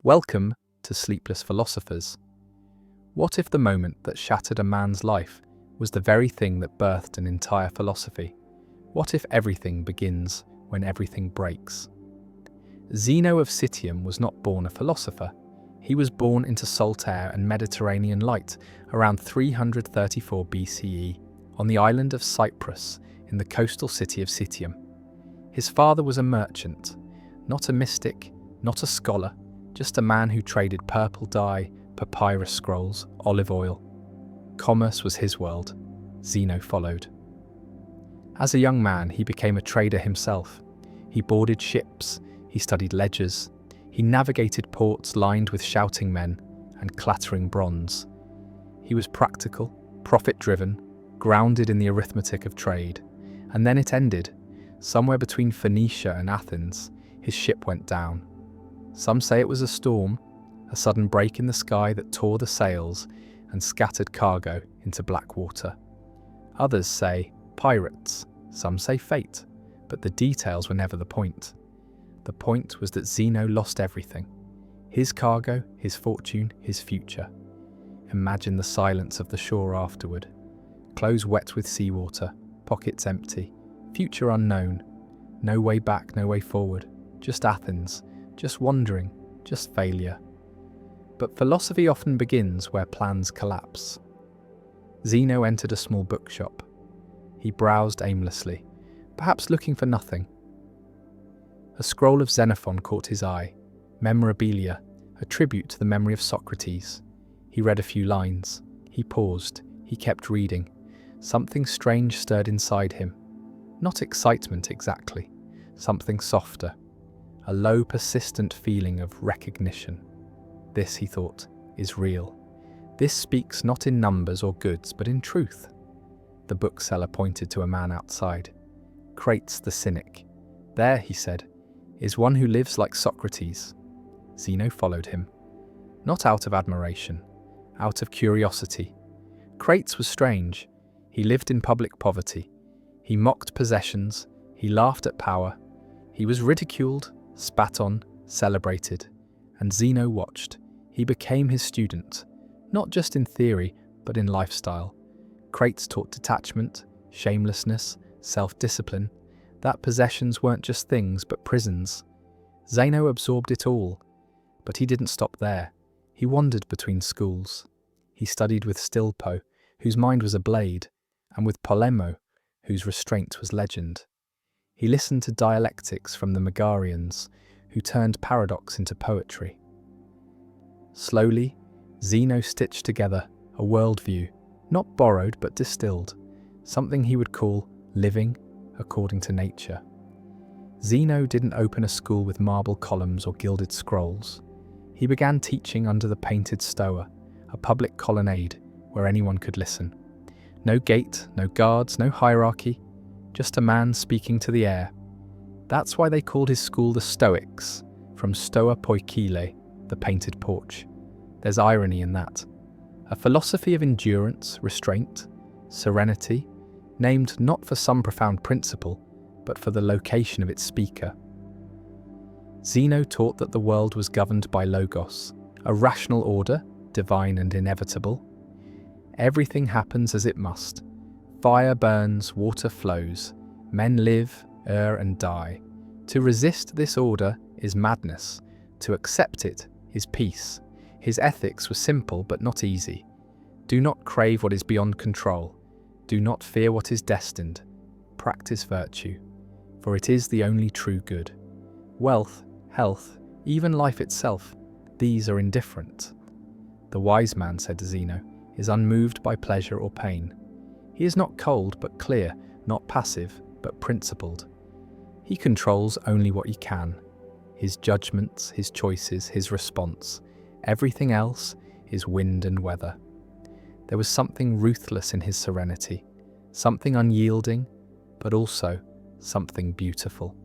Welcome to Sleepless Philosophers. What if the moment that shattered a man's life was the very thing that birthed an entire philosophy? What if everything begins when everything breaks? Zeno of Citium was not born a philosopher. He was born into salt air and Mediterranean light around 334 BCE on the island of Cyprus in the coastal city of Citium. His father was a merchant, not a mystic, not a scholar, just a man who traded purple dye, papyrus scrolls, olive oil. Commerce was his world. Zeno followed. As a young man, he became a trader himself. He boarded ships, he studied ledgers, he navigated ports lined with shouting men and clattering bronze. He was practical, profit-driven, grounded in the arithmetic of trade. And then it ended. Somewhere between Phoenicia and Athens, his ship went down. Some say it was a storm, a sudden break in the sky that tore the sails and scattered cargo into black water. Others say pirates, some say fate, but the details were never the point. The point was that Zeno lost everything. His cargo, his fortune, his future. Imagine the silence of the shore afterward. Clothes wet with seawater, pockets empty, future unknown. No way back, no way forward, just Athens. Just wandering, just failure. But philosophy often begins where plans collapse. Zeno entered a small bookshop. He browsed aimlessly, perhaps looking for nothing. A scroll of Xenophon caught his eye, memorabilia, a tribute to the memory of Socrates. He read a few lines. He paused. He kept reading. Something strange stirred inside him. Not excitement exactly, something softer. A low, persistent feeling of recognition. This, he thought, is real. This speaks not in numbers or goods, but in truth. The bookseller pointed to a man outside. Crates the cynic. There, he said, is one who lives like Socrates. Zeno followed him. Not out of admiration, out of curiosity. Crates was strange. He lived in public poverty. He mocked possessions. He laughed at power. He was ridiculed, spat on, celebrated, and Zeno watched. He became his student, not just in theory, but in lifestyle. Crates taught detachment, shamelessness, self-discipline, that possessions weren't just things, but prisons. Zeno absorbed it all, but he didn't stop there. He wandered between schools. He studied with Stilpo, whose mind was a blade, and with Polemo, whose restraint was legend. He listened to dialectics from the Megarians, who turned paradox into poetry. Slowly, Zeno stitched together a worldview, not borrowed but distilled, something he would call living according to nature. Zeno didn't open a school with marble columns or gilded scrolls. He began teaching under the painted stoa, a public colonnade where anyone could listen. No gate, no guards, no hierarchy, just a man speaking to the air. That's why they called his school the Stoics, from stoa poikile, the painted porch. There's irony in that. A philosophy of endurance, restraint, serenity, named not for some profound principle, but for the location of its speaker. Zeno taught that the world was governed by logos, a rational order, divine and inevitable. Everything happens as it must. Fire burns, water flows, men live, err and die. To resist this order is madness. To accept it is peace. His ethics were simple but not easy. Do not crave what is beyond control. Do not fear what is destined. Practice virtue, for it is the only true good. Wealth, health, even life itself, these are indifferent. The wise man, said Zeno, is unmoved by pleasure or pain. He is not cold but clear, not passive but principled. He controls only what he can. His judgments, his choices, his response. Everything else is wind and weather. There was something ruthless in his serenity, something unyielding, but also something beautiful.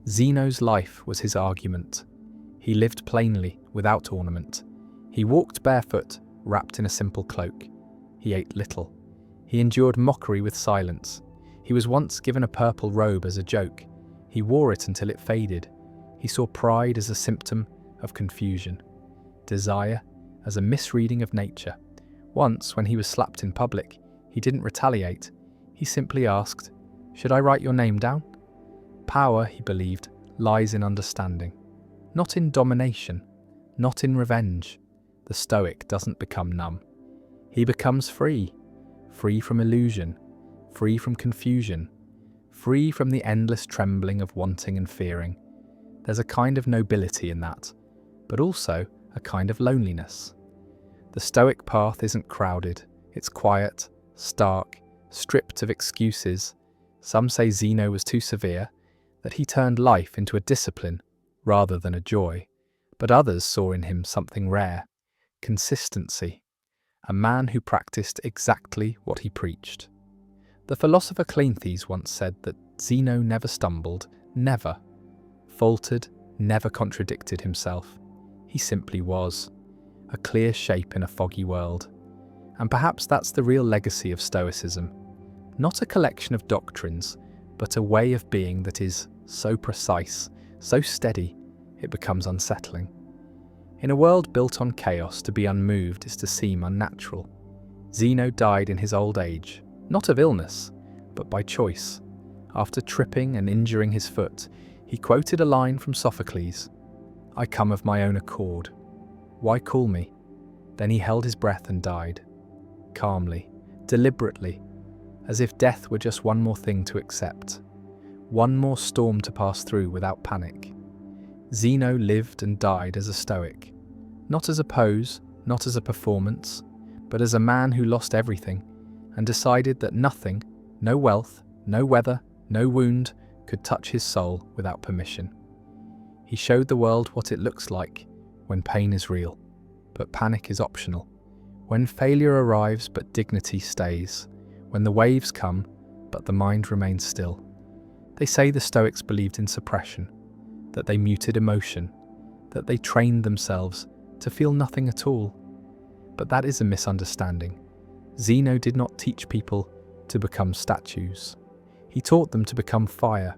Zeno's life was his argument. He lived plainly, without ornament. He walked barefoot, wrapped in a simple cloak. He ate little. He endured mockery with silence. He was once given a purple robe as a joke. He wore it until it faded. He saw pride as a symptom of confusion. desire, as a misreading of nature. Once, when he was slapped in public, he didn't retaliate. He simply asked, "Should I write your name down?" Power, he believed, lies in understanding, not in domination, not in revenge. The Stoic doesn't become numb. He becomes free, free from illusion, free from confusion, free from the endless trembling of wanting and fearing. There's a kind of nobility in that, but also a kind of loneliness. The Stoic path isn't crowded, it's quiet, stark, stripped of excuses. Some say Zeno was too severe, that he turned life into a discipline rather than a joy, but others saw in him something rare: consistency, a man who practiced exactly what he preached. The philosopher Cleanthes once said that Zeno never stumbled, never faltered, never contradicted himself. He simply was, a clear shape in a foggy world. And perhaps that's the real legacy of Stoicism. Not a collection of doctrines, but a way of being that is so precise, so steady, it becomes unsettling. In a world built on chaos, to be unmoved is to seem unnatural. Zeno died in his old age, not of illness, but by choice. After tripping and injuring his foot, he quoted a line from Sophocles: "I come of my own accord. Why call me?" Then he held his breath and died. Calmly, deliberately, as if death were just one more thing to accept, one more storm to pass through without panic. Zeno lived and died as a Stoic, not as a pose, not as a performance, but as a man who lost everything and decided that nothing, no wealth, no weather, no wound, could touch his soul without permission. He showed the world what it looks like when pain is real, but panic is optional, when failure arrives but dignity stays, when the waves come but the mind remains still. They say the Stoics believed in suppression, that they muted emotion, that they trained themselves to feel nothing at all. But that is a misunderstanding. Zeno did not teach people to become statues. He taught them to become fire,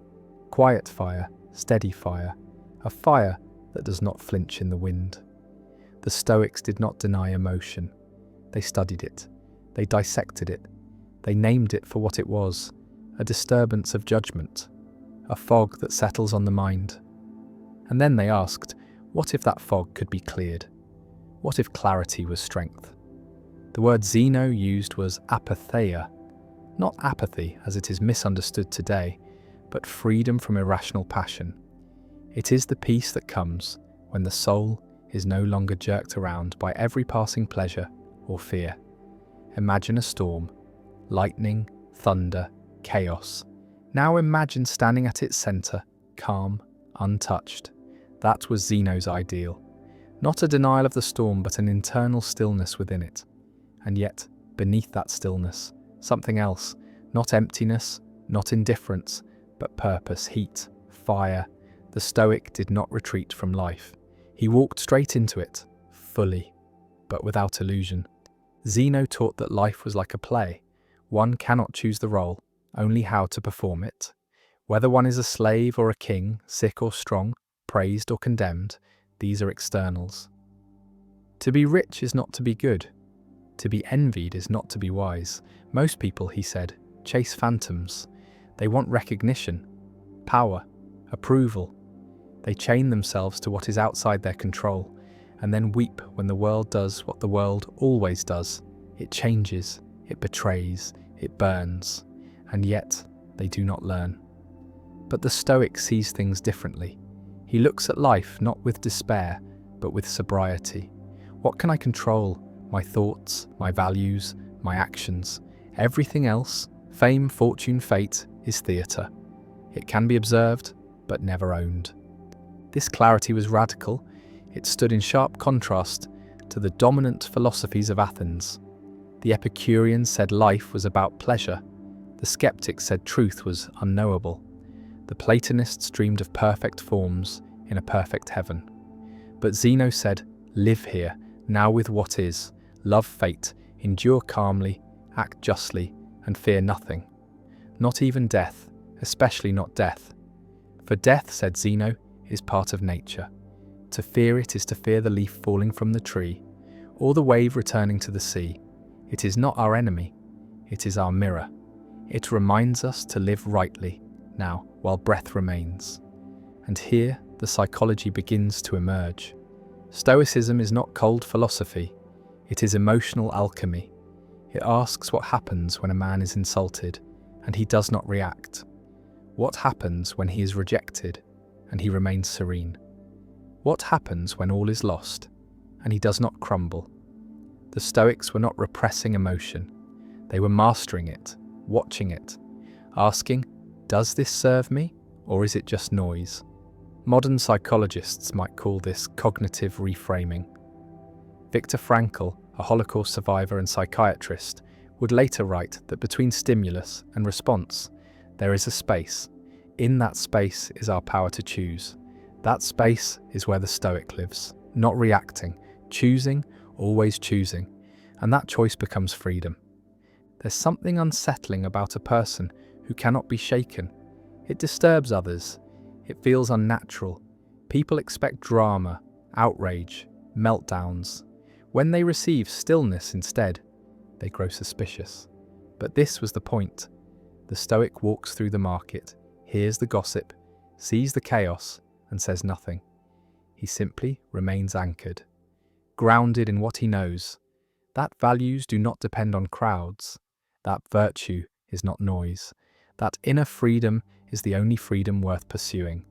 quiet fire, steady fire, a fire that does not flinch in the wind. The Stoics did not deny emotion. They studied it. They dissected it. They named it for what it was, a disturbance of judgment, a fog that settles on the mind. And then they asked, what if that fog could be cleared? What if clarity was strength? The word Zeno used was apatheia, not apathy as it is misunderstood today, but freedom from irrational passion. It is the peace that comes when the soul is no longer jerked around by every passing pleasure or fear. Imagine a storm, lightning, thunder, chaos. Now imagine standing at its center, calm, untouched. That was Zeno's ideal. Not a denial of the storm, but an internal stillness within it. And yet, beneath that stillness, something else, not emptiness, not indifference, but purpose, heat, fire. The Stoic did not retreat from life. He walked straight into it, fully, but without illusion. Zeno taught that life was like a play. One cannot choose the role, only how to perform it. Whether one is a slave or a king, sick or strong, praised or condemned, these are externals. To be rich is not to be good. To be envied is not to be wise. Most people, he said, chase phantoms. They want recognition, power, approval. They chain themselves to what is outside their control, and then weep when the world does what the world always does. It changes, it betrays, it burns, and yet they do not learn. But the Stoic sees things differently. He looks at life not with despair, but with sobriety. What can I control? My thoughts, my values, my actions. Everything else, fame, fortune, fate, is theatre. It can be observed, but never owned. This clarity was radical. It stood in sharp contrast to the dominant philosophies of Athens. The Epicureans said life was about pleasure. The skeptics said truth was unknowable. The Platonists dreamed of perfect forms in a perfect heaven. But Zeno said, live here, now with what is, love fate, endure calmly, act justly, and fear nothing. Not even death, especially not death. For death, said Zeno, is part of nature. To fear it is to fear the leaf falling from the tree, or the wave returning to the sea. It is not our enemy, it is our mirror. It reminds us to live rightly, now, while breath remains. And here, the psychology begins to emerge. Stoicism is not cold philosophy, it is emotional alchemy. It asks what happens when a man is insulted, and he does not react. What happens when he is rejected, and he remains serene? What happens when all is lost, and he does not crumble? The Stoics were not repressing emotion. They were mastering it, watching it, asking, does this serve me, or is it just noise? Modern psychologists might call this cognitive reframing. Viktor Frankl, a Holocaust survivor and psychiatrist, would later write that between stimulus and response, there is a space. In that space is our power to choose. That space is where the Stoic lives, not reacting, choosing, always choosing, and that choice becomes freedom. There's something unsettling about a person who cannot be shaken. It disturbs others. It feels unnatural. People expect drama, outrage, meltdowns. When they receive stillness instead, they grow suspicious. But this was the point. The Stoic walks through the market, hears the gossip, sees the chaos, and says nothing. He simply remains anchored, grounded in what he knows. That values do not depend on crowds. That virtue is not noise. That inner freedom is the only freedom worth pursuing.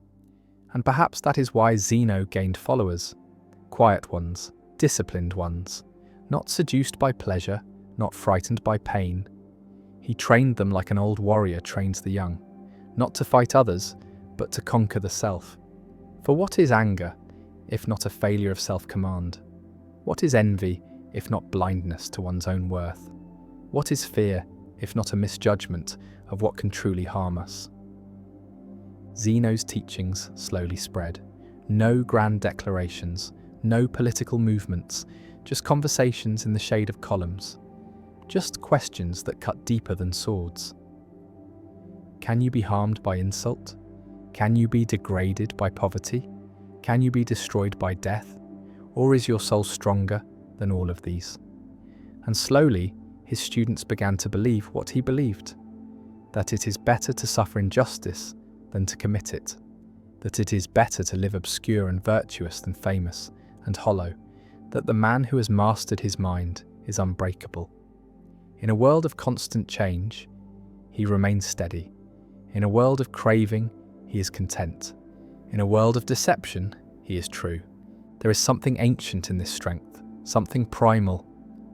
And perhaps that is why Zeno gained followers. Quiet ones, disciplined ones, not seduced by pleasure, not frightened by pain. He trained them like an old warrior trains the young, not to fight others, but to conquer the self. For what is anger, if not a failure of self-command? What is envy, if not blindness to one's own worth? What is fear, if not a misjudgment of what can truly harm us? Zeno's teachings slowly spread. No grand declarations, no political movements, just conversations in the shade of columns. Just questions that cut deeper than swords. Can you be harmed by insult? Can you be degraded by poverty? Can you be destroyed by death? Or is your soul stronger than all of these? And slowly, his students began to believe what he believed, that it is better to suffer injustice than to commit it, that it is better to live obscure and virtuous than famous and hollow, that the man who has mastered his mind is unbreakable. In a world of constant change, he remains steady. In a world of craving, he is content. In a world of deception, he is true. There is something ancient in this strength, something primal,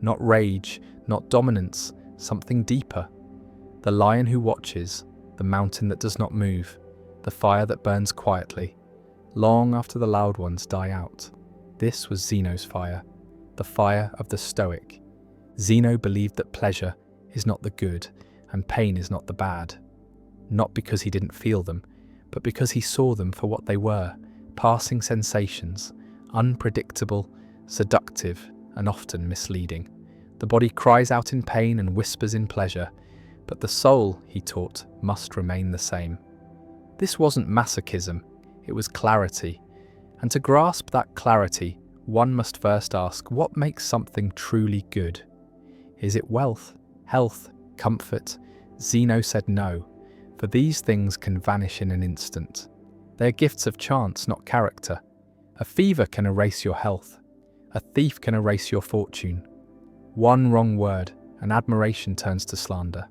not rage, not dominance, something deeper. The lion who watches, the mountain that does not move, the fire that burns quietly, long after the loud ones die out. This was Zeno's fire, the fire of the Stoic. Zeno believed that pleasure is not the good and pain is not the bad. Not because he didn't feel them, but because he saw them for what they were, passing sensations, unpredictable, seductive, and often misleading. The body cries out in pain and whispers in pleasure, but the soul, he taught, must remain the same. This wasn't masochism, it was clarity. And to grasp that clarity, one must first ask, what makes something truly good? Is it wealth, health, comfort? Zeno said no, for these things can vanish in an instant. They are gifts of chance, not character. A fever can erase your health. A thief can erase your fortune. One wrong word, and admiration turns to slander.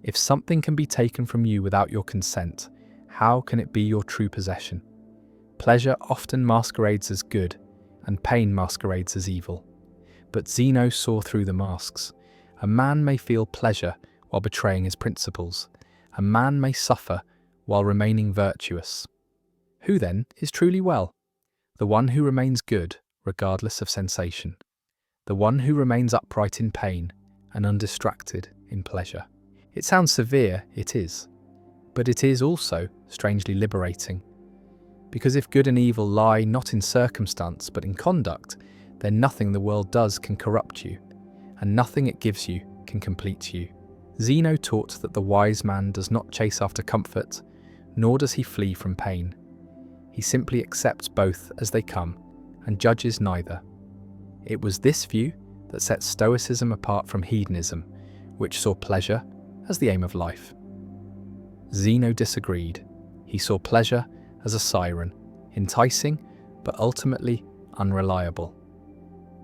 If something can be taken from you without your consent, how can it be your true possession? Pleasure often masquerades as good, and pain masquerades as evil. But Zeno saw through the masks. A man may feel pleasure while betraying his principles. A man may suffer while remaining virtuous. Who then is truly well? The one who remains good, regardless of sensation. The one who remains upright in pain and undistracted in pleasure. It sounds severe, it is. But it is also strangely liberating. Because if good and evil lie not in circumstance but in conduct, then nothing the world does can corrupt you, and nothing it gives you can complete you. Zeno taught that the wise man does not chase after comfort, nor does he flee from pain. He simply accepts both as they come, and judges neither. It was this view that set Stoicism apart from hedonism, which saw pleasure as the aim of life. Zeno disagreed. He saw pleasure as a siren, enticing but ultimately unreliable.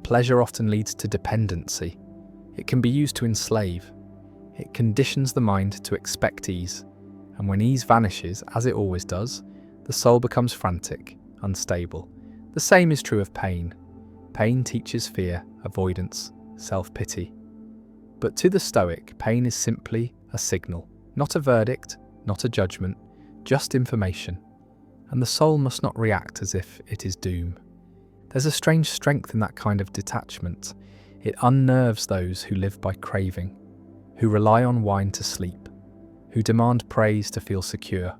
Pleasure often leads to dependency. It can be used to enslave. It conditions the mind to expect ease, and when ease vanishes, as it always does, the soul becomes frantic, unstable. The same is true of pain. Pain teaches fear, avoidance, self-pity. But to the Stoic, pain is simply a signal, not a verdict, not a judgment, just information. And the soul must not react as if it is doom. There's a strange strength in that kind of detachment. It unnerves those who live by craving, who rely on wine to sleep, who demand praise to feel secure,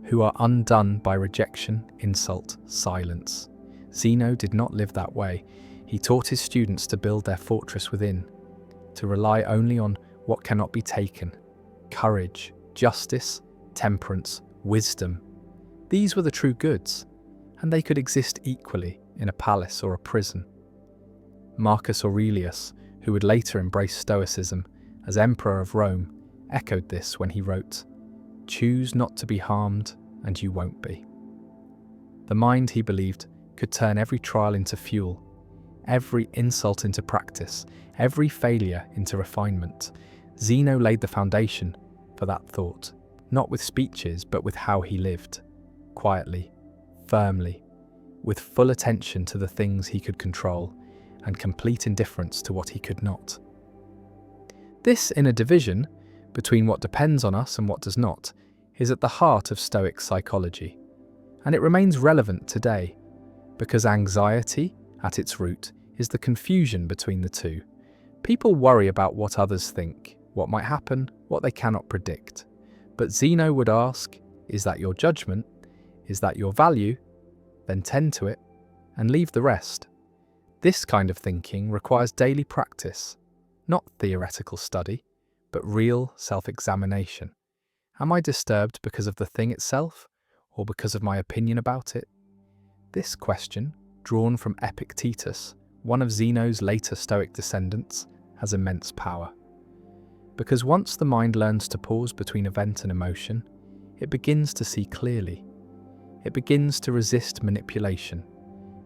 who are undone by rejection, insult, silence. Zeno did not live that way. He taught his students to build their fortress within, to rely only on what cannot be taken: courage, justice, temperance, wisdom. These were the true goods, and they could exist equally in a palace or a prison. Marcus Aurelius, who would later embrace Stoicism as Emperor of Rome, echoed this when he wrote, "Choose not to be harmed, and you won't be." The mind, he believed, could turn every trial into fuel, every insult into practice, every failure into refinement. Zeno laid the foundation for that thought, not with speeches, but with how he lived, quietly, firmly, with full attention to the things he could control, and complete indifference to what he could not. This inner division between what depends on us and what does not is at the heart of Stoic psychology, and it remains relevant today, because anxiety, at its root, is the confusion between the two. People worry about what others think, what might happen, what they cannot predict. But Zeno would ask, is that your judgment? Is that your value? Then tend to it, and leave the rest. This kind of thinking requires daily practice, not theoretical study, but real self-examination. Am I disturbed because of the thing itself, or because of my opinion about it? This question, drawn from Epictetus, one of Zeno's later Stoic descendants, has immense power. Because once the mind learns to pause between event and emotion, it begins to see clearly. It begins to resist manipulation.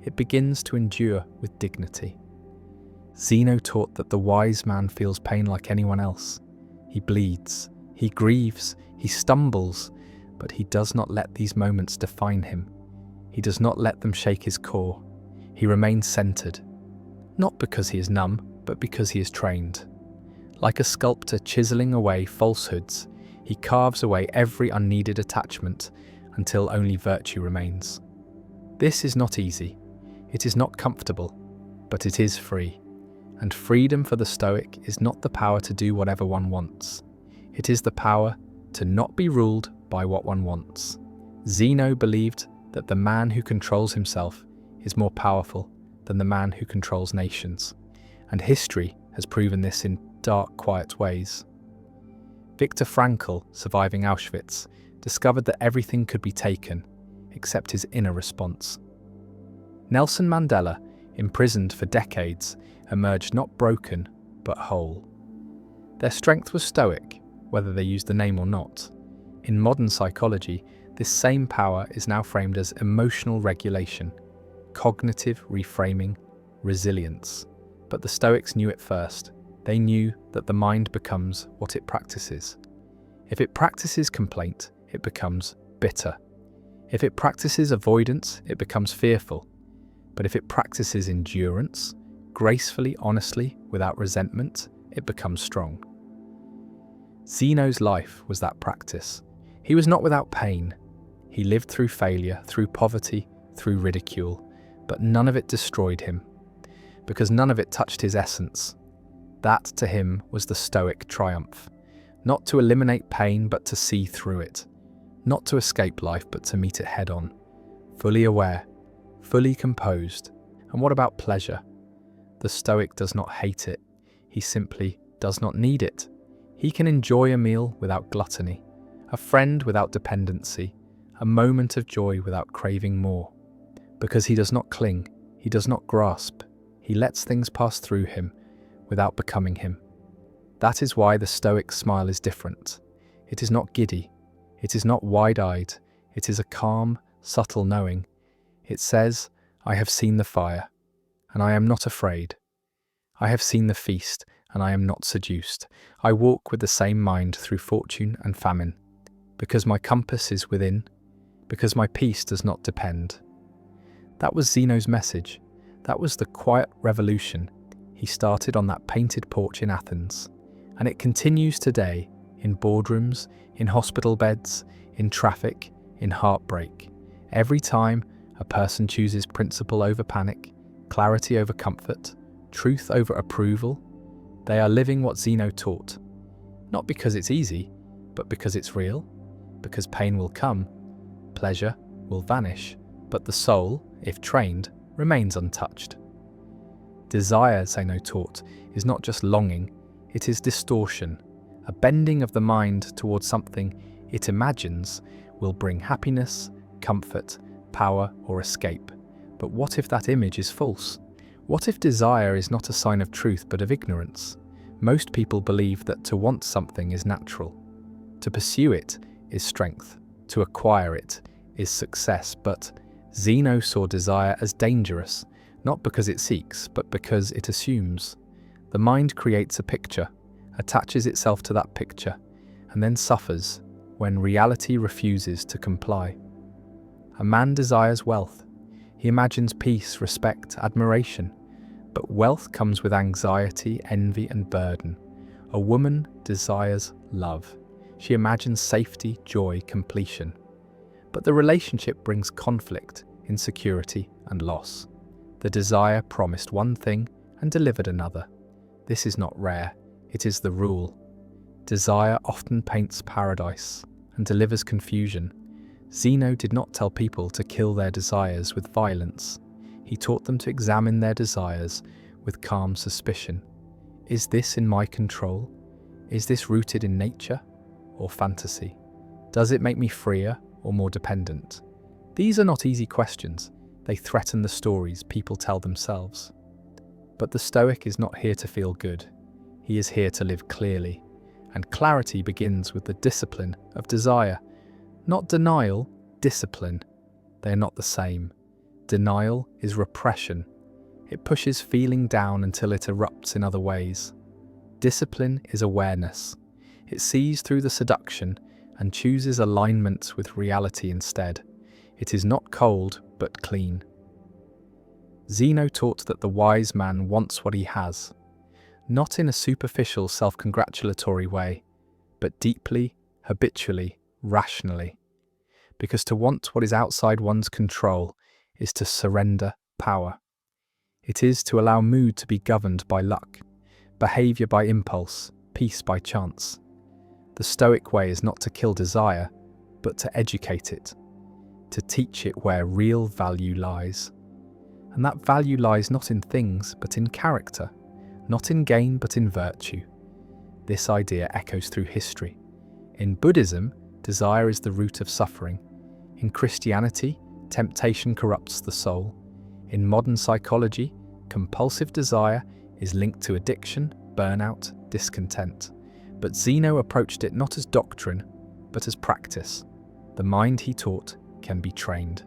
It begins to endure with dignity. Zeno taught that the wise man feels pain like anyone else. He bleeds, he grieves, he stumbles, but he does not let these moments define him. He does not let them shake his core. He remains centered, not because he is numb, but because he is trained. Like a sculptor chiseling away falsehoods, he carves away every unneeded attachment until only virtue remains. This is not easy. It is not comfortable, but it is free. And freedom for the Stoic is not the power to do whatever one wants. It is the power to not be ruled by what one wants. Zeno believed that the man who controls himself is more powerful than the man who controls nations. And history has proven this in dark, quiet ways. Viktor Frankl, surviving Auschwitz, discovered that everything could be taken except his inner response. Nelson Mandela, imprisoned for decades, emerged not broken, but whole. Their strength was Stoic, whether they used the name or not. In modern psychology, this same power is now framed as emotional regulation, cognitive reframing, resilience. But the Stoics knew it first. They knew that the mind becomes what it practices. If it practices complaint, it becomes bitter. If it practices avoidance, it becomes fearful. But if it practices endurance, gracefully, honestly, without resentment, it becomes strong. Zeno's life was that practice. He was not without pain. He lived through failure, through poverty, through ridicule, but none of it destroyed him, because none of it touched his essence. That, to him, was the Stoic triumph. Not to eliminate pain, but to see through it. Not to escape life, but to meet it head-on. Fully aware, fully composed. And what about pleasure? The Stoic does not hate it. He simply does not need it. He can enjoy a meal without gluttony, a friend without dependency, a moment of joy without craving more. Because he does not cling, He does not grasp. He lets things pass through him without becoming him. That is why the Stoic smile is different. It is not giddy. It is not wide-eyed. It is a calm, subtle knowing. It says, I have seen the fire, and I am not afraid. I have seen the feast, and I am not seduced. I walk with the same mind through fortune and famine, because my compass is within, because my peace does not depend. That was Zeno's message. That was the quiet revolution he started on that painted porch in Athens. And it continues today in boardrooms, in hospital beds, in traffic, in heartbreak. Every time a person chooses principle over panic, clarity over comfort, truth over approval, they are living what Zeno taught. Not because it's easy, but because it's real. Because pain will come, pleasure will vanish, but the soul, if trained, remains untouched. Desire, Zeno taught, is not just longing, it is distortion, a bending of the mind towards something it imagines will bring happiness, comfort, power, or escape. But what if that image is false? What if desire is not a sign of truth but of ignorance? Most people believe that to want something is natural. To pursue it is strength. To acquire it is success. But Zeno saw desire as dangerous, not because it seeks, but because it assumes. The mind creates a picture, attaches itself to that picture, and then suffers when reality refuses to comply. A man desires wealth. He imagines peace, respect, admiration. But wealth comes with anxiety, envy, and burden. A woman desires love. She imagines safety, joy, completion. But the relationship brings conflict, insecurity, and loss. The desire promised one thing and delivered another. This is not rare, it is the rule. Desire often paints paradise and delivers confusion. Zeno did not tell people to kill their desires with violence. He taught them to examine their desires with calm suspicion. Is this in my control? Is this rooted in nature or fantasy? Does it make me freer or more dependent? These are not easy questions. They threaten the stories people tell themselves. But the Stoic is not here to feel good. He is here to live clearly. And clarity begins with the discipline of desire. Not denial, discipline. They are not the same. Denial is repression. It pushes feeling down until it erupts in other ways. Discipline is awareness. It sees through the seduction and chooses alignment with reality instead. It is not cold, but clean. Zeno taught that the wise man wants what he has, not in a superficial, self-congratulatory way, but deeply, habitually, rationally. Because to want what is outside one's control is to surrender power. It is to allow mood to be governed by luck, behavior by impulse, peace by chance. The Stoic way is not to kill desire, but to educate it, to teach it where real value lies. And that value lies not in things, but in character, not in gain, but in virtue. This idea echoes through history. In Buddhism, desire is the root of suffering. In Christianity, temptation corrupts the soul. In modern psychology, compulsive desire is linked to addiction, burnout, discontent. But Zeno approached it not as doctrine, but as practice. The mind, he taught, can be trained.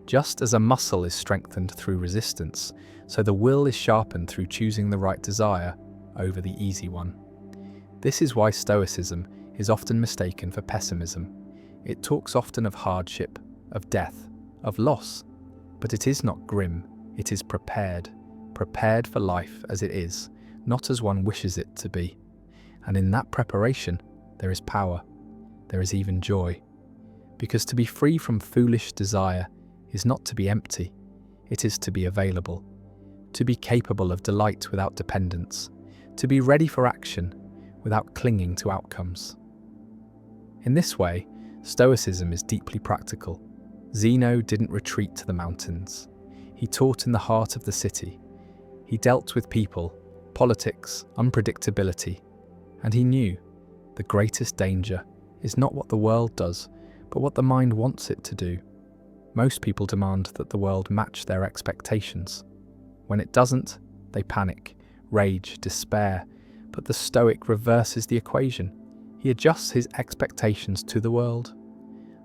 Just as a muscle is strengthened through resistance, so the will is sharpened through choosing the right desire over the easy one. This is why Stoicism is often mistaken for pessimism. It talks often of hardship, of death, of loss, but it is not grim, it is prepared for life as it is, not as one wishes it to be. And in that preparation, there is power, there is even joy. Because to be free from foolish desire is not to be empty, it is to be available, to be capable of delight without dependence, to be ready for action without clinging to outcomes. In this way, Stoicism is deeply practical. Zeno didn't retreat to the mountains. He taught in the heart of the city. He dealt with people, politics, unpredictability, and he knew the greatest danger is not what the world does, but what the mind wants it to do. Most people demand that the world match their expectations. When it doesn't, they panic, rage, despair, but the Stoic reverses the equation. He adjusts his expectations to the world.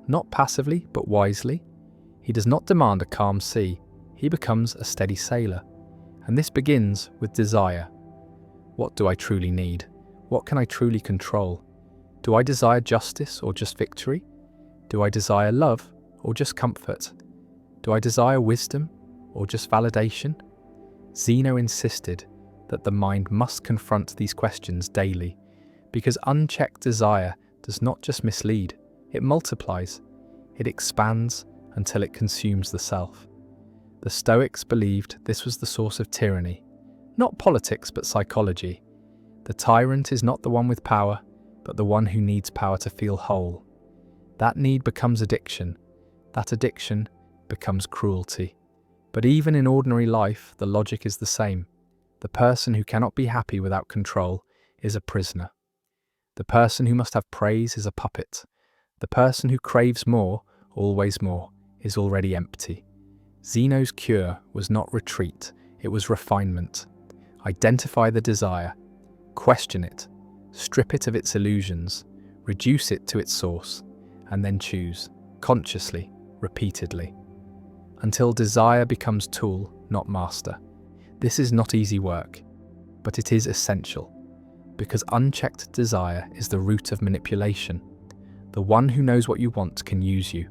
Not passively, but wisely. He does not demand a calm sea, he becomes a steady sailor. And this begins with desire. What do I truly need? What can I truly control? Do I desire justice or just victory? Do I desire love or just comfort? Do I desire wisdom or just validation? Zeno insisted that the mind must confront these questions daily, because unchecked desire does not just mislead, it multiplies. It expands until it consumes the self. The Stoics believed this was the source of tyranny, not politics but psychology. The tyrant is not the one with power, but the one who needs power to feel whole. That need becomes addiction. That addiction becomes cruelty. But even in ordinary life, the logic is the same. The person who cannot be happy without control is a prisoner. The person who must have praise is a puppet. The person who craves more, always more, is already empty. Zeno's cure was not retreat, it was refinement. Identify the desire, question it, strip it of its illusions, reduce it to its source, and then choose, consciously, repeatedly, until desire becomes tool, not master. This is not easy work, but it is essential, because unchecked desire is the root of manipulation. The one who knows what you want can use you.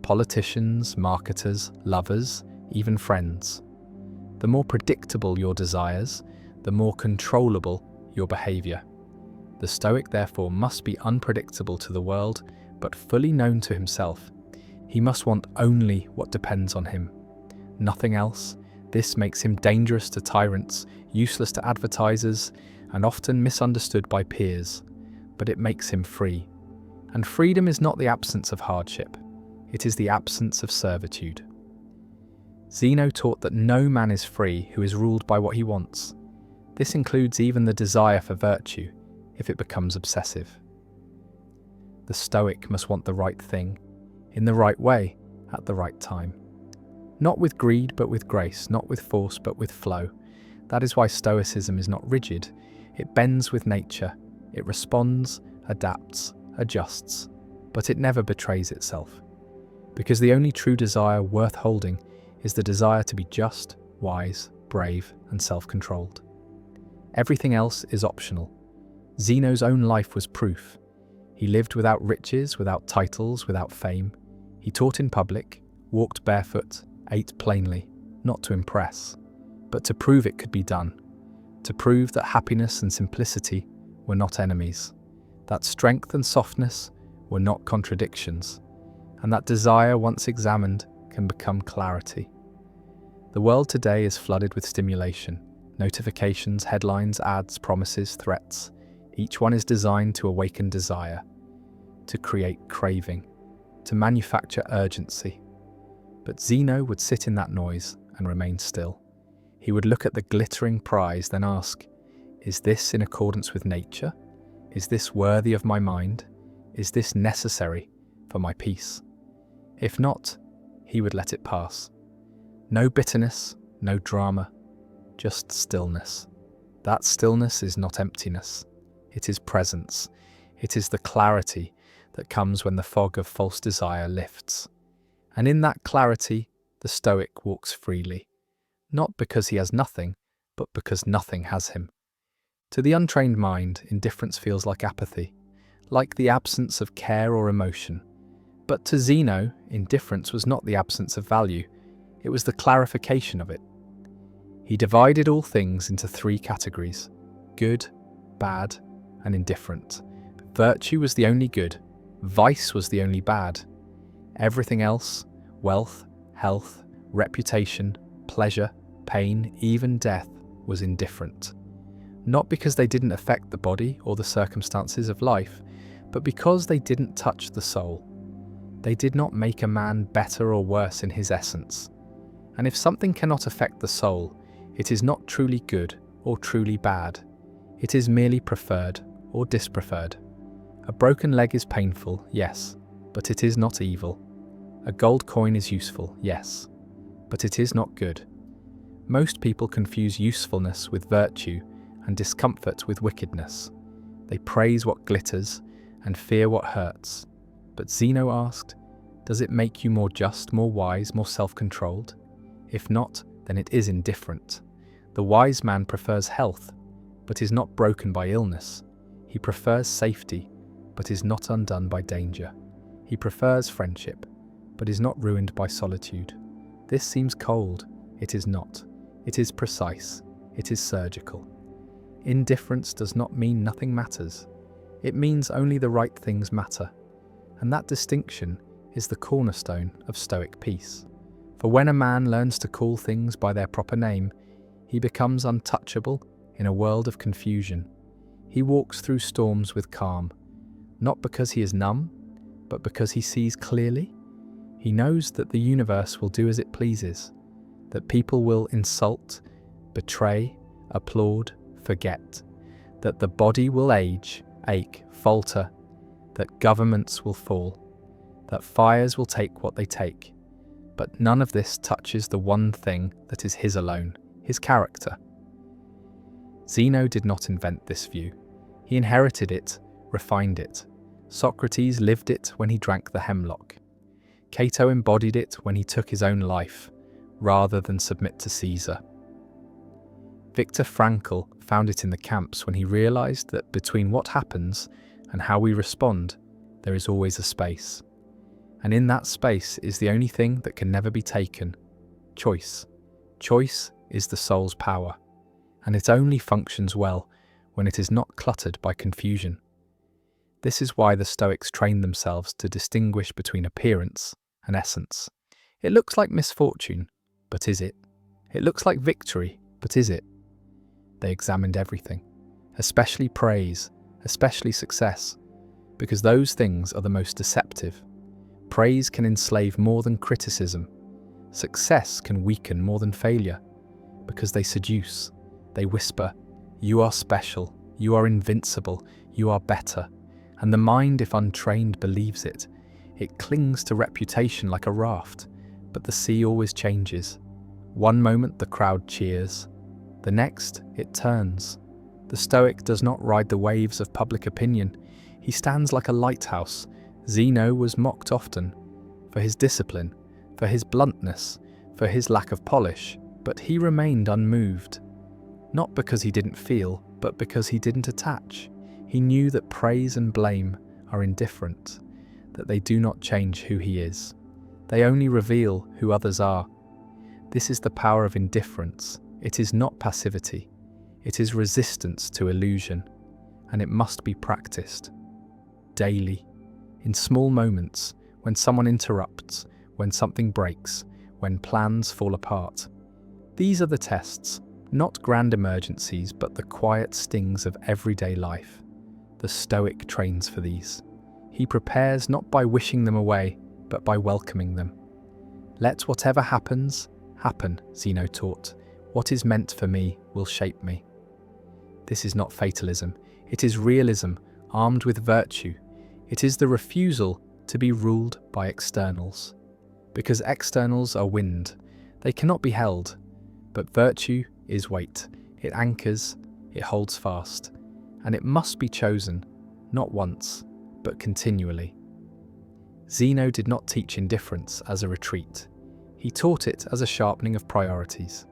Politicians, marketers, lovers, even friends. The more predictable your desires, the more controllable your behavior. The Stoic therefore must be unpredictable to the world, but fully known to himself. He must want only what depends on him, nothing else. This makes him dangerous to tyrants, useless to advertisers, and often misunderstood by peers. But it makes him free. And freedom is not the absence of hardship. It is the absence of servitude. Zeno taught that no man is free who is ruled by what he wants. This includes even the desire for virtue, if it becomes obsessive. The Stoic must want the right thing, in the right way, at the right time. Not with greed but with grace, not with force but with flow. That is why Stoicism is not rigid. It bends with nature. It responds, adapts, adjusts, but it never betrays itself. Because the only true desire worth holding is the desire to be just, wise, brave, and self-controlled. Everything else is optional. Zeno's own life was proof. He lived without riches, without titles, without fame. He taught in public, walked barefoot, ate plainly, not to impress, but to prove it could be done, to prove that happiness and simplicity were not enemies, that strength and softness were not contradictions, and that desire, once examined, can become clarity. The world today is flooded with stimulation, notifications, headlines, ads, promises, threats. Each one is designed to awaken desire, to create craving, to manufacture urgency. But Zeno would sit in that noise and remain still. He would look at the glittering prize, then ask, is this in accordance with nature? Is this worthy of my mind? Is this necessary for my peace? If not, he would let it pass. No bitterness, no drama, just stillness. That stillness is not emptiness. It is presence. It is the clarity that comes when the fog of false desire lifts. And in that clarity, the Stoic walks freely, not because he has nothing, but because nothing has him. To the untrained mind, indifference feels like apathy, like the absence of care or emotion. But to Zeno, indifference was not the absence of value, it was the clarification of it. He divided all things into three categories: good, bad, and indifferent. Virtue was the only good, vice was the only bad. Everything else, wealth, health, reputation, pleasure, pain, even death, was indifferent. Not because they didn't affect the body or the circumstances of life, but because they didn't touch the soul. They did not make a man better or worse in his essence. And if something cannot affect the soul, it is not truly good or truly bad. It is merely preferred or dispreferred. A broken leg is painful, yes, but it is not evil. A gold coin is useful, yes, but it is not good. Most people confuse usefulness with virtue and discomfort with wickedness. They praise what glitters and fear what hurts. But Zeno asked, does it make you more just, more wise, more self-controlled? If not, then it is indifferent. The wise man prefers health, but is not broken by illness. He prefers safety, but is not undone by danger. He prefers friendship, but is not ruined by solitude. This seems cold. It is not. It is precise. It is surgical. Indifference does not mean nothing matters. It means only the right things matter. And that distinction is the cornerstone of Stoic peace. For when a man learns to call things by their proper name, he becomes untouchable in a world of confusion. He walks through storms with calm, not because he is numb, but because he sees clearly. He knows that the universe will do as it pleases, that people will insult, betray, applaud, forget, that the body will age, ache, falter, that governments will fall, that fires will take what they take. But none of this touches the one thing that is his alone, his character. Zeno did not invent this view. He inherited it, refined it. Socrates lived it when he drank the hemlock. Cato embodied it when he took his own life, rather than submit to Caesar. Viktor Frankl found it in the camps when he realized that between what happens and how we respond, there is always a space. And in that space is the only thing that can never be taken: choice. Choice is the soul's power, and it only functions well when it is not cluttered by confusion. This is why the Stoics trained themselves to distinguish between appearance and essence. It looks like misfortune, but is it? It looks like victory, but is it? They examined everything, especially praise, especially success, because those things are the most deceptive. Praise can enslave more than criticism. Success can weaken more than failure, because they seduce. They whisper, "You are special, you are invincible, you are better." And the mind, if untrained, believes it. It clings to reputation like a raft, but the sea always changes. One moment the crowd cheers, the next it turns. The Stoic does not ride the waves of public opinion. He stands like a lighthouse. Zeno was mocked often for his discipline, for his bluntness, for his lack of polish, but he remained unmoved. Not because he didn't feel, but because he didn't attach. He knew that praise and blame are indifferent, that they do not change who he is. They only reveal who others are. This is the power of indifference. It is not passivity. It is resistance to illusion, and it must be practiced daily, in small moments, when someone interrupts, when something breaks, when plans fall apart. These are the tests, not grand emergencies, but the quiet stings of everyday life. The Stoic trains for these. He prepares not by wishing them away, but by welcoming them. Let whatever happens, happen, Zeno taught. What is meant for me will shape me. This is not fatalism. It is realism, armed with virtue. It is the refusal to be ruled by externals. Because externals are wind. They cannot be held. But virtue is weight. It anchors, it holds fast. And it must be chosen, not once, but continually. Zeno did not teach indifference as a retreat. He taught it as a sharpening of priorities.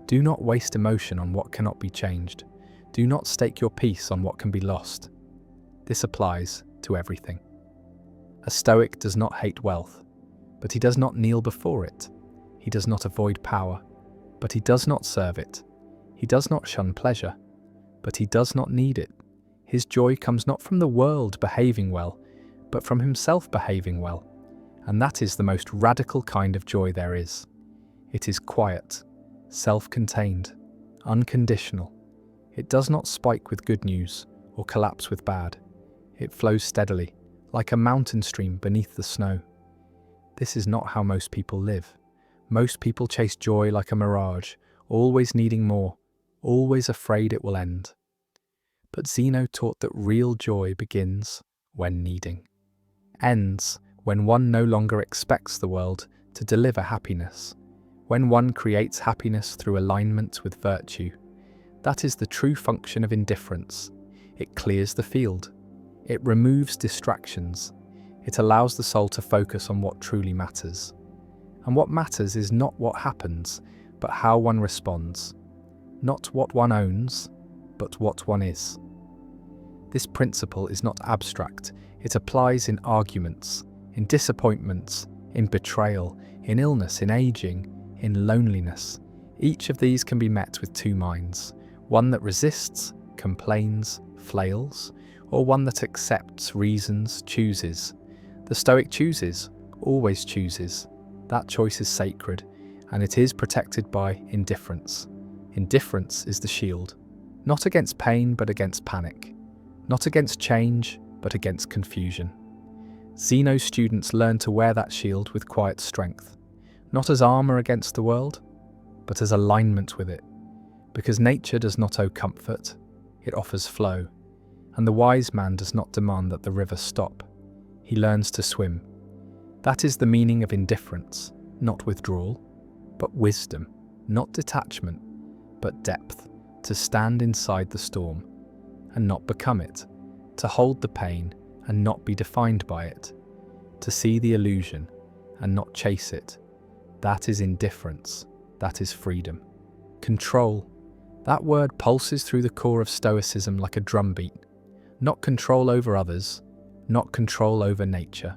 Do not waste emotion on what cannot be changed. Do not stake your peace on what can be lost. This applies to everything. A Stoic does not hate wealth, but he does not kneel before it. He does not avoid power, but he does not serve it. He does not shun pleasure, but he does not need it. His joy comes not from the world behaving well, but from himself behaving well. And that is the most radical kind of joy there is. It is quiet, self-contained, unconditional. It does not spike with good news or collapse with bad. It flows steadily, like a mountain stream beneath the snow. This is not how most people live. Most people chase joy like a mirage, always needing more, always afraid it will end. But Zeno taught that real joy begins when needing, ends when one no longer expects the world to deliver happiness, when one creates happiness through alignment with virtue. That is the true function of indifference. It clears the field. It removes distractions. It allows the soul to focus on what truly matters. And what matters is not what happens, but how one responds. Not what one owns, but what one is. This principle is not abstract. It applies in arguments, in disappointments, in betrayal, in illness, in aging, in loneliness. Each of these can be met with two minds, one that resists, complains, flails, or one that accepts, reasons, chooses. The Stoic chooses, always chooses. That choice is sacred, and it is protected by indifference. Indifference is the shield, not against pain but against panic, not against change but against confusion. Zeno's students learn to wear that shield with quiet strength, not as armor against the world, but as alignment with it, because nature does not owe comfort, it offers flow, and the wise man does not demand that the river stop, he learns to swim. That is the meaning of indifference, not withdrawal, but wisdom, not detachment, but depth, to stand inside the storm and not become it, to hold the pain and not be defined by it, to see the illusion and not chase it. That is indifference, that is freedom. Control, that word pulses through the core of Stoicism like a drumbeat. Not control over others, not control over nature,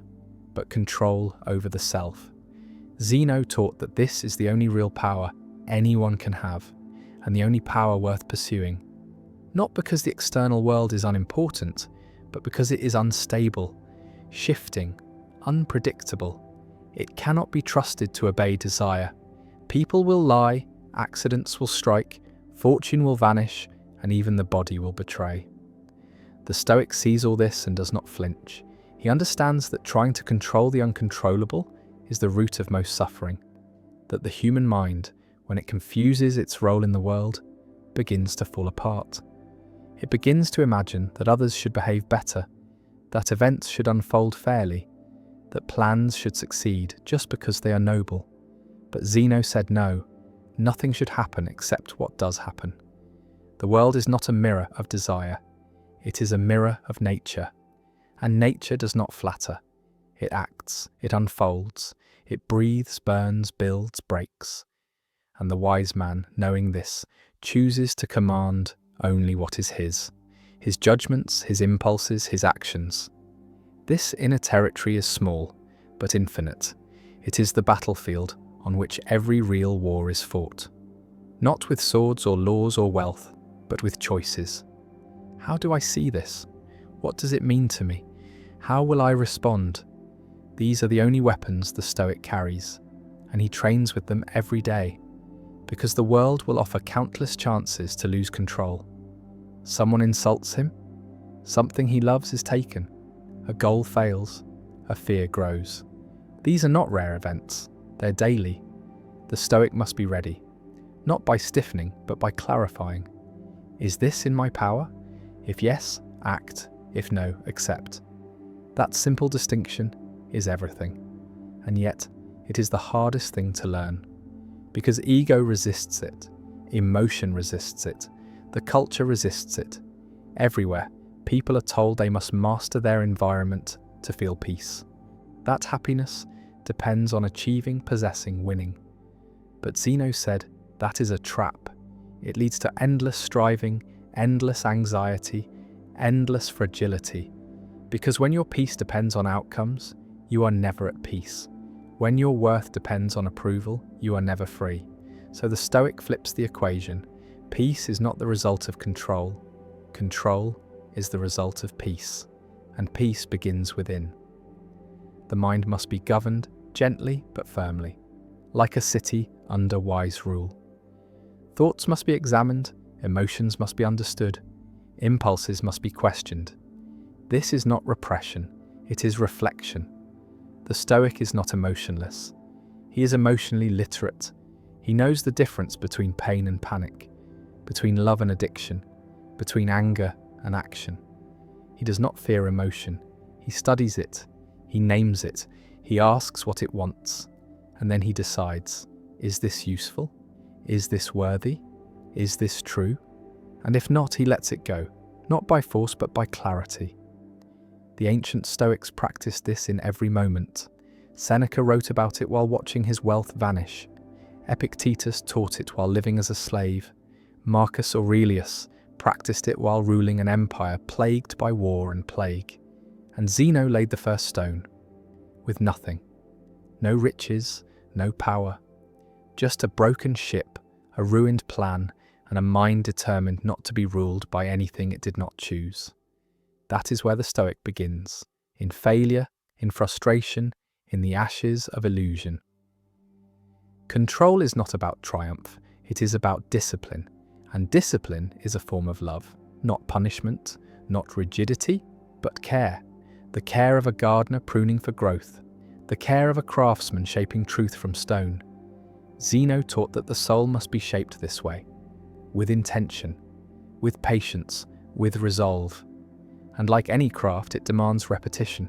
but control over the self. Zeno taught that this is the only real power anyone can have, and the only power worth pursuing. Not because the external world is unimportant, but because it is unstable, shifting, unpredictable. It cannot be trusted to obey desire. People will lie, accidents will strike, fortune will vanish, and even the body will betray. The Stoic sees all this and does not flinch. He understands that trying to control the uncontrollable is the root of most suffering, that the human mind, when it confuses its role in the world, begins to fall apart. It begins to imagine that others should behave better, that events should unfold fairly, that plans should succeed just because they are noble. But Zeno said no, nothing should happen except what does happen. The world is not a mirror of desire, it is a mirror of nature. And nature does not flatter. It acts, it unfolds, it breathes, burns, builds, breaks. And the wise man, knowing this, chooses to command only what is his judgments, his impulses, his actions. This inner territory is small, but infinite. It is the battlefield on which every real war is fought. Not with swords or laws or wealth, but with choices. How do I see this? What does it mean to me? How will I respond? These are the only weapons the Stoic carries, and he trains with them every day, because the world will offer countless chances to lose control. Someone insults him, something he loves is taken, a goal fails, a fear grows. These are not rare events, they're daily. The Stoic must be ready, not by stiffening, but by clarifying. Is this in my power? If yes, act. If no, accept. That simple distinction is everything. And yet, it is the hardest thing to learn. Because ego resists it, emotion resists it, the culture resists it. Everywhere, people are told they must master their environment to feel peace. That happiness depends on achieving, possessing, winning. But Zeno said that is a trap. It leads to endless striving, endless anxiety, endless fragility. Because when your peace depends on outcomes, you are never at peace. When your worth depends on approval, you are never free. So the Stoic flips the equation. Peace is not the result of control. Control is the result of peace. And peace begins within. The mind must be governed gently but firmly, like a city under wise rule. Thoughts must be examined, emotions must be understood, impulses must be questioned. This is not repression, it is reflection. The Stoic is not emotionless. He is emotionally literate. He knows the difference between pain and panic, between love and addiction, between anger and action. He does not fear emotion. He studies it. He names it, he asks what it wants, and then he decides, is this useful? Is this worthy? Is this true? And if not, he lets it go, not by force but by clarity. The ancient Stoics practiced this in every moment. Seneca wrote about it while watching his wealth vanish. Epictetus taught it while living as a slave. Marcus Aurelius practiced it while ruling an empire plagued by war and plague. And Zeno laid the first stone, with nothing. No riches, no power. Just a broken ship, a ruined plan, and a mind determined not to be ruled by anything it did not choose. That is where the Stoic begins, in failure, in frustration, in the ashes of illusion. Control is not about triumph, it is about discipline, and discipline is a form of love, not punishment, not rigidity, but care. The care of a gardener pruning for growth, the care of a craftsman shaping truth from stone. Zeno taught that the soul must be shaped this way, with intention, with patience, with resolve. And like any craft, it demands repetition.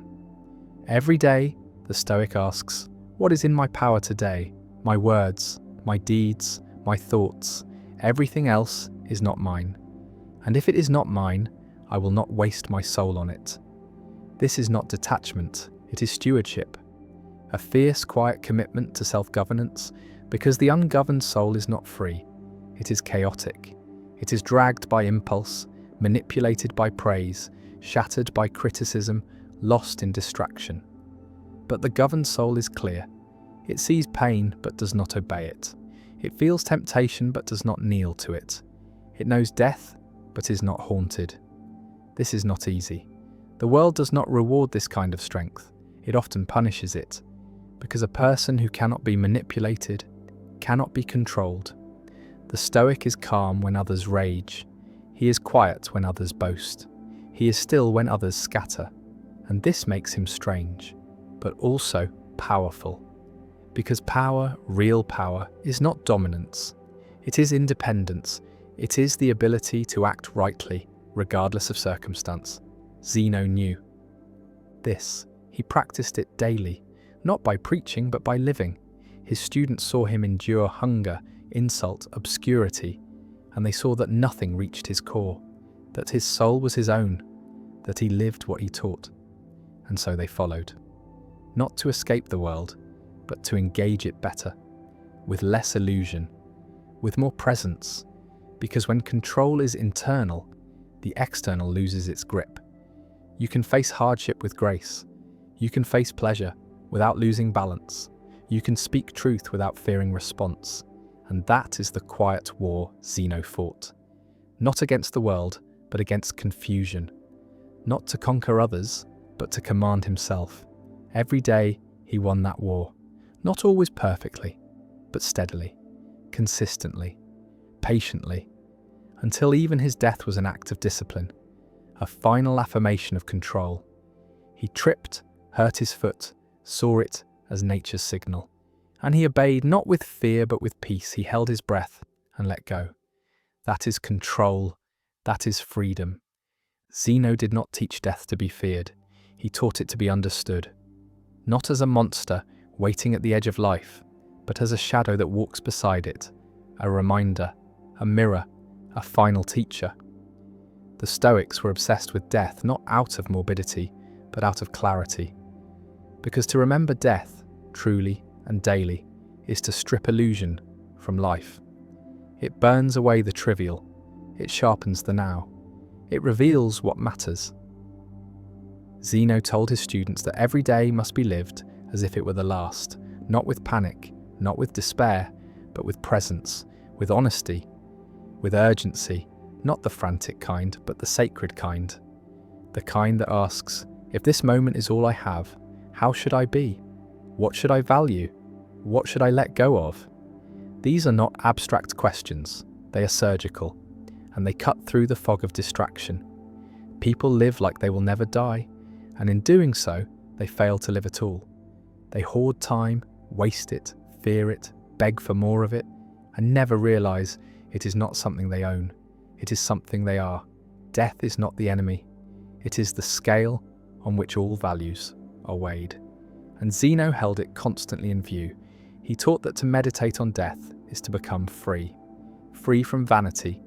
Every day, the Stoic asks, what is in my power today? My words, my deeds, my thoughts, everything else is not mine. And if it is not mine, I will not waste my soul on it. This is not detachment, it is stewardship. A fierce, quiet commitment to self-governance, because the ungoverned soul is not free. It is chaotic. It is dragged by impulse, manipulated by praise, shattered by criticism, lost in distraction. But the governed soul is clear. It sees pain but does not obey it. It feels temptation but does not kneel to it. It knows death but is not haunted. This is not easy. The world does not reward this kind of strength. It often punishes it, because a person who cannot be manipulated cannot be controlled. The Stoic is calm when others rage. He is quiet when others boast. He is still when others scatter. And this makes him strange, but also powerful. Because power, real power, is not dominance. It is independence. It is the ability to act rightly, regardless of circumstance. Zeno knew this. He practiced it daily, not by preaching but by living. His students saw him endure hunger, insult, obscurity, and they saw that nothing reached his core, that his soul was his own, that he lived what he taught. And so they followed. Not to escape the world, but to engage it better, with less illusion, with more presence, because when control is internal, the external loses its grip. You can face hardship with grace. You can face pleasure without losing balance. You can speak truth without fearing response. And that is the quiet war Zeno fought. Not against the world, but against confusion. Not to conquer others, but to command himself. Every day he won that war. Not always perfectly, but steadily, consistently, patiently, until even his death was an act of discipline, a final affirmation of control. He tripped, hurt his foot, saw it as nature's signal, and he obeyed not with fear but with peace. He held his breath and let go. That is control. That is freedom. Zeno did not teach death to be feared. He taught it to be understood. Not as a monster waiting at the edge of life, but as a shadow that walks beside it, a reminder, a mirror, a final teacher. The Stoics were obsessed with death not out of morbidity, but out of clarity. Because to remember death, truly and daily, is to strip illusion from life. It burns away the trivial. It sharpens the now. It reveals what matters. Zeno told his students that every day must be lived as if it were the last, not with panic, not with despair, but with presence, with honesty, with urgency, not the frantic kind, but the sacred kind. The kind that asks, if this moment is all I have, how should I be? What should I value? What should I let go of? These are not abstract questions, they are surgical, and they cut through the fog of distraction. People live like they will never die, and in doing so, they fail to live at all. They hoard time, waste it, fear it, beg for more of it, and never realize it is not something they own. It is something they are. Death is not the enemy. It is the scale on which all values are weighed. And Zeno held it constantly in view. He taught that to meditate on death is to become free. Free from vanity,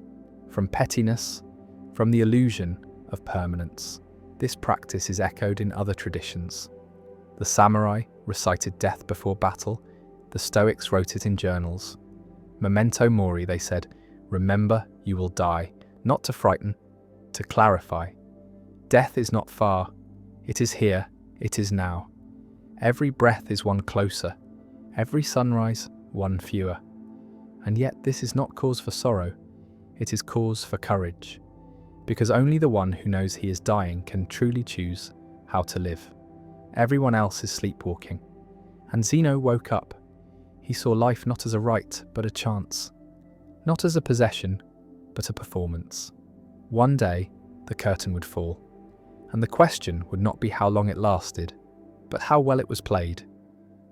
from pettiness, from the illusion of permanence. This practice is echoed in other traditions. The samurai recited death before battle. The Stoics wrote it in journals. Memento mori, they said, remember you will die, not to frighten, to clarify. Death is not far. It is here, it is now. Every breath is one closer, every sunrise one fewer. And yet this is not cause for sorrow, it is cause for courage. Because only the one who knows he is dying can truly choose how to live. Everyone else is sleepwalking. And Zeno woke up. He saw life not as a right, but a chance. Not as a possession, but a performance. One day, the curtain would fall. And the question would not be how long it lasted, but how well it was played.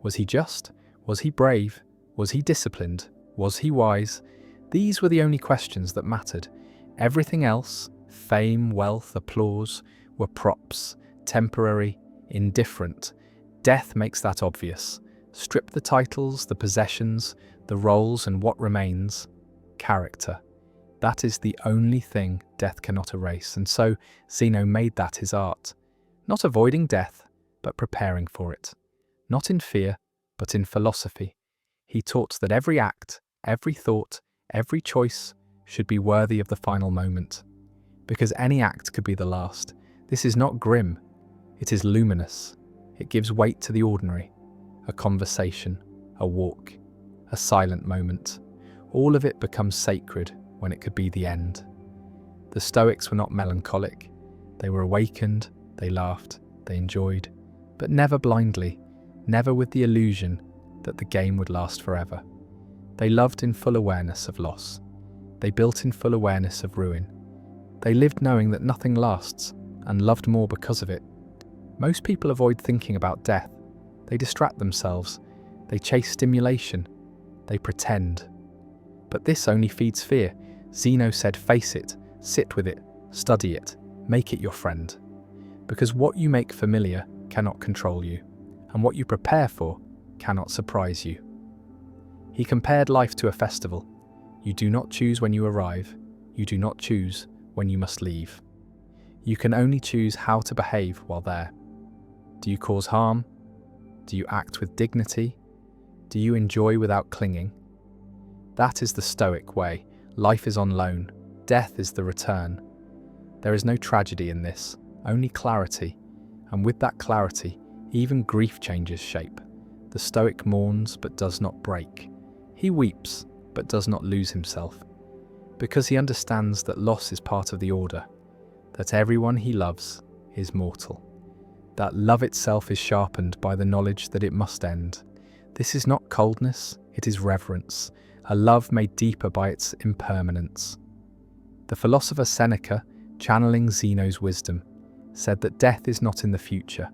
Was he just? Was he brave? Was he disciplined? Was he wise? These were the only questions that mattered. Everything else, fame, wealth, applause, were props, temporary, indifferent. Death makes that obvious. Strip the titles, the possessions, the roles, and what remains? Character. That is the only thing death cannot erase, and so Zeno made that his art. Not avoiding death, but preparing for it. Not in fear, but in philosophy. He taught that every act, every thought, every choice should be worthy of the final moment. Because any act could be the last. This is not grim. It is luminous. It gives weight to the ordinary. A conversation, a walk, a silent moment. All of it becomes sacred when it could be the end. The Stoics were not melancholic. They were awakened, they laughed, they enjoyed, but never blindly, never with the illusion that the game would last forever. They loved in full awareness of loss. They built in full awareness of ruin. They lived knowing that nothing lasts, and loved more because of it. Most people avoid thinking about death. They distract themselves. They chase stimulation. They pretend. But this only feeds fear. Zeno said, face it, sit with it, study it, make it your friend. Because what you make familiar cannot control you, and what you prepare for cannot surprise you. He compared life to a festival. You do not choose when you arrive. You do not choose when you must leave. You can only choose how to behave while there. Do you cause harm? Do you act with dignity? Do you enjoy without clinging? That is the Stoic way. Life is on loan. Death is the return. There is no tragedy in this, only clarity. And with that clarity, even grief changes shape. The Stoic mourns but does not break. He weeps but does not lose himself. Because he understands that loss is part of the order, that everyone he loves is mortal. That love itself is sharpened by the knowledge that it must end. This is not coldness, it is reverence, a love made deeper by its impermanence. The philosopher Seneca, channeling Zeno's wisdom, said that death is not in the future,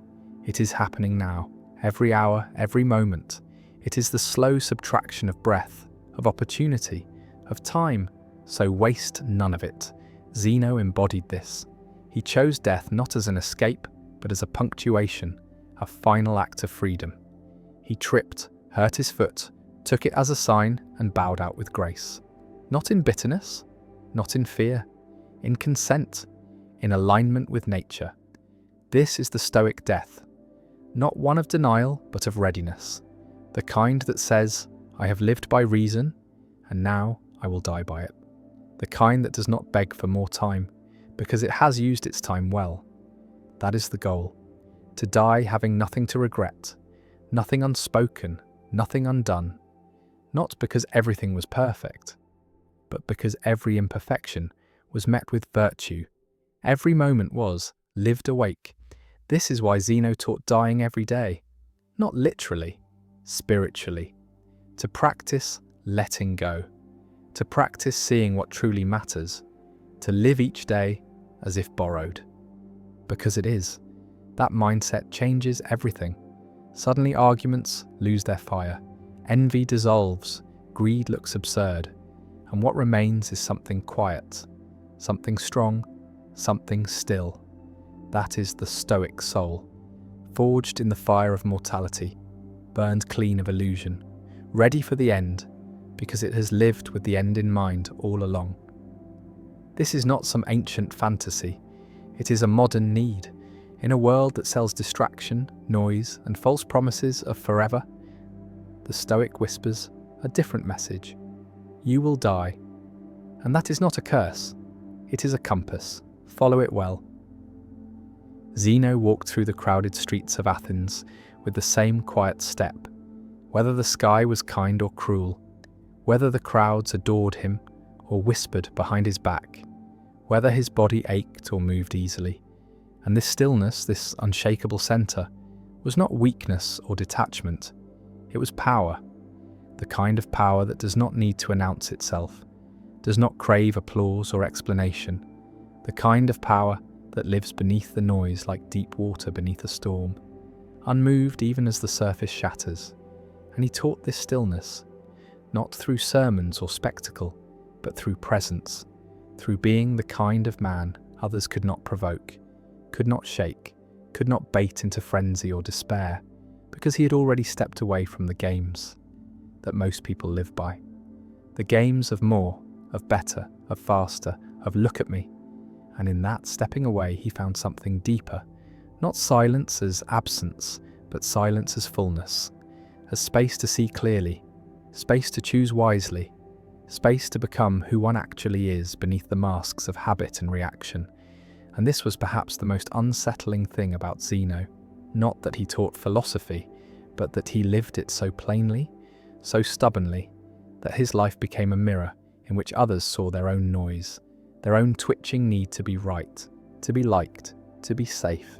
it is happening now, every hour, every moment. It is the slow subtraction of breath, of opportunity, of time, so waste none of it. Zeno embodied this. He chose death not as an escape, but as a punctuation, a final act of freedom. He tripped, hurt his foot, took it as a sign, and bowed out with grace. Not in bitterness, not in fear, in consent, in alignment with nature. This is the Stoic death. Not one of denial, but of readiness. The kind that says, I have lived by reason, and now I will die by it. The kind that does not beg for more time, because it has used its time well. That is the goal. To die having nothing to regret, nothing unspoken, nothing undone. Not because everything was perfect, but because every imperfection was met with virtue. Every moment was lived awake. This is why Zeno taught dying every day. Not literally, spiritually. To practice letting go. To practice seeing what truly matters. To live each day as if borrowed. Because it is. That mindset changes everything. Suddenly arguments lose their fire. Envy dissolves. Greed looks absurd. And what remains is something quiet. Something strong. Something still. That is the Stoic soul. forged in the fire of mortality, burned clean of illusion, ready for the end, because it has lived with the end in mind all along. This is not some ancient fantasy. It is a modern need. In a world that sells distraction, noise, and false promises of forever, the Stoic whispers a different message. You will die. And that is not a curse. It is a compass. Follow it well. Zeno walked through the crowded streets of Athens with the same quiet step. Whether the sky was kind or cruel, whether the crowds adored him or whispered behind his back, whether his body ached or moved easily. And this stillness, this unshakable centre, was not weakness or detachment. It was power, the kind of power that does not need to announce itself, does not crave applause or explanation, the kind of power that lives beneath the noise like deep water beneath a storm, unmoved even as the surface shatters. And he taught this stillness, not through sermons or spectacle, but through presence, through being the kind of man others could not provoke, could not shake, could not bait into frenzy or despair, because he had already stepped away from the games that most people live by. The games of more, of better, of faster, of look at me. And in that stepping away he found something deeper, not silence as absence, but silence as fullness, as space to see clearly, space to choose wisely, space to become who one actually is beneath the masks of habit and reaction. And this was perhaps the most unsettling thing about Zeno, not that he taught philosophy, but that he lived it so plainly, so stubbornly, that his life became a mirror in which others saw their own noise, their own twitching need to be right, to be liked, to be safe.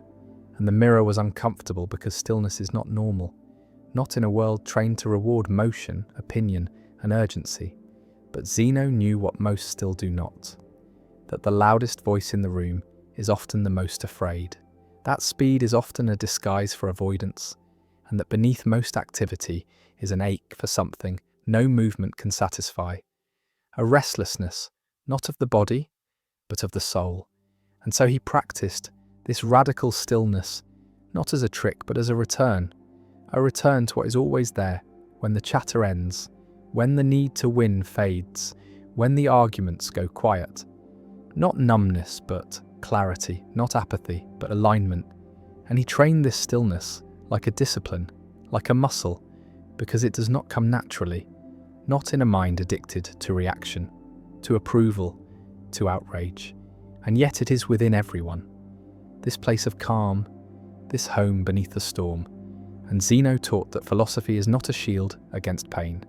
And the mirror was uncomfortable because stillness is not normal, not in a world trained to reward motion, opinion, and urgency. But Zeno knew what most still do not, that the loudest voice in the room is often the most afraid, that speed is often a disguise for avoidance, and that beneath most activity is an ache for something no movement can satisfy, a restlessness, not of the body, but of the soul. And so he practiced this radical stillness, not as a trick, but as a return to what is always there when the chatter ends, when the need to win fades, when the arguments go quiet. Not numbness, but clarity, not apathy, but alignment. And he trained this stillness like a discipline, like a muscle, because it does not come naturally, not in a mind addicted to reaction, to approval, to outrage. And yet it is within everyone, this place of calm, this home beneath the storm. And Zeno taught that philosophy is not a shield against pain.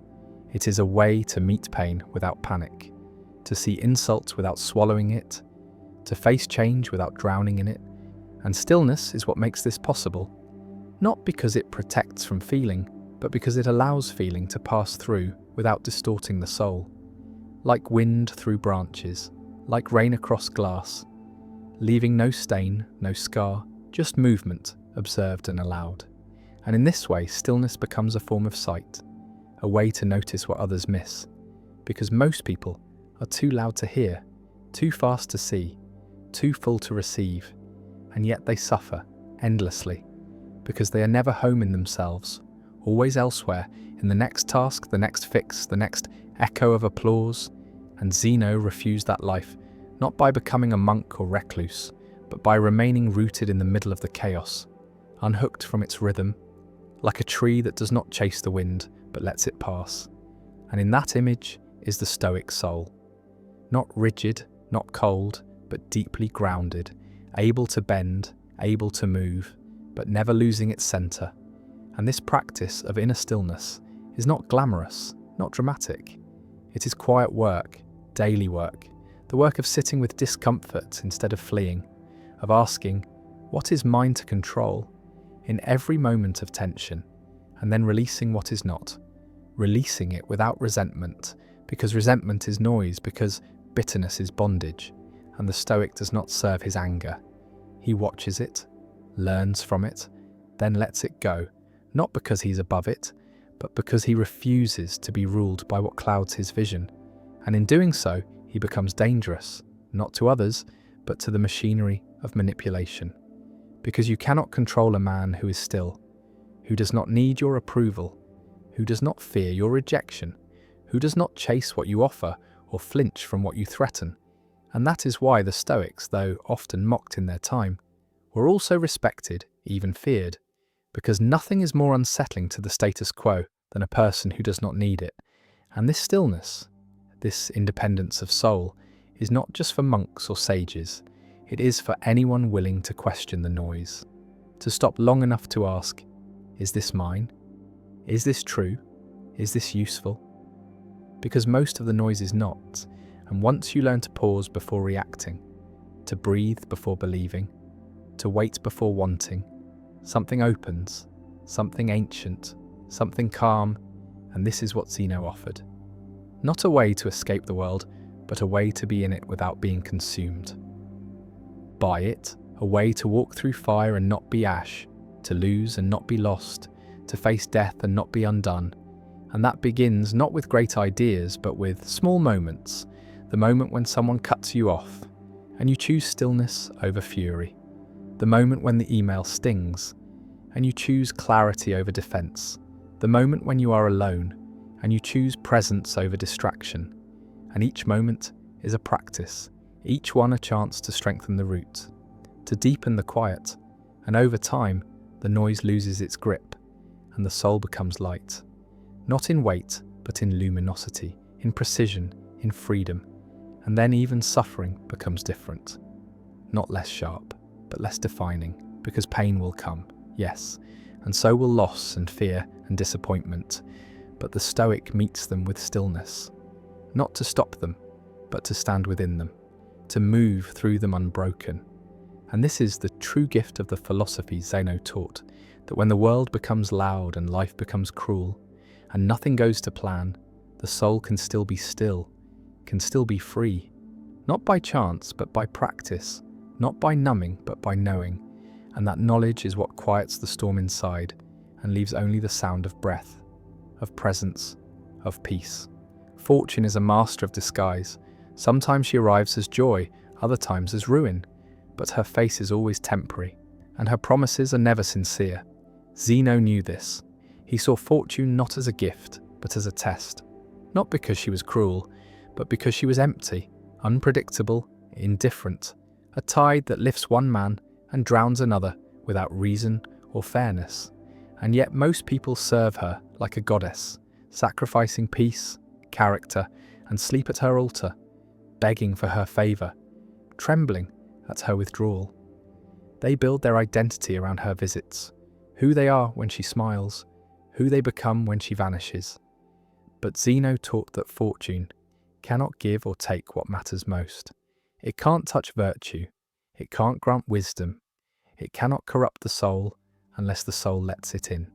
It is a way to meet pain without panic, to see insult without swallowing it, to face change without drowning in it. And stillness is what makes this possible, not because it protects from feeling, but because it allows feeling to pass through without distorting the soul. Like wind through branches, like rain across glass, leaving no stain, no scar, just movement observed and allowed. And in this way, stillness becomes a form of sight, a way to notice what others miss, because most people are too loud to hear, too fast to see, too full to receive, and yet they suffer endlessly, because they are never home in themselves, always elsewhere, in the next task, the next fix, the next echo of applause. And Zeno refused that life, not by becoming a monk or recluse, but by remaining rooted in the middle of the chaos, unhooked from its rhythm, like a tree that does not chase the wind, but lets it pass. And in that image is the Stoic soul. Not rigid, not cold, but deeply grounded, able to bend, able to move, but never losing its centre. And this practice of inner stillness is not glamorous, not dramatic. It is quiet work, daily work, the work of sitting with discomfort instead of fleeing, of asking, what is mine to control, in every moment of tension, and then releasing what is not, releasing it without resentment, because resentment is noise, because bitterness is bondage, and the Stoic does not serve his anger. He watches it, learns from it, then lets it go, not because he's above it, but because he refuses to be ruled by what clouds his vision. And in doing so, he becomes dangerous, not to others, but to the machinery of manipulation. because you cannot control a man who is still, who does not need your approval, who does not fear your rejection, who does not chase what you offer or flinch from what you threaten. And that is why the Stoics, though often mocked in their time, were also respected, even feared, because nothing is more unsettling to the status quo than a person who does not need it. And this stillness, this independence of soul, is not just for monks or sages, it is for anyone willing to question the noise, to stop long enough to ask, is this mine? Is this true? Is this useful? Because most of the noise is not, and once you learn to pause before reacting, to breathe before believing, to wait before wanting, something opens, something ancient, something calm, and this is what Zeno offered. Not a way to escape the world, but a way to be in it without being consumed. By it, a way to walk through fire and not be ash, to lose and not be lost, to face death and not be undone. And that begins not with great ideas, but with small moments, the moment when someone cuts you off, and you choose stillness over fury, the moment when the email stings, and you choose clarity over defense, the moment when you are alone, and you choose presence over distraction. And each moment is a practice, each one a chance to strengthen the root, to deepen the quiet, and over time, the noise loses its grip, and the soul becomes light. Not in weight, but in luminosity, in precision, in freedom. And then even suffering becomes different. Not less sharp, but less defining, because pain will come, yes, and so will loss and fear and disappointment. But the Stoic meets them with stillness, not to stop them, but to stand within them, to move through them unbroken. And this is the true gift of the philosophy Zeno taught, that when the world becomes loud and life becomes cruel, and nothing goes to plan, the soul can still be still, can still be free, not by chance, but by practice, not by numbing, but by knowing. And that knowledge is what quiets the storm inside and leaves only the sound of breath, of presence, of peace. Fortune is a master of disguise. Sometimes she arrives as joy, other times as ruin, but her face is always temporary, and her promises are never sincere. Zeno knew this. He saw fortune not as a gift, but as a test. Not because she was cruel, but because she was empty, unpredictable, indifferent, a tide that lifts one man and drowns another without reason or fairness. And yet most people serve her like a goddess, sacrificing peace, character, and sleep at her altar, begging for her favour, trembling at her withdrawal. They build their identity around her visits, who they are when she smiles, who they become when she vanishes. But Zeno taught that fortune cannot give or take what matters most. It can't touch virtue, it can't grant wisdom, it cannot corrupt the soul unless the soul lets it in.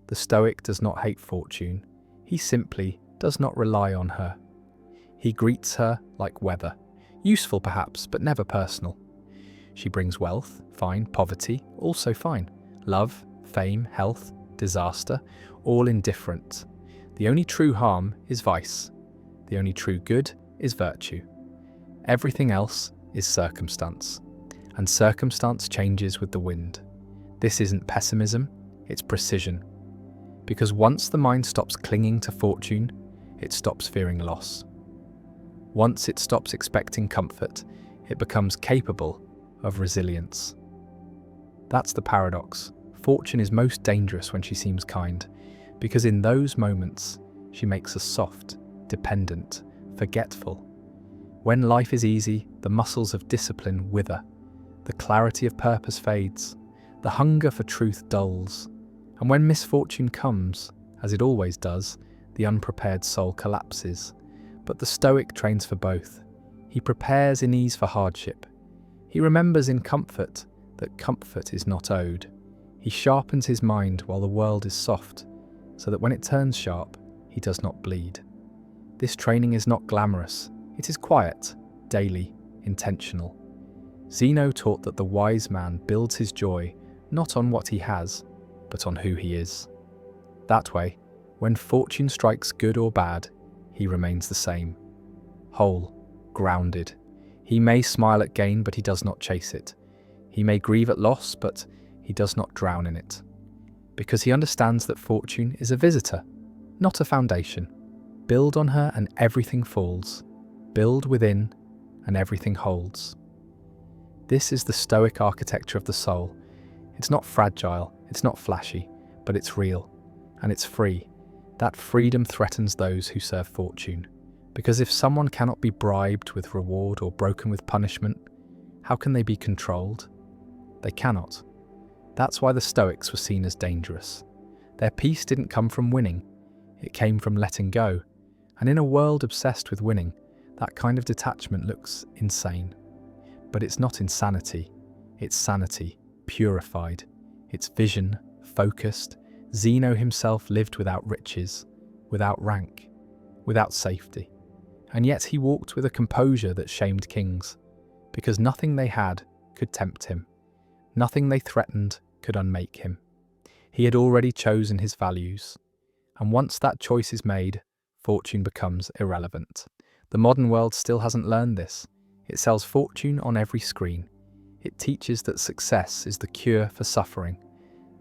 The Stoic does not hate fortune, he simply does not rely on her. He greets her like weather, useful perhaps, but never personal. She brings wealth, fine, poverty, also fine, love, fame, health, disaster, all indifferent. The only true harm is vice. The only true good is virtue. Everything else is circumstance, and circumstance changes with the wind. This isn't pessimism, it's precision. Because once the mind stops clinging to fortune, it stops fearing loss. Once it stops expecting comfort, it becomes capable of resilience. That's the paradox. Fortune is most dangerous when she seems kind, because in those moments, she makes us soft, dependent, forgetful. When life is easy, the muscles of discipline wither, the clarity of purpose fades, the hunger for truth dulls, and when misfortune comes, as it always does, the unprepared soul collapses. But the Stoic trains for both. He prepares in ease for hardship. He remembers in comfort that comfort is not owed. He sharpens his mind while the world is soft, so that when it turns sharp, he does not bleed. This training is not glamorous. It is quiet, daily, intentional. Zeno taught that the wise man builds his joy not on what he has, but on who he is. That way, when fortune strikes good or bad, he remains the same. Whole, grounded. He may smile at gain, but he does not chase it. He may grieve at loss, but he does not drown in it, because he understands that fortune is a visitor, not a foundation. Build on her and everything falls. Build within and everything holds. This is the Stoic architecture of the soul. It's not fragile, it's not flashy, but it's real, and it's free. That freedom threatens those who serve fortune, because if someone cannot be bribed with reward or broken with punishment, how can they be controlled? They cannot. That's why the Stoics were seen as dangerous. Their peace didn't come from winning, it came from letting go. And in a world obsessed with winning, that kind of detachment looks insane. But it's not insanity, it's sanity, purified. It's vision, focused. Zeno himself lived without riches, without rank, without safety. And yet he walked with a composure that shamed kings, because nothing they had could tempt him. Nothing they threatened could unmake him. He had already chosen his values, and once that choice is made, fortune becomes irrelevant. The modern world still hasn't learned this. It sells fortune on every screen. It teaches that success is the cure for suffering,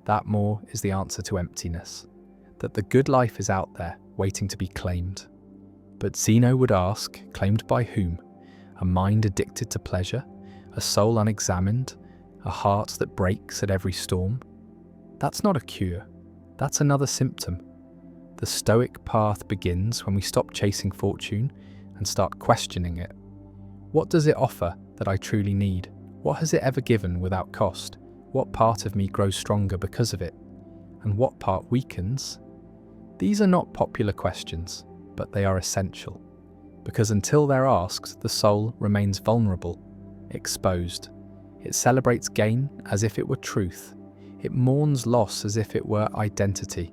that more is the answer to emptiness, that the good life is out there, waiting to be claimed. But Zeno would ask, claimed by whom? A mind addicted to pleasure? A soul unexamined? A heart that breaks at every storm? That's not a cure. That's another symptom. The Stoic path begins when we stop chasing fortune and start questioning it. What does it offer that I truly need? What has it ever given without cost? What part of me grows stronger because of it? And what part weakens? These are not popular questions, but they are essential. Because until they're asked, the soul remains vulnerable, exposed. It celebrates gain as if it were truth. It mourns loss as if it were identity.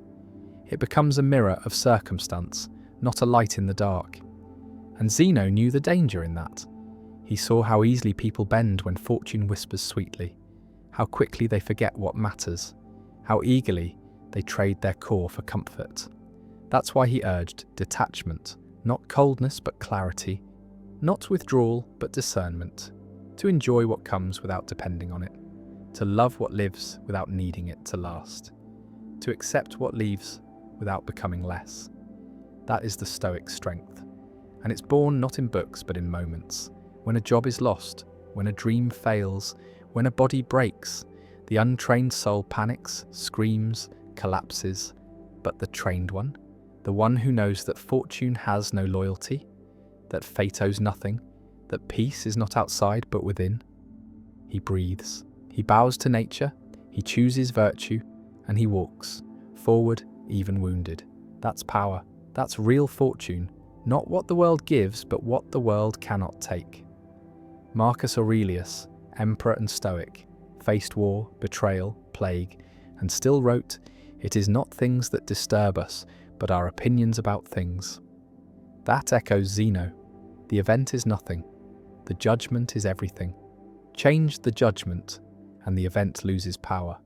It becomes a mirror of circumstance, not a light in the dark. And Zeno knew the danger in that. He saw how easily people bend when fortune whispers sweetly, how quickly they forget what matters, how eagerly they trade their core for comfort. That's why he urged detachment, not coldness but clarity, not withdrawal but discernment, to enjoy what comes without depending on it, to love what lives without needing it to last, to accept what leaves without becoming less. That is the Stoic strength, and it's born not in books but in moments. When a job is lost, when a dream fails, when a body breaks, the untrained soul panics, screams, collapses. But the trained one, the one who knows that fortune has no loyalty, that fate owes nothing, that peace is not outside but within, he breathes, he bows to nature, he chooses virtue, and he walks, forward even wounded. That's power, that's real fortune, not what the world gives but what the world cannot take. Marcus Aurelius, emperor and Stoic, faced war, betrayal, plague, and still wrote, "It is not things that disturb us, but our opinions about things." That echoes Zeno. The event is nothing. The judgment is everything. Change the judgment, and the event loses power.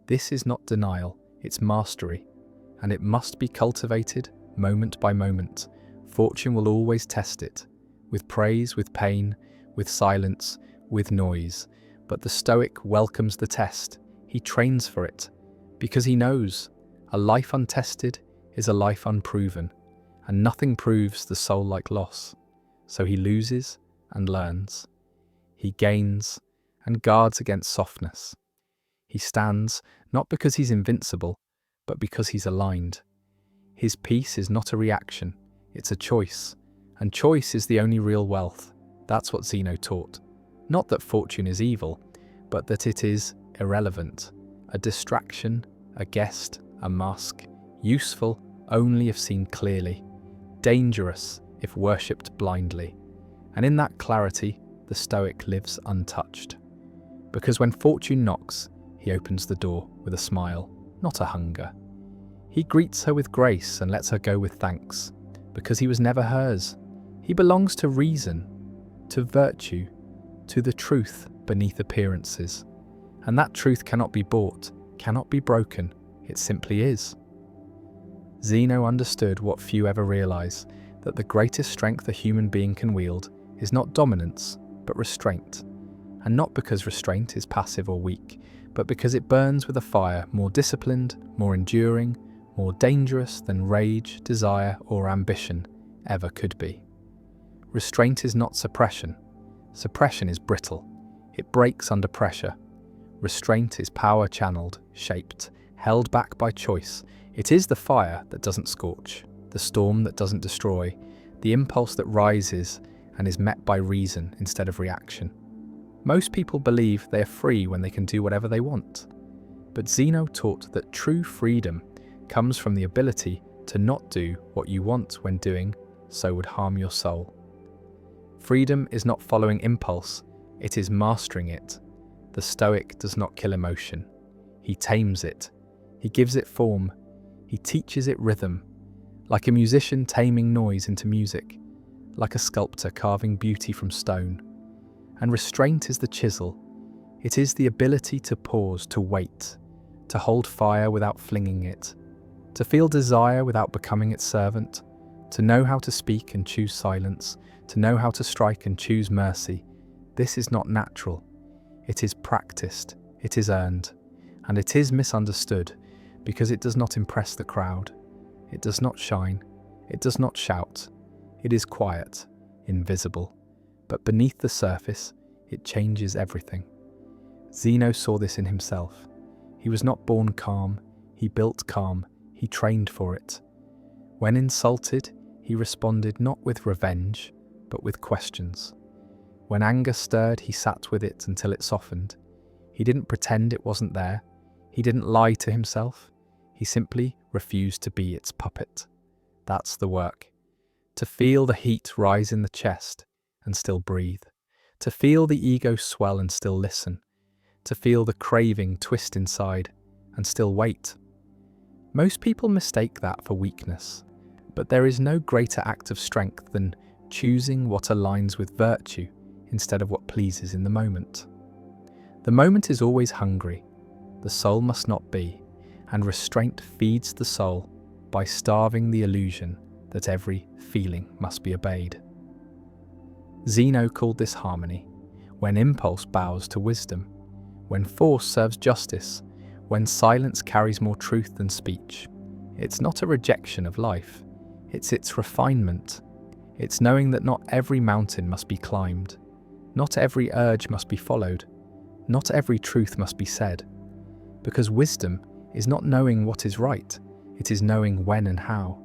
This is not denial, it's mastery, and it must be cultivated moment by moment. Fortune will always test it, with praise, with pain, with silence, with noise. But the Stoic welcomes the test. He trains for it, because he knows a life untested is a life unproven, and nothing proves the soul like loss. So he loses and learns. He gains and guards against softness. He stands not because he's invincible, but because he's aligned. His peace is not a reaction, it's a choice, and choice is the only real wealth. That's what Zeno taught. Not that fortune is evil, but that it is irrelevant, a distraction, a guest, a mask, useful only if seen clearly, dangerous if worshipped blindly. And in that clarity, the Stoic lives untouched. Because when fortune knocks, he opens the door with a smile, not a hunger. He greets her with grace and lets her go with thanks, because he was never hers. He belongs to reason, to virtue, to the truth beneath appearances. And that truth cannot be bought, cannot be broken, it simply is. Zeno understood what few ever realize, that the greatest strength a human being can wield is not dominance, but restraint. and not because restraint is passive or weak, but because it burns with a fire more disciplined, more enduring, more dangerous than rage, desire, or ambition ever could be. Restraint is not suppression. Suppression is brittle. It breaks under pressure. Restraint is power channeled, shaped, held back by choice. It is the fire that doesn't scorch, the storm that doesn't destroy, the impulse that rises and is met by reason instead of reaction. Most people believe they are free when they can do whatever they want. But Zeno taught that true freedom comes from the ability to not do what you want when doing so would harm your soul. Freedom is not following impulse, it is mastering it. The Stoic does not kill emotion. He tames it. He gives it form. He teaches it rhythm. Like a musician taming noise into music, like a sculptor carving beauty from stone. And restraint is the chisel. It is the ability to pause, to wait, to hold fire without flinging it, to feel desire without becoming its servant, to know how to speak and choose silence, to know how to strike and choose mercy. This is not natural. It is practiced, it is earned, and it is misunderstood because it does not impress the crowd. It does not shine, it does not shout. It is quiet, invisible, but beneath the surface, it changes everything. Zeno saw this in himself. He was not born calm, he built calm, he trained for it. When insulted, he responded not with revenge, but with questions. When anger stirred, he sat with it until it softened. He didn't pretend it wasn't there. He didn't lie to himself. He simply refused to be its puppet. That's the work. To feel the heat rise in the chest and still breathe. To feel the ego swell and still listen. To feel the craving twist inside and still wait. Most people mistake that for weakness, but there is no greater act of strength than choosing what aligns with virtue instead of what pleases in the moment. The moment is always hungry, the soul must not be, and restraint feeds the soul by starving the illusion that every feeling must be obeyed. Zeno called this harmony, when impulse bows to wisdom, when force serves justice, when silence carries more truth than speech. It's not a rejection of life, it's its refinement. It's knowing that not every mountain must be climbed, not every urge must be followed, not every truth must be said. Because wisdom is not knowing what is right, it is knowing when and how.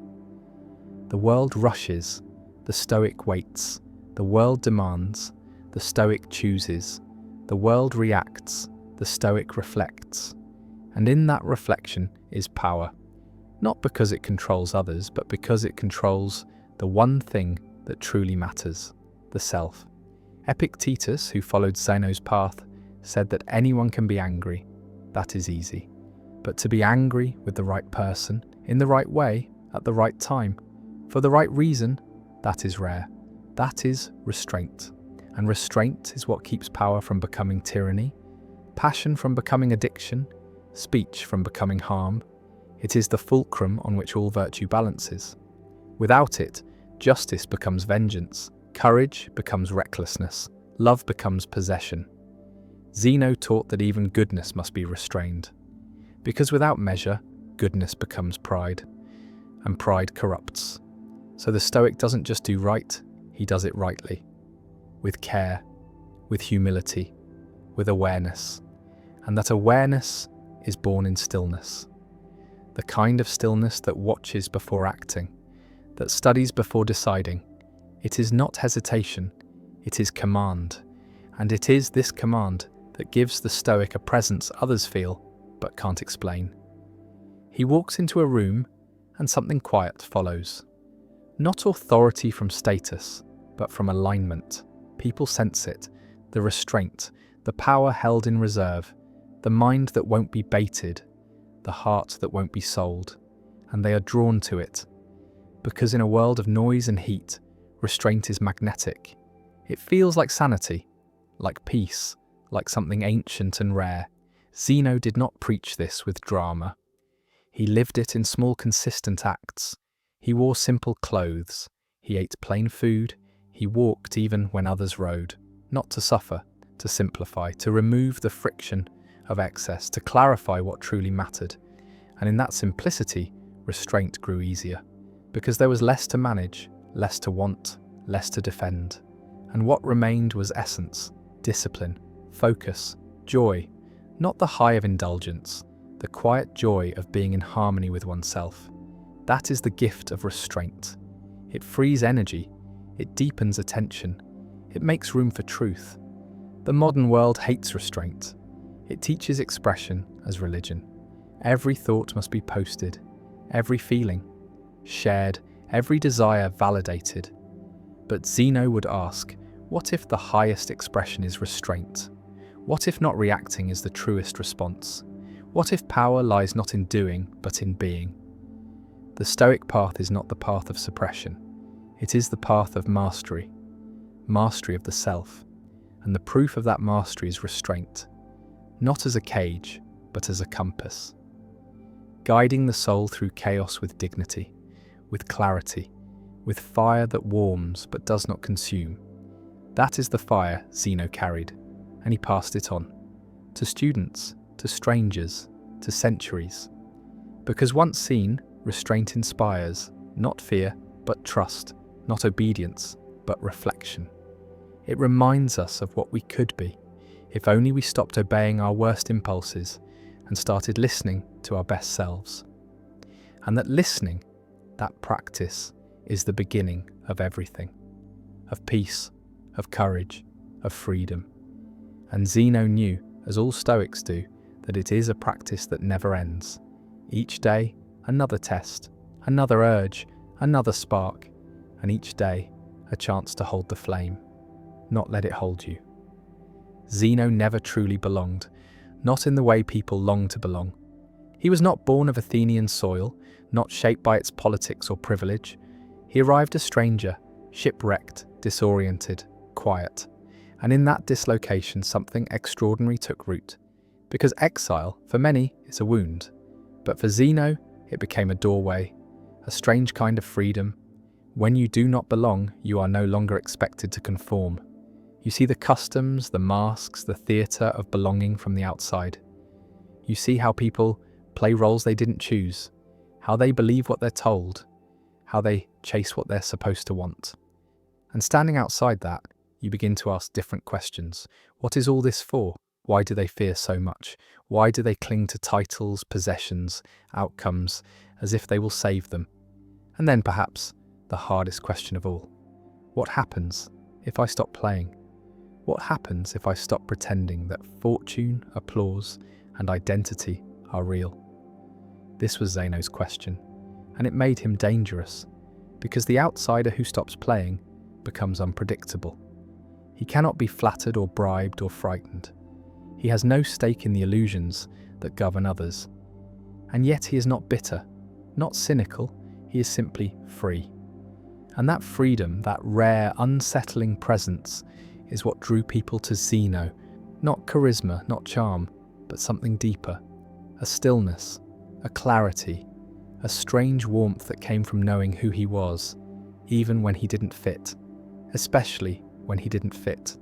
The world rushes, the Stoic waits, the world demands, the Stoic chooses, the world reacts, the Stoic reflects. And in that reflection is power, not because it controls others, but because it controls the one thing that truly matters, the self. Epictetus, who followed Zeno's path, said that anyone can be angry. That is easy. But to be angry with the right person, in the right way, at the right time, for the right reason, that is rare. That is restraint. And restraint is what keeps power from becoming tyranny, passion from becoming addiction, speech from becoming harm. It is the fulcrum on which all virtue balances. Without it, justice becomes vengeance, courage becomes recklessness, love becomes possession. Zeno taught that even goodness must be restrained, because without measure, goodness becomes pride, and pride corrupts. So the Stoic doesn't just do right, he does it rightly, with care, with humility, with awareness, and that awareness is born in stillness, the kind of stillness that watches before acting, that studies before deciding. It is not hesitation, it is command, and it is this command that gives the Stoic a presence others feel but can't explain. He walks into a room and something quiet follows. Not authority from status, but from alignment. People sense it, the restraint, the power held in reserve, the mind that won't be baited, the heart that won't be sold, and they are drawn to it. Because in a world of noise and heat, restraint is magnetic. It feels like sanity, like peace, like something ancient and rare. Zeno did not preach this with drama. He lived it in small consistent acts. He wore simple clothes. He ate plain food. He walked even when others rode, not to suffer, to simplify, to remove the friction of excess, to clarify what truly mattered. And in that simplicity, restraint grew easier, because there was less to manage, less to want, less to defend. And what remained was essence, discipline, focus, joy, not the high of indulgence, the quiet joy of being in harmony with oneself. That is the gift of restraint. It frees energy, it deepens attention, it makes room for truth. The modern world hates restraint. It teaches expression as religion. Every thought must be posted, every feeling shared, every desire validated. But Zeno would ask, what if the highest expression is restraint? What if not reacting is the truest response? What if power lies not in doing, but in being? The Stoic path is not the path of suppression. It is the path of mastery of the self. And the proof of that mastery is restraint, not as a cage, but as a compass, guiding the soul through chaos with dignity, with clarity, with fire that warms but does not consume. That is the fire Zeno carried, and he passed it on, to students, to strangers, to centuries. Because once seen, restraint inspires, not fear, but trust, not obedience, but reflection. It reminds us of what we could be, if only we stopped obeying our worst impulses and started listening to our best selves. And that listening, that practice, is the beginning of everything, of peace, of courage, of freedom. And Zeno knew, as all Stoics do, that it is a practice that never ends. Each day, another test, another urge, another spark, and each day, a chance to hold the flame, not let it hold you. Zeno never truly belonged, not in the way people long to belong. He was not born of Athenian soil, not shaped by its politics or privilege. He arrived a stranger, shipwrecked, disoriented, quiet. And in that dislocation, something extraordinary took root. Because exile, for many, is a wound. But for Zeno, it became a doorway, a strange kind of freedom. When you do not belong, you are no longer expected to conform. You see the customs, the masks, the theatre of belonging from the outside. You see how people play roles they didn't choose, how they believe what they're told, how they chase what they're supposed to want. And standing outside that, you begin to ask different questions. What is all this for? Why do they fear so much? Why do they cling to titles, possessions, outcomes, as if they will save them? And then perhaps the hardest question of all. What happens if I stop playing? What happens if I stop pretending that fortune, applause, and identity are real? This was Zeno's question, and it made him dangerous, because the outsider who stops playing becomes unpredictable. He cannot be flattered or bribed or frightened. He has no stake in the illusions that govern others. And yet he is not bitter, not cynical, he is simply free. And that freedom, that rare, unsettling presence, is what drew people to Zeno. Not charisma, not charm, but something deeper. A stillness, a clarity, a strange warmth that came from knowing who he was, even when he didn't fit, especially when he didn't fit.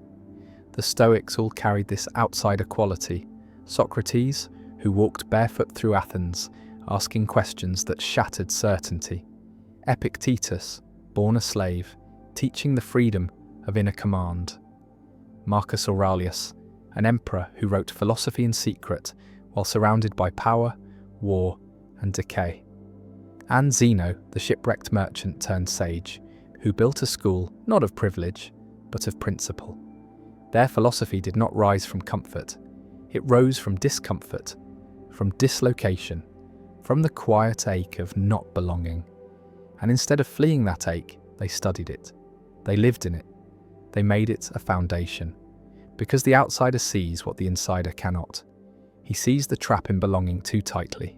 The Stoics all carried this outsider quality. Socrates, who walked barefoot through Athens, asking questions that shattered certainty. Epictetus, born a slave, teaching the freedom of inner command. Marcus Aurelius, an emperor who wrote philosophy in secret while surrounded by power, war, and decay. And Zeno, the shipwrecked merchant turned sage, who built a school not of privilege, but of principle. Their philosophy did not rise from comfort. It rose from discomfort, from dislocation, from the quiet ache of not belonging. And instead of fleeing that ache, they studied it. They lived in it. They made it a foundation. Because the outsider sees what the insider cannot. He sees the trap in belonging too tightly.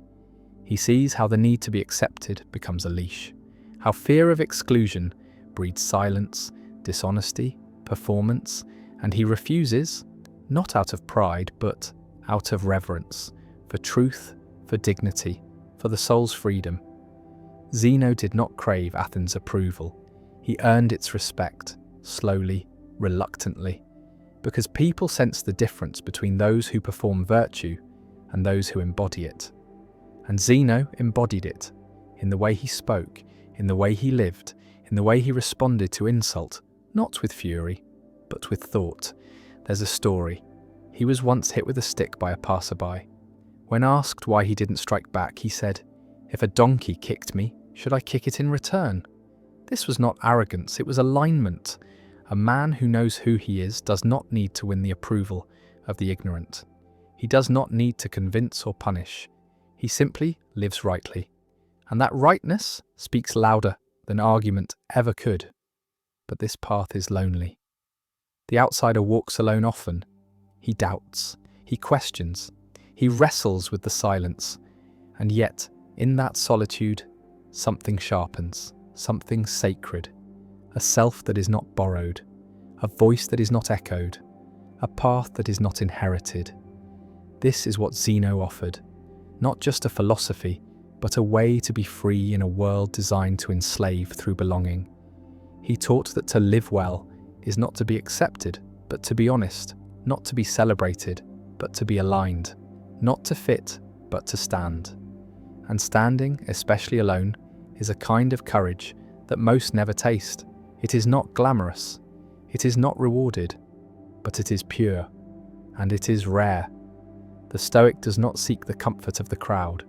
He sees how the need to be accepted becomes a leash. How fear of exclusion breeds silence, dishonesty, performance, and he refuses, not out of pride, but out of reverence, for truth, for dignity, for the soul's freedom. Zeno did not crave Athens' approval. He earned its respect, slowly, reluctantly. because people sense the difference between those who perform virtue and those who embody it. And Zeno embodied it, in the way he spoke, in the way he lived, in the way he responded to insult, not with fury, but with thought. There's a story. He was once hit with a stick by a passerby. When asked why he didn't strike back, he said, "If a donkey kicked me, should I kick it in return?" This was not arrogance, it was alignment. A man who knows who he is does not need to win the approval of the ignorant. He does not need to convince or punish. He simply lives rightly. And that rightness speaks louder than argument ever could. But this path is lonely. The outsider walks alone often. He doubts, he questions, he wrestles with the silence. And yet, in that solitude, something sharpens, something sacred. A self that is not borrowed, a voice that is not echoed, a path that is not inherited. This is what Zeno offered. Not just a philosophy, but a way to be free in a world designed to enslave through belonging. He taught that to live well is not to be accepted, but to be honest, not to be celebrated, but to be aligned, not to fit, but to stand. And standing, especially alone, is a kind of courage that most never taste. It is not glamorous, it is not rewarded, but it is pure, and it is rare. The Stoic does not seek the comfort of the crowd.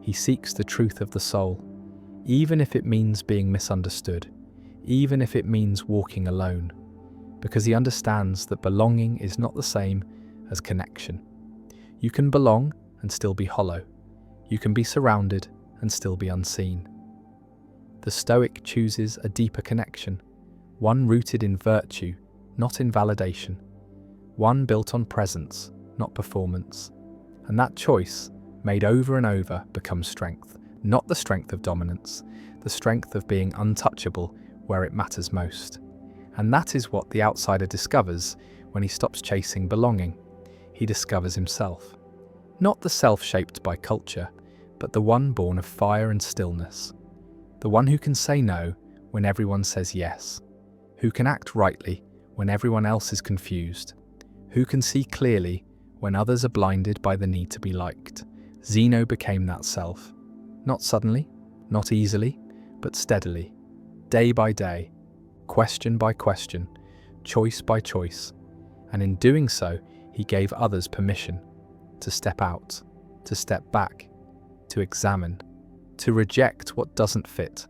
He seeks the truth of the soul, even if it means being misunderstood, even if it means walking alone, because he understands that belonging is not the same as connection. You can belong and still be hollow. You can be surrounded and still be unseen. The Stoic chooses a deeper connection, one rooted in virtue, not in validation, one built on presence, not performance. And that choice, made over and over, becomes strength, not the strength of dominance, the strength of being untouchable where it matters most. And that is what the outsider discovers when he stops chasing belonging. He discovers himself. Not the self shaped by culture, but the one born of fire and stillness. The one who can say no when everyone says yes. Who can act rightly when everyone else is confused. Who can see clearly when others are blinded by the need to be liked. Zeno became that self. Not suddenly, not easily, but steadily. Day by day, question by question, choice by choice. And in doing so, he gave others permission to step out, to step back, to examine, to reject what doesn't fit,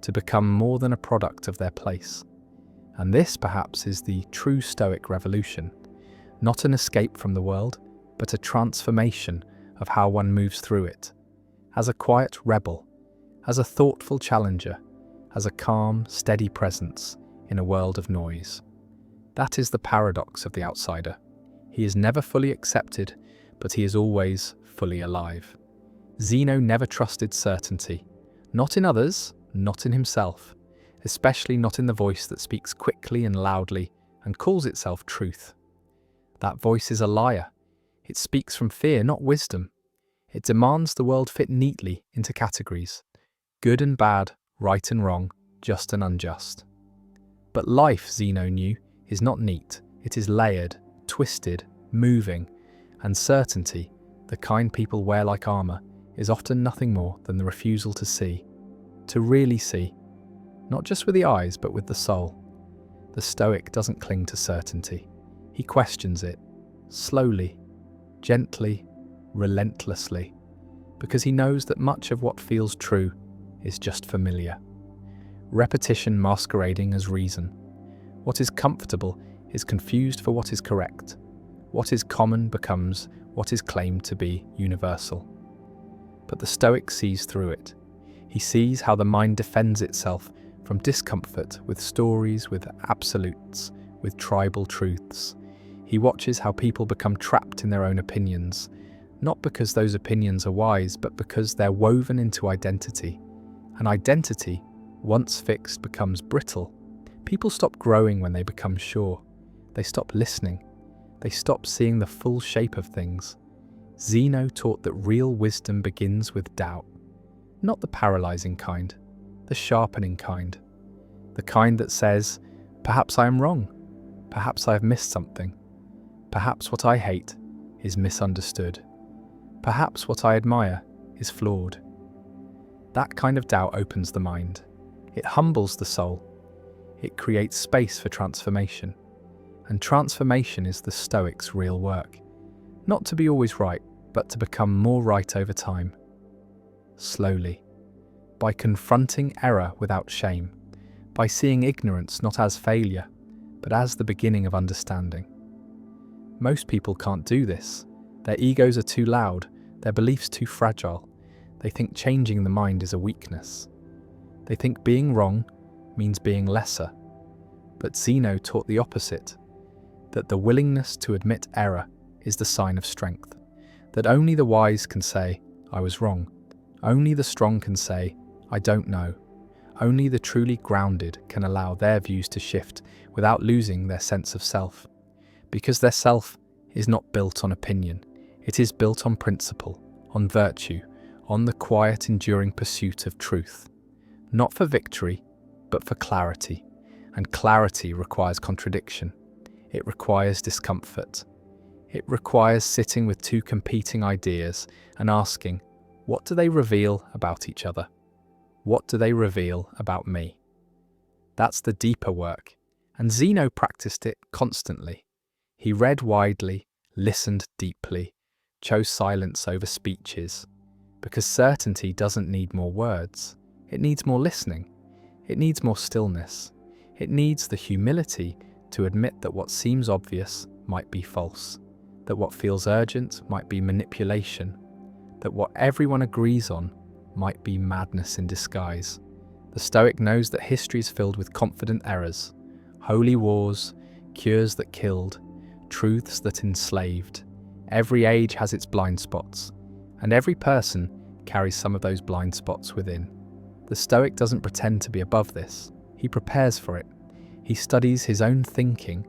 to become more than a product of their place. And this, perhaps, is the true Stoic revolution. Not an escape from the world, but a transformation of how one moves through it. As a quiet rebel, as a thoughtful challenger, as a calm, steady presence in a world of noise. That is the paradox of the outsider. He is never fully accepted, but he is always fully alive. Zeno never trusted certainty, not in others, not in himself, especially not in the voice that speaks quickly and loudly and calls itself truth. That voice is a liar. It speaks from fear, not wisdom. It demands the world fit neatly into categories: good and bad, right and wrong, just and unjust. But life, Zeno knew, is not neat. It is layered, twisted, moving, and certainty, the kind people wear like armor, is often nothing more than the refusal to see, to really see, not just with the eyes, but with the soul. The Stoic doesn't cling to certainty. He questions it, slowly, gently, relentlessly, because he knows that much of what feels true is just familiar. Repetition masquerading as reason. What is comfortable is confused for what is correct. What is common becomes what is claimed to be universal. But the Stoic sees through it. He sees how the mind defends itself from discomfort with stories, with absolutes, with tribal truths. He watches how people become trapped in their own opinions, not because those opinions are wise, but because they're woven into identity. And identity, once fixed, becomes brittle. People stop growing when they become sure. They stop listening. They stop seeing the full shape of things. Zeno taught that real wisdom begins with doubt. Not the paralyzing kind, the sharpening kind. The kind that says, perhaps I am wrong. Perhaps I have missed something. Perhaps what I hate is misunderstood. Perhaps what I admire is flawed. That kind of doubt opens the mind. It humbles the soul. It creates space for transformation. And transformation is the Stoics' real work. Not to be always right, but to become more right over time. Slowly. By confronting error without shame. By seeing ignorance not as failure, but as the beginning of understanding. Most people can't do this. Their egos are too loud, their beliefs too fragile. They think changing the mind is a weakness. They think being wrong means being lesser. But Zeno taught the opposite, that the willingness to admit error is the sign of strength, that only the wise can say, I was wrong. Only the strong can say, I don't know. Only the truly grounded can allow their views to shift without losing their sense of self. Because their self is not built on opinion, it is built on principle, on virtue, on the quiet, enduring pursuit of truth. Not for victory, but for clarity. And clarity requires contradiction. It requires discomfort. It requires sitting with two competing ideas and asking, what do they reveal about each other? What do they reveal about me? That's the deeper work, and Zeno practiced it constantly. He read widely, listened deeply, chose silence over speeches, because certainty doesn't need more words. It needs more listening. It needs more stillness. It needs the humility to admit that what seems obvious might be false, that what feels urgent might be manipulation, that what everyone agrees on might be madness in disguise. The Stoic knows that history is filled with confident errors, holy wars, cures that killed, truths that enslaved. Every age has its blind spots, and every person carries some of those blind spots within. The Stoic doesn't pretend to be above this. He prepares for it. He studies his own thinking.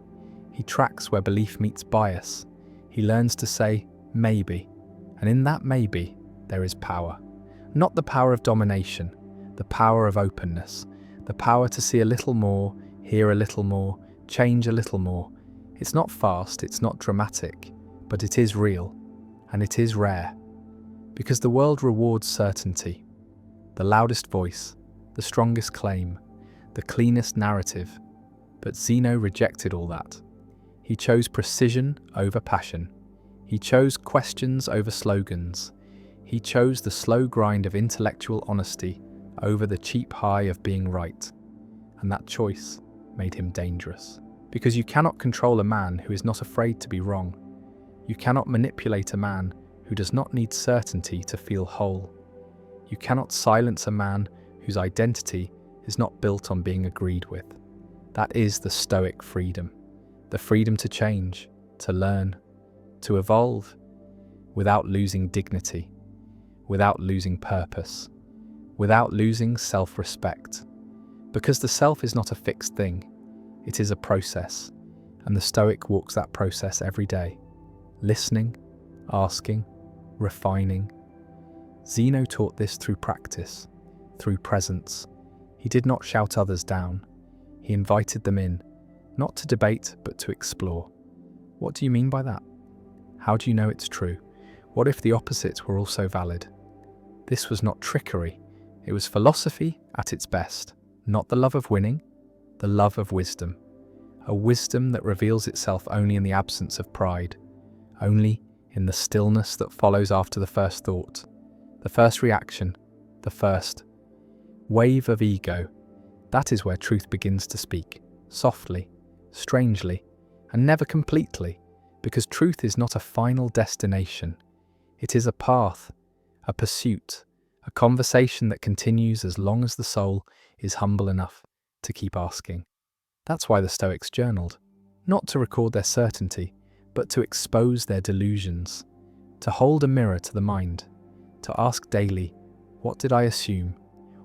He tracks where belief meets bias. He learns to say, maybe. And in that maybe, there is power. Not the power of domination, the power of openness, the power to see a little more, hear a little more, change a little more. It's not fast, it's not dramatic, but it is real, and it is rare. Because the world rewards certainty. The loudest voice, the strongest claim, the cleanest narrative. But Zeno rejected all that. He chose precision over passion. He chose questions over slogans. He chose the slow grind of intellectual honesty over the cheap high of being right. And that choice made him dangerous. Because you cannot control a man who is not afraid to be wrong. You cannot manipulate a man who does not need certainty to feel whole. You cannot silence a man whose identity is not built on being agreed with. That is the Stoic freedom. The freedom to change, to learn, to evolve, without losing dignity, without losing purpose, without losing self-respect. Because the self is not a fixed thing, it is a process, and the Stoic walks that process every day, listening, asking, refining. Zeno taught this through practice, through presence. He did not shout others down. He invited them in, not to debate, but to explore. What do you mean by that? How do you know it's true? What if the opposites were also valid? This was not trickery. It was philosophy at its best. Not the love of winning, the love of wisdom. A wisdom that reveals itself only in the absence of pride, only in the stillness that follows after the first thought, the first reaction, the first wave of ego. That is where truth begins to speak, softly, strangely, and never completely, because truth is not a final destination. It is a path, a pursuit, a conversation that continues as long as the soul is humble enough to keep asking. That's why the Stoics journaled, not to record their certainty, but to expose their delusions, to hold a mirror to the mind, to ask daily, what did I assume?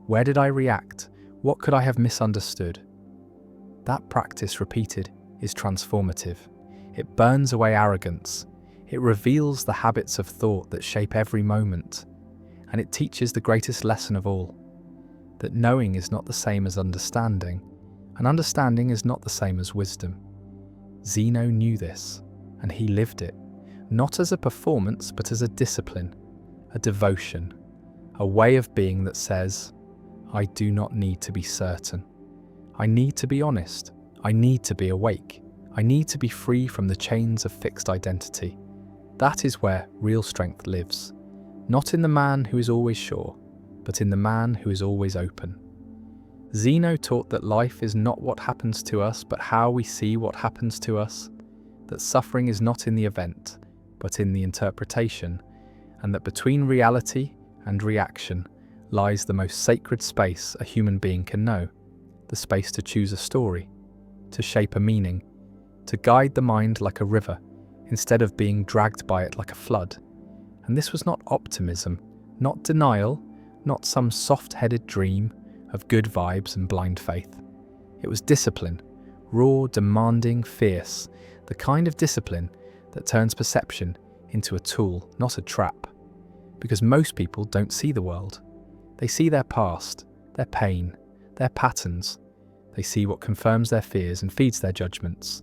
Where did I react? What could I have misunderstood? That practice repeated is transformative. It burns away arrogance. It reveals the habits of thought that shape every moment. And it teaches the greatest lesson of all, that knowing is not the same as understanding, and understanding is not the same as wisdom. Zeno knew this. and he lived it, not as a performance but as a discipline, a devotion, a way of being that says, I do not need to be certain. I need to be honest. I need to be awake. I need to be free from the chains of fixed identity. That is where real strength lives, not in the man who is always sure, but in the man who is always open. Zeno taught that life is not what happens to us, but how we see what happens to us, that suffering is not in the event, but in the interpretation, and that between reality and reaction lies the most sacred space a human being can know, the space to choose a story, to shape a meaning, to guide the mind like a river, instead of being dragged by it like a flood. And this was not optimism, not denial, not some soft-headed dream of good vibes and blind faith. It was discipline, raw, demanding, fierce, the kind of discipline that turns perception into a tool, not a trap. Because most people don't see the world. They see their past, their pain, their patterns. They see what confirms their fears and feeds their judgments,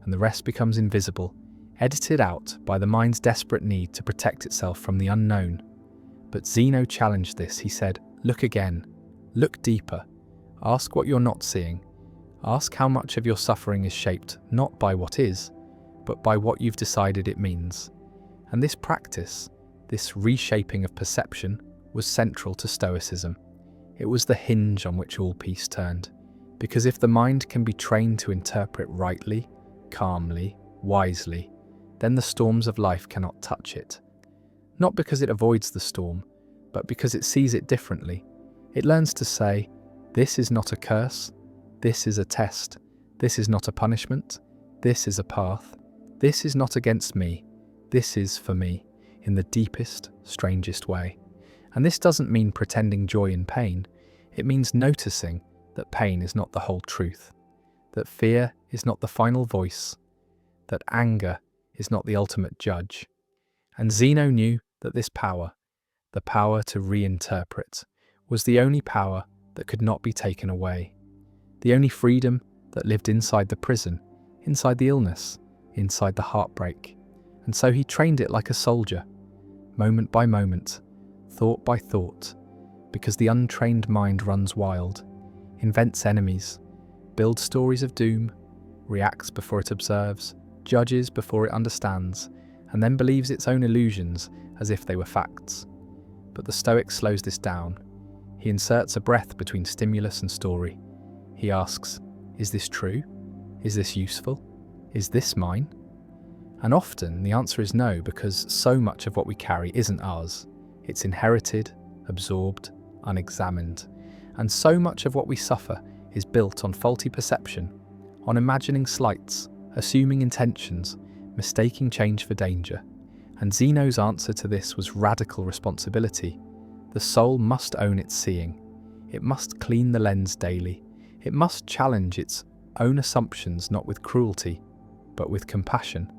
and the rest becomes invisible, edited out by the mind's desperate need to protect itself from the unknown. But Zeno challenged this. He said, look again, look deeper, ask what you're not seeing, ask how much of your suffering is shaped not by what is, but by what you've decided it means. And this practice, this reshaping of perception, was central to Stoicism. It was the hinge on which all peace turned. Because if the mind can be trained to interpret rightly, calmly, wisely, then the storms of life cannot touch it. Not because it avoids the storm, but because it sees it differently. It learns to say, this is not a curse, this is a test, this is not a punishment, this is a path, this is not against me, this is for me, in the deepest, strangest way. And this doesn't mean pretending joy in pain. It means noticing that pain is not the whole truth, that fear is not the final voice, that anger is not the ultimate judge. And Zeno knew that this power, the power to reinterpret, was the only power that could not be taken away, the only freedom that lived inside the prison, inside the illness, inside the heartbreak. And so he trained it like a soldier, moment by moment, thought by thought, because the untrained mind runs wild, invents enemies, builds stories of doom, reacts before it observes, judges before it understands, and then believes its own illusions as if they were facts. But the Stoic slows this down. He inserts a breath between stimulus and story. He asks, is this true? Is this useful? Is this mine? And often the answer is no, because so much of what we carry isn't ours. It's inherited, absorbed, unexamined. And so much of what we suffer is built on faulty perception, on imagining slights, assuming intentions, mistaking change for danger. And Zeno's answer to this was radical responsibility. The soul must own its seeing. It must clean the lens daily. It must challenge its own assumptions, not with cruelty, but with compassion.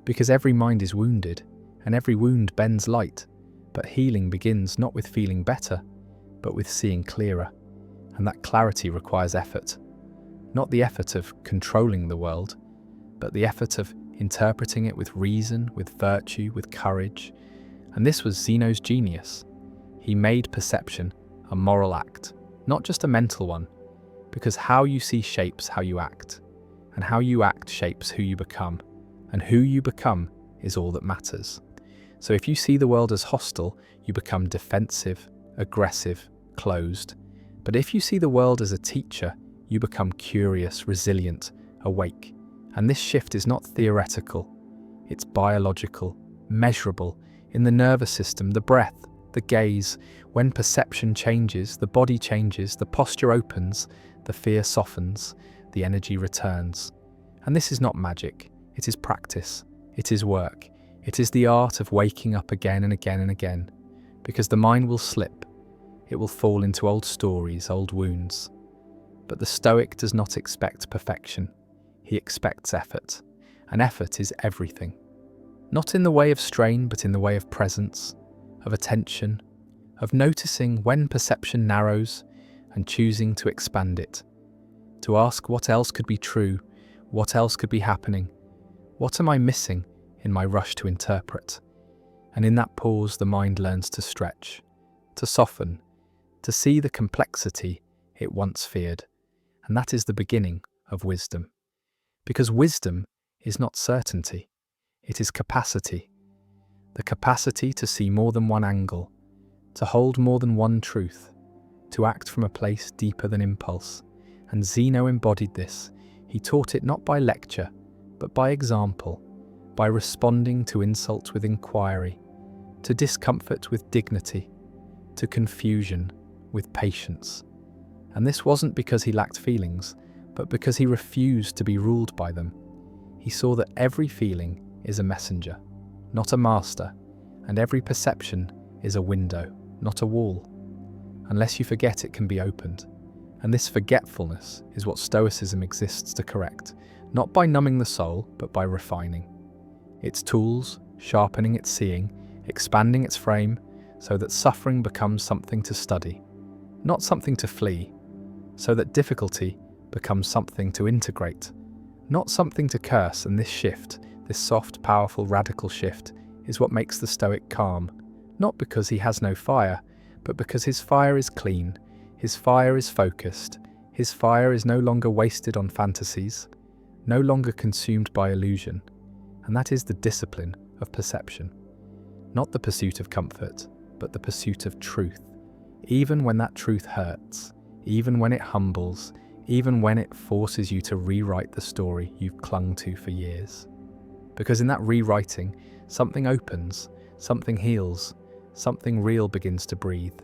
Because every mind is wounded, and every wound bends light. But healing begins not with feeling better, but with seeing clearer. And that clarity requires effort. Not the effort of controlling the world, but the effort of interpreting it with reason, with virtue, with courage. And this was Zeno's genius. He made perception a moral act, not just a mental one, because how you see shapes how you act, and how you act shapes who you become, and who you become is all that matters. So if you see the world as hostile, you become defensive, aggressive, closed. But if you see the world as a teacher, you become curious, resilient, awake. And this shift is not theoretical, it's biological, measurable, in the nervous system, the breath, the gaze. When perception changes, the body changes, the posture opens, the fear softens, the energy returns. And this is not magic, it is practice, it is work, it is the art of waking up again and again and again, because the mind will slip, it will fall into old stories, old wounds. But the Stoic does not expect perfection. He expects effort, and effort is everything. Not in the way of strain, but in the way of presence, of attention, of noticing when perception narrows and choosing to expand it, to ask what else could be true, what else could be happening, What am I missing in my rush to interpret? And in that pause, the mind learns to stretch, to soften, to see the complexity it once feared. And that is the beginning of wisdom. Because wisdom is not certainty, it is capacity. The capacity to see more than one angle, to hold more than one truth, to act from a place deeper than impulse. And Zeno embodied this. He taught it not by lecture, but by example, by responding to insult with inquiry, to discomfort with dignity, to confusion with patience. And this wasn't because he lacked feelings, but because he refused to be ruled by them. He saw that every feeling is a messenger, not a master, and every perception is a window, not a wall. Unless you forget, it can be opened. And this forgetfulness is what Stoicism exists to correct, not by numbing the soul, but by refining its tools, sharpening its seeing, expanding its frame, so that suffering becomes something to study, not something to flee, so that difficulty becomes something to integrate, not something to curse. And this shift, this soft, powerful, radical shift, is what makes the Stoic calm, not because he has no fire, but because his fire is clean, his fire is focused, his fire is no longer wasted on fantasies, no longer consumed by illusion. And that is the discipline of perception. Not the pursuit of comfort, but the pursuit of truth, even when that truth hurts, even when it humbles, even when it forces you to rewrite the story you've clung to for years. Because in that rewriting, something opens, something heals, something real begins to breathe.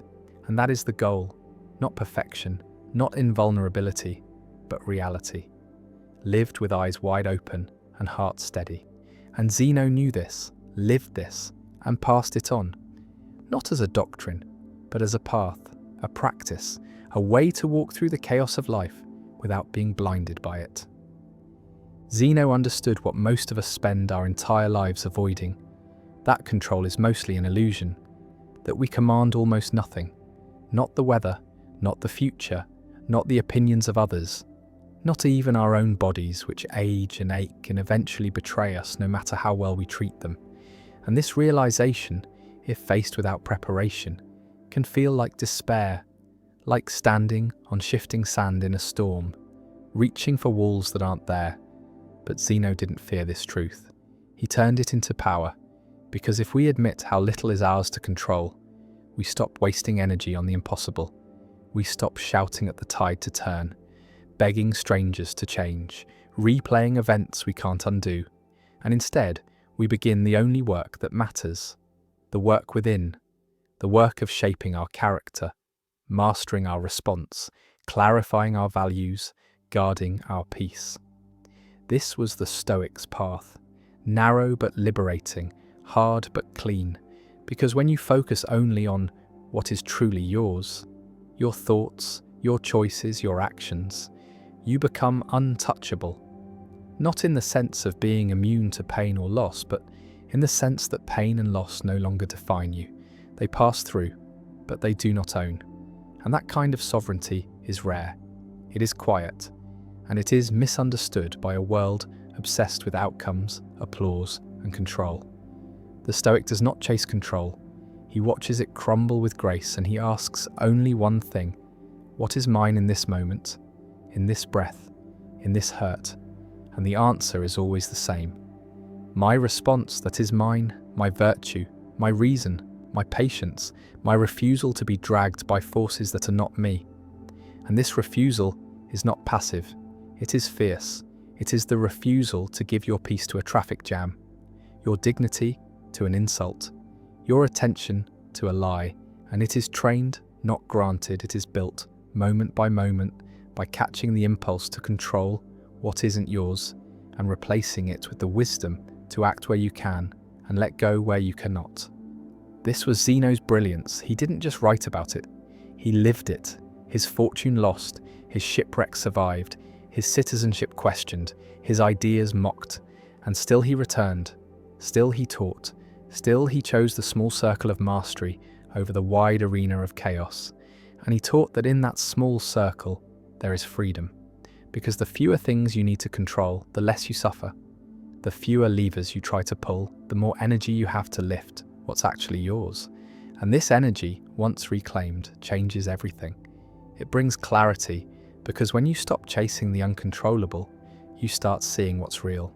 And that is the goal, not perfection, not invulnerability, but reality. Lived with eyes wide open and heart steady. And Zeno knew this, lived this, and passed it on, not as a doctrine, but as a path, a practice, a way to walk through the chaos of life without being blinded by it. Zeno understood what most of us spend our entire lives avoiding. That control is mostly an illusion, that we command almost nothing, not the weather, not the future, not the opinions of others, not even our own bodies, which age and ache and eventually betray us no matter how well we treat them. And this realization, if faced without preparation, can feel like despair, like standing on shifting sand in a storm, reaching for walls that aren't there. But Zeno didn't fear this truth. He turned it into power, because if we admit how little is ours to control, we stop wasting energy on the impossible. We stop shouting at the tide to turn, begging strangers to change, replaying events we can't undo, and instead we begin the only work that matters, the work within, the work of shaping our character, mastering our response, clarifying our values, guarding our peace. This was the Stoics' path, narrow but liberating, hard but clean, because when you focus only on what is truly yours, your thoughts, your choices, your actions, you become untouchable. Not in the sense of being immune to pain or loss, but in the sense that pain and loss no longer define you. They pass through, but they do not own. And that kind of sovereignty is rare. It is quiet, and it is misunderstood by a world obsessed with outcomes, applause, and control. The Stoic does not chase control. He watches it crumble with grace, and he asks only one thing: what is mine in this moment, in this breath, in this hurt? And the answer is always the same. My response that is mine, my virtue, my reason, my patience, my refusal to be dragged by forces that are not me. And this refusal is not passive, it is fierce. It is the refusal to give your peace to a traffic jam, your dignity to an insult, your attention to a lie. And it is trained, not granted. It is built, moment by moment, by catching the impulse to control what isn't yours and replacing it with the wisdom to act where you can and let go where you cannot. This was Zeno's brilliance. He didn't just write about it, he lived it. His fortune lost, his shipwreck survived, his citizenship questioned, his ideas mocked, and still he returned, still he taught, still he chose the small circle of mastery over the wide arena of chaos. And he taught that in that small circle there is freedom, because the fewer things you need to control, the less you suffer. The fewer levers you try to pull, the more energy you have to lift what's actually yours. And this energy, once reclaimed, changes everything. It brings clarity, because when you stop chasing the uncontrollable, you start seeing what's real.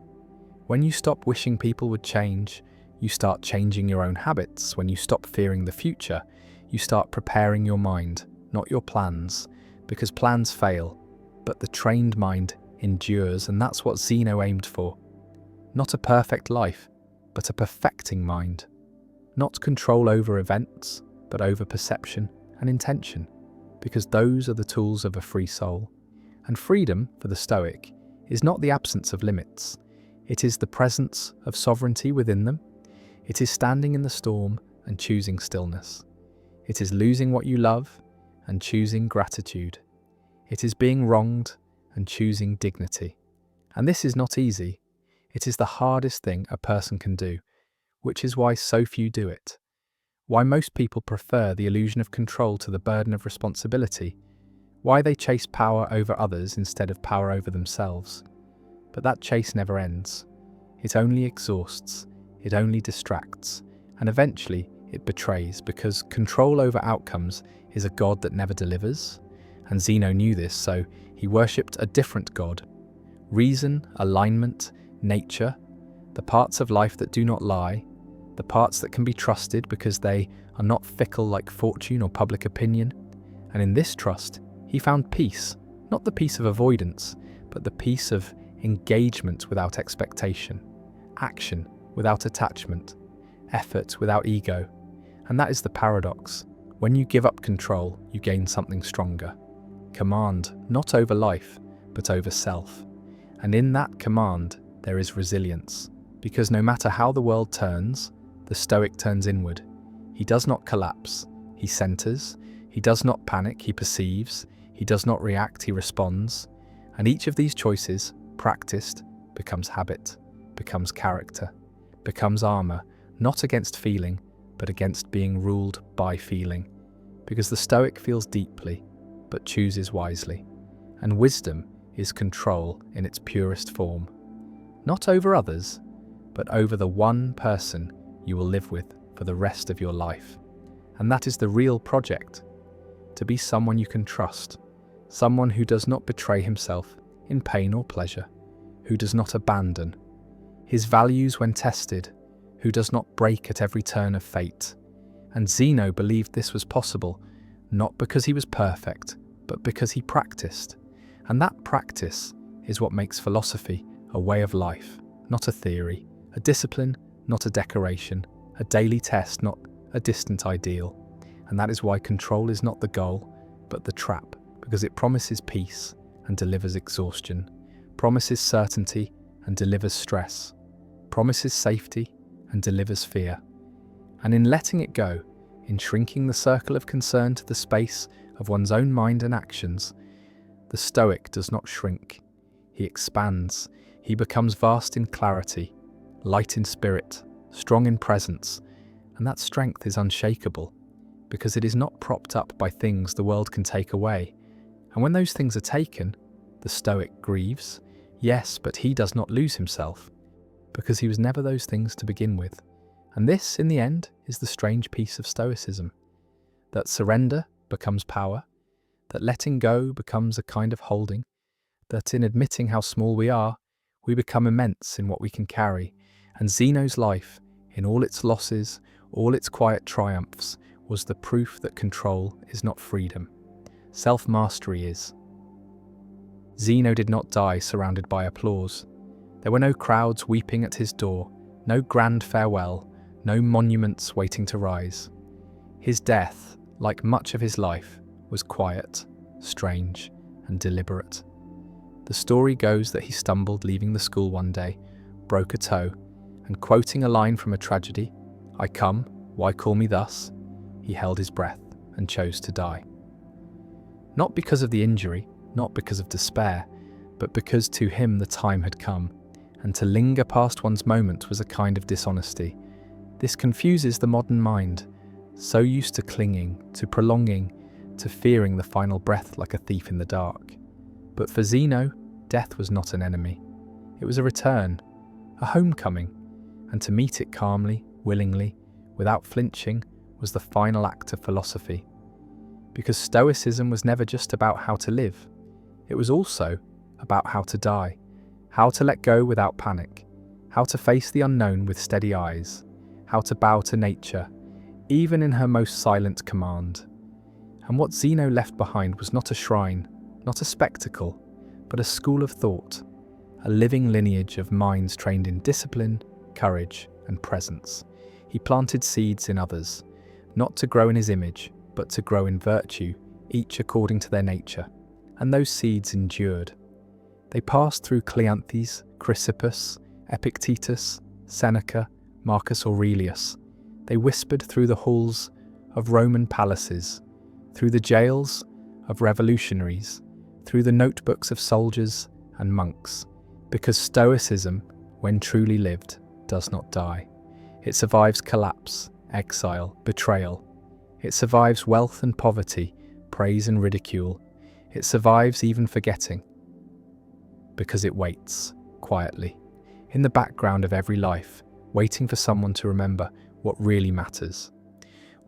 When you stop wishing people would change, you start changing your own habits. When you stop fearing the future, you start preparing your mind, not your plans, because plans fail, but the trained mind endures, and that's what Zeno aimed for. Not a perfect life, but a perfecting mind. Not control over events, but over perception and intention, because those are the tools of a free soul. And freedom, for the Stoic, is not the absence of limits. It is the presence of sovereignty within them. It is standing in the storm and choosing stillness. It is losing what you love and choosing gratitude. It is being wronged and choosing dignity. And this is not easy. It is the hardest thing a person can do, which is why so few do it. Why most people prefer the illusion of control to the burden of responsibility. Why they chase power over others instead of power over themselves. But that chase never ends. It only exhausts, it only distracts, and eventually it betrays, because control over outcomes is a god that never delivers. And Zeno knew this, so he worshipped a different god. Reason, alignment, nature, the parts of life that do not lie, the parts that can be trusted because they are not fickle like fortune or public opinion. And in this trust, he found peace, not the peace of avoidance, but the peace of engagement without expectation, action without attachment, effort without ego. And that is the paradox. When you give up control, you gain something stronger. Command, not over life, but over self. And in that command, there is resilience. Because no matter how the world turns, the Stoic turns inward. He does not collapse, he centers. He does not panic, he perceives. He does not react, he responds. And each of these choices, practiced, becomes habit, becomes character, becomes armor, not against feeling, but against being ruled by feeling. Because the Stoic feels deeply, but chooses wisely. And wisdom is control in its purest form. Not over others, but over the one person you will live with for the rest of your life. And that is the real project. To be someone you can trust, someone who does not betray himself in pain or pleasure, who does not abandon his values when tested, who does not break at every turn of fate. And Zeno believed this was possible, not because he was perfect, but because he practiced. And that practice is what makes philosophy a way of life, not a theory, a discipline, not a decoration, a daily test, not a distant ideal. And that is why control is not the goal, but the trap, because it promises peace and delivers exhaustion, promises certainty and delivers stress, promises safety and delivers fear. And in letting it go, in shrinking the circle of concern to the space of one's own mind and actions, the Stoic does not shrink. He expands. He becomes vast in clarity, light in spirit, strong in presence, and that strength is unshakable, because it is not propped up by things the world can take away. And when those things are taken, the Stoic grieves, yes, but he does not lose himself, because he was never those things to begin with. And this, in the end, is the strange piece of Stoicism, that surrender becomes power, that letting go becomes a kind of holding, that in admitting how small we are, we become immense in what we can carry. And Zeno's life, in all its losses, all its quiet triumphs, was the proof that control is not freedom. Self-mastery is. Zeno did not die surrounded by applause. There were no crowds weeping at his door, no grand farewell, no monuments waiting to rise. His death, like much of his life, was quiet, strange, and deliberate. The story goes that he stumbled leaving the school one day, broke a toe, and quoting a line from a tragedy, "I come, why call me thus?" he held his breath and chose to die. Not because of the injury, not because of despair, but because to him the time had come, and to linger past one's moment was a kind of dishonesty. This confuses the modern mind, so used to clinging, to prolonging, to fearing the final breath like a thief in the dark. But for Zeno, death was not an enemy. It was a return, a homecoming, and to meet it calmly, willingly, without flinching, was the final act of philosophy. Because Stoicism was never just about how to live, it was also about how to die, how to let go without panic, how to face the unknown with steady eyes, how to bow to nature, even in her most silent command. And what Zeno left behind was not a shrine, not a spectacle, but a school of thought, a living lineage of minds trained in discipline, courage, and presence. He planted seeds in others, not to grow in his image, but to grow in virtue, each according to their nature. And those seeds endured. They passed through Cleanthes, Chrysippus, Epictetus, Seneca, Marcus Aurelius. They whispered through the halls of Roman palaces, through the jails of revolutionaries, through the notebooks of soldiers and monks, because Stoicism, when truly lived, does not die. It survives collapse, exile, betrayal. It survives wealth and poverty, praise and ridicule. It survives even forgetting, because it waits, quietly, in the background of every life, waiting for someone to remember what really matters.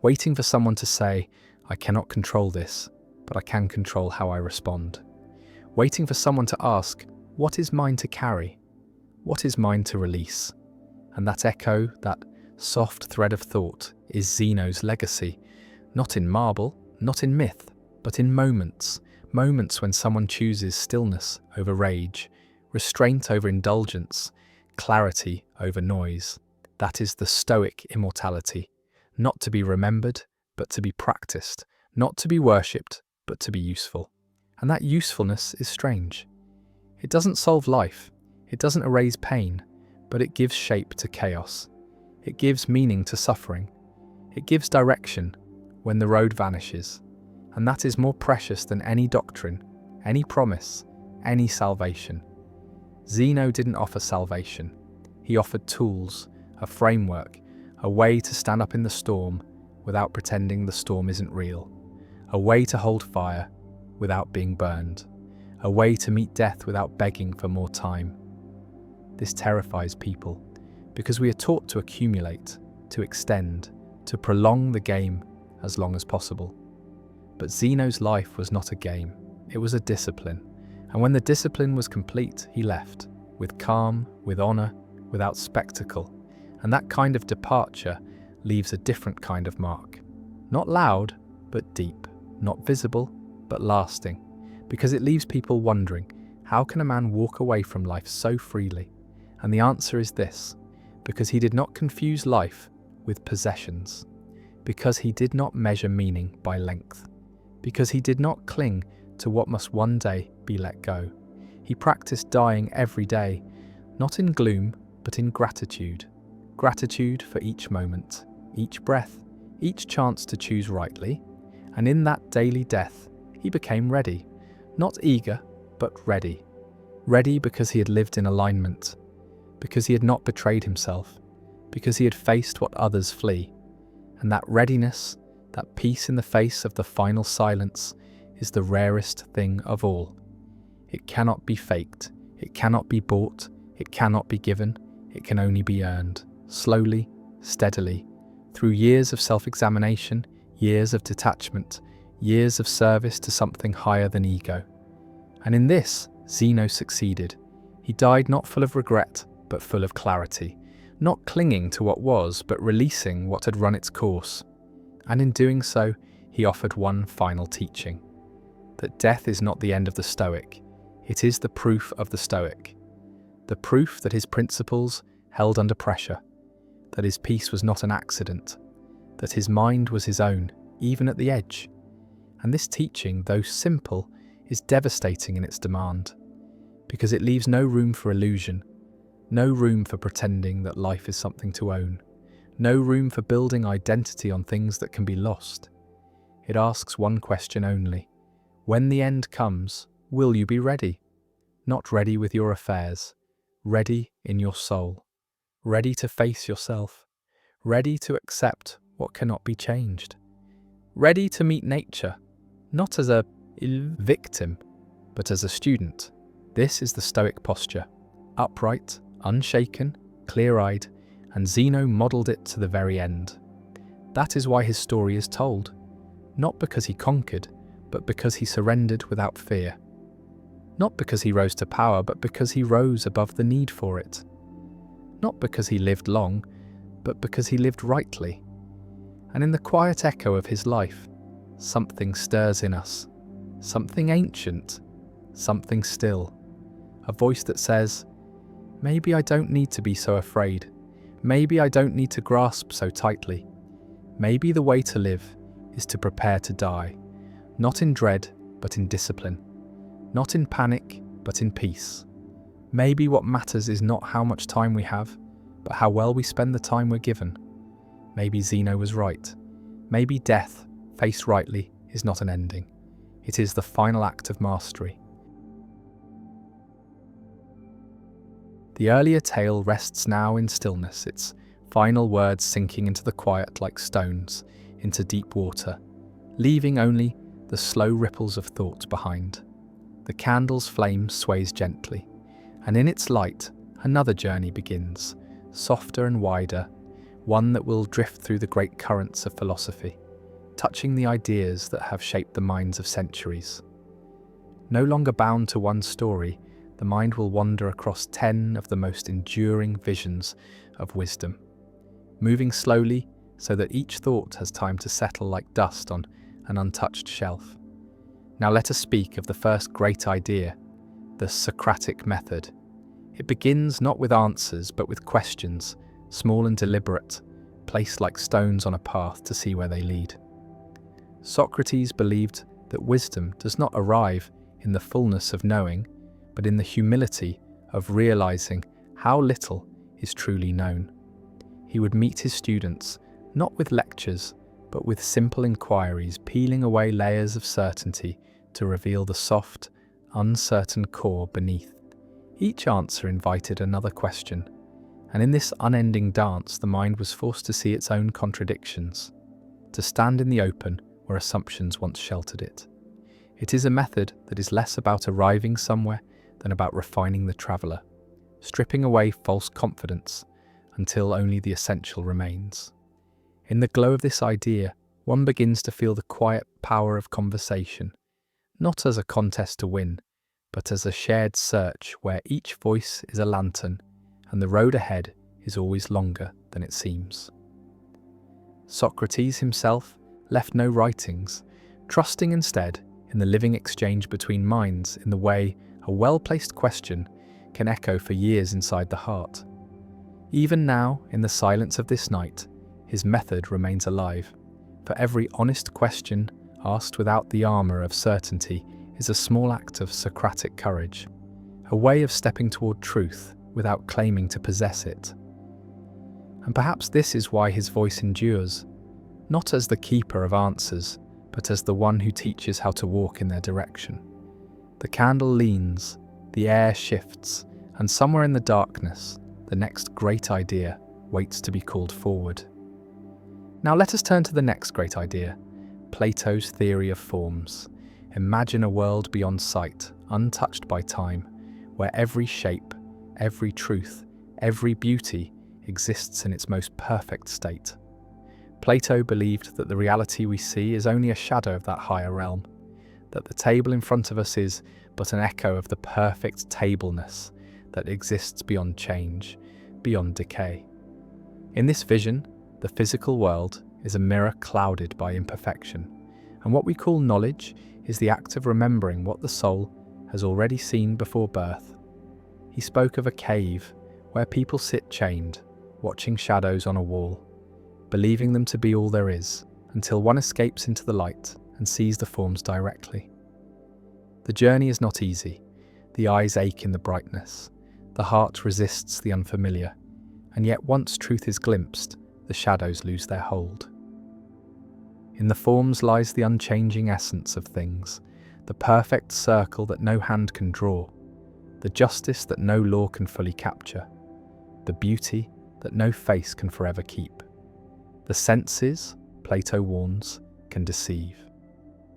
Waiting for someone to say, I cannot control this, but I can control how I respond. Waiting for someone to ask, what is mine to carry? What is mine to release? And that echo, that soft thread of thought, is Zeno's legacy, not in marble, not in myth, but in moments when someone chooses stillness over rage, restraint over indulgence, clarity over noise. That is the Stoic immortality, not to be remembered, but to be practiced, not to be worshipped, but to be useful. And that usefulness is strange. It doesn't solve life, it doesn't erase pain, but it gives shape to chaos. It gives meaning to suffering. It gives direction when the road vanishes. And that is more precious than any doctrine, any promise, any salvation. Zeno didn't offer salvation. He offered tools, a framework, a way to stand up in the storm without pretending the storm isn't real, a way to hold fire without being burned, a way to meet death without begging for more time. This terrifies people because we are taught to accumulate, to extend, to prolong the game as long as possible. But Zeno's life was not a game, it was a discipline. And when the discipline was complete, he left, with calm, with honor, without spectacle. And that kind of departure leaves a different kind of mark. Not loud, but deep. Not visible, but lasting. Because it leaves people wondering, how can a man walk away from life so freely? And the answer is this: because he did not confuse life with possessions. Because he did not measure meaning by length. Because he did not cling to what must one day be let go. He practiced dying every day, not in gloom, but in gratitude. Gratitude for each moment, each breath, each chance to choose rightly. And in that daily death, he became ready. Not eager, but ready. Ready because he had lived in alignment, because he had not betrayed himself, because he had faced what others flee. And that readiness, that peace in the face of the final silence, is the rarest thing of all. It cannot be faked, it cannot be bought, it cannot be given, it can only be earned, slowly, steadily, through years of self-examination, years of detachment, years of service to something higher than ego. And in this, Zeno succeeded. He died not full of regret, but full of clarity, not clinging to what was, but releasing what had run its course. And in doing so, he offered one final teaching: that death is not the end of the Stoic, it is the proof of the Stoic. The proof that his principles held under pressure, that his peace was not an accident, that his mind was his own, even at the edge. And this teaching, though simple, is devastating in its demand, because it leaves no room for illusion, no room for pretending that life is something to own, no room for building identity on things that can be lost. It asks one question only: when the end comes, will you be ready? Not ready with your affairs, ready in your soul, ready to face yourself, ready to accept what cannot be changed, ready to meet nature, not as a victim, but as a student. This is the Stoic posture, upright, unshaken, clear-eyed, and Zeno modelled it to the very end. That is why his story is told, not because he conquered, but because he surrendered without fear. Not because he rose to power, but because he rose above the need for it. Not because he lived long, but because he lived rightly. And in the quiet echo of his life, something stirs in us, something ancient, something still, a voice that says, maybe I don't need to be so afraid, maybe I don't need to grasp so tightly, maybe the way to live is to prepare to die, not in dread, but in discipline, not in panic, but in peace. Maybe what matters is not how much time we have, but how well we spend the time we're given. Maybe Zeno was right. Maybe death, faced rightly, is not an ending. It is the final act of mastery. The earlier tale rests now in stillness, its final words sinking into the quiet like stones, into deep water, leaving only the slow ripples of thought behind. The candle's flame sways gently, and in its light, another journey begins, softer and wider, one that will drift through the great currents of philosophy, touching the ideas that have shaped the minds of centuries. No longer bound to one story, the mind will wander across 10 of the most enduring visions of wisdom, moving slowly so that each thought has time to settle like dust on an untouched shelf. Now let us speak of the first great idea, the Socratic method. It begins not with answers, but with questions, small and deliberate, placed like stones on a path to see where they lead. Socrates believed that wisdom does not arrive in the fullness of knowing, but in the humility of realizing how little is truly known. He would meet his students not with lectures, but with simple inquiries, peeling away layers of certainty to reveal the soft, uncertain core beneath. Each answer invited another question, and in this unending dance the mind was forced to see its own contradictions, to stand in the open where assumptions once sheltered it. It is a method that is less about arriving somewhere than about refining the traveller, stripping away false confidence until only the essential remains. In the glow of this idea, one begins to feel the quiet power of conversation, not as a contest to win, but as a shared search where each voice is a lantern and the road ahead is always longer than it seems. Socrates himself left no writings, trusting instead in the living exchange between minds in the way a well-placed question can echo for years inside the heart. Even now, in the silence of this night, his method remains alive, for every honest question asked without the armour of certainty is a small act of Socratic courage, a way of stepping toward truth without claiming to possess it. And perhaps this is why his voice endures, not as the keeper of answers, but as the one who teaches how to walk in their direction. The candle leans, the air shifts, and somewhere in the darkness, the next great idea waits to be called forward. Now let us turn to the next great idea, Plato's theory of forms. Imagine a world beyond sight, untouched by time, where every shape, every truth, every beauty exists in its most perfect state. Plato believed that the reality we see is only a shadow of that higher realm, that the table in front of us is but an echo of the perfect tableness that exists beyond change, beyond decay. In this vision, the physical world is a mirror clouded by imperfection, and what we call knowledge is the act of remembering what the soul has already seen before birth. He spoke of a cave where people sit chained, watching shadows on a wall, believing them to be all there is, until one escapes into the light and sees the forms directly. The journey is not easy. The eyes ache in the brightness. The heart resists the unfamiliar. And yet once truth is glimpsed, the shadows lose their hold. In the forms lies the unchanging essence of things, the perfect circle that no hand can draw, the justice that no law can fully capture, the beauty that no face can forever keep. The senses, Plato warns, can deceive.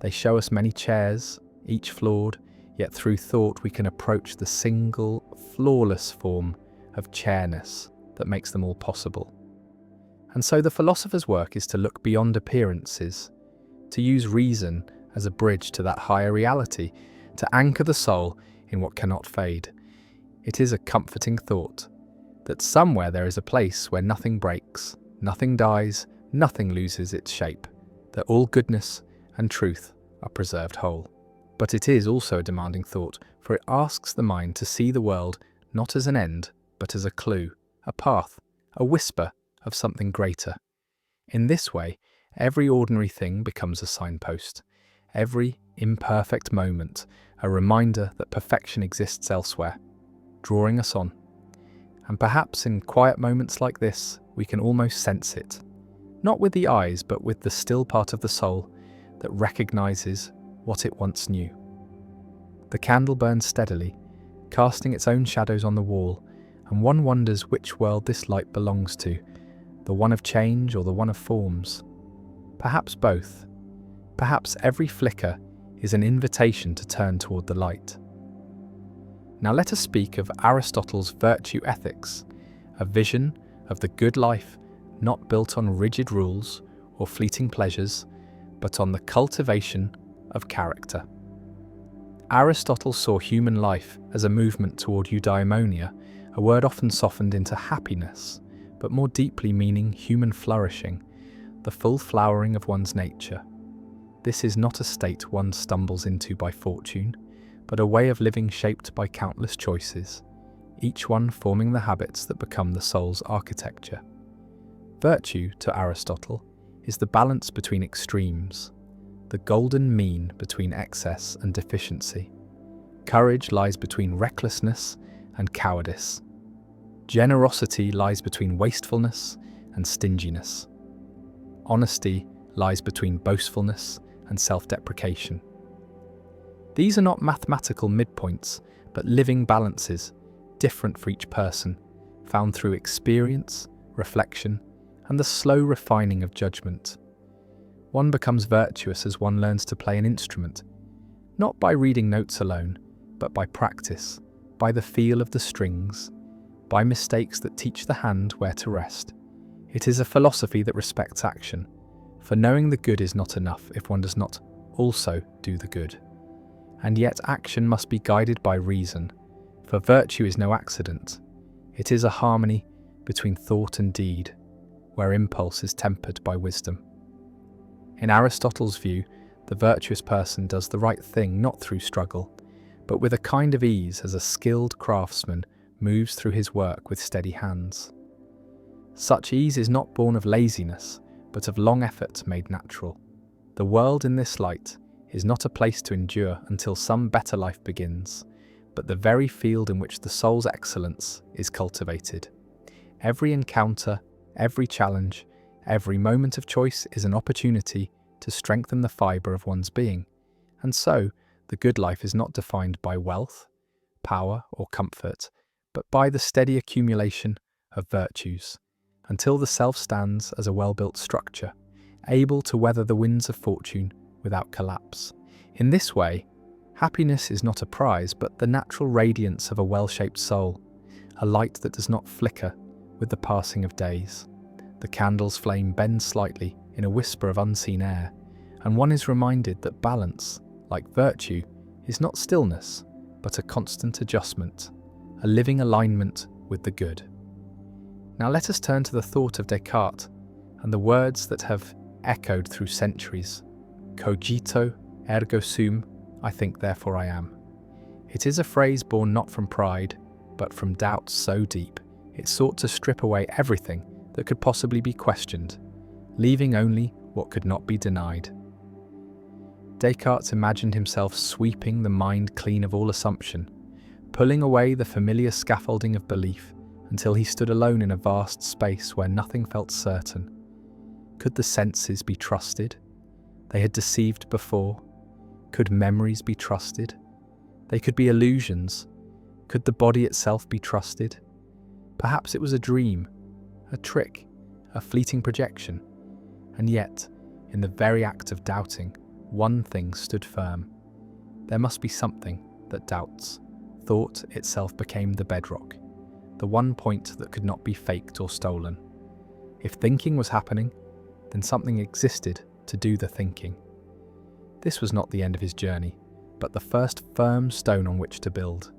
They show us many chairs, each flawed, yet through thought we can approach the single, flawless form of chairness that makes them all possible. And so the philosopher's work is to look beyond appearances, to use reason as a bridge to that higher reality, to anchor the soul in what cannot fade. It is a comforting thought that somewhere there is a place where nothing breaks, nothing dies, nothing loses its shape, that all goodness and truth are preserved whole. But it is also a demanding thought, for it asks the mind to see the world not as an end, but as a clue, a path, a whisper of something greater. In this way, every ordinary thing becomes a signpost, every imperfect moment a reminder that perfection exists elsewhere, drawing us on. And perhaps in quiet moments like this, we can almost sense it, not with the eyes, but with the still part of the soul that recognizes what it once knew. The candle burns steadily, casting its own shadows on the wall, and one wonders which world this light belongs to, the one of change or the one of forms. Perhaps both. Perhaps every flicker is an invitation to turn toward the light. Now let us speak of Aristotle's virtue ethics, a vision of the good life not built on rigid rules or fleeting pleasures, but on the cultivation of character. Aristotle saw human life as a movement toward eudaimonia, a word often softened into happiness, but more deeply meaning human flourishing, the full flowering of one's nature. This is not a state one stumbles into by fortune, but a way of living shaped by countless choices, each one forming the habits that become the soul's architecture. Virtue, to Aristotle, is the balance between extremes, the golden mean between excess and deficiency. Courage lies between recklessness and cowardice. Generosity lies between wastefulness and stinginess. Honesty lies between boastfulness and self-deprecation. These are not mathematical midpoints, but living balances, different for each person, found through experience, reflection, and the slow refining of judgment. One becomes virtuous as one learns to play an instrument, not by reading notes alone, but by practice, by the feel of the strings, by mistakes that teach the hand where to rest. It is a philosophy that respects action, for knowing the good is not enough if one does not also do the good. And yet action must be guided by reason, for virtue is no accident. It is a harmony between thought and deed, where impulse is tempered by wisdom. In Aristotle's view, the virtuous person does the right thing not through struggle, but with a kind of ease as a skilled craftsman moves through his work with steady hands. Such ease is not born of laziness, but of long effort made natural. The world in this light is not a place to endure until some better life begins, but the very field in which the soul's excellence is cultivated. Every encounter, every challenge, every moment of choice is an opportunity to strengthen the fibre of one's being, and so the good life is not defined by wealth, power, or comfort, but by the steady accumulation of virtues, until the self stands as a well-built structure, able to weather the winds of fortune without collapse. In this way, happiness is not a prize, but the natural radiance of a well-shaped soul, a light that does not flicker with the passing of days. The candle's flame bends slightly in a whisper of unseen air, and one is reminded that balance, like virtue, is not stillness, but a constant adjustment, a living alignment with the good. Now let us turn to the thought of Descartes and the words that have echoed through centuries. Cogito ergo sum, I think therefore I am. It is a phrase born not from pride, but from doubt so deep it sought to strip away everything that could possibly be questioned, leaving only what could not be denied. Descartes imagined himself sweeping the mind clean of all assumption, pulling away the familiar scaffolding of belief until he stood alone in a vast space where nothing felt certain. Could the senses be trusted? They had deceived before. Could memories be trusted? They could be illusions. Could the body itself be trusted? Perhaps it was a dream, a trick, a fleeting projection. And yet, in the very act of doubting, one thing stood firm. There must be something that doubts. Thought itself became the bedrock. the one point that could not be faked or stolen. If thinking was happening, then something existed to do the thinking. This was not the end of his journey, but the first firm stone on which to build.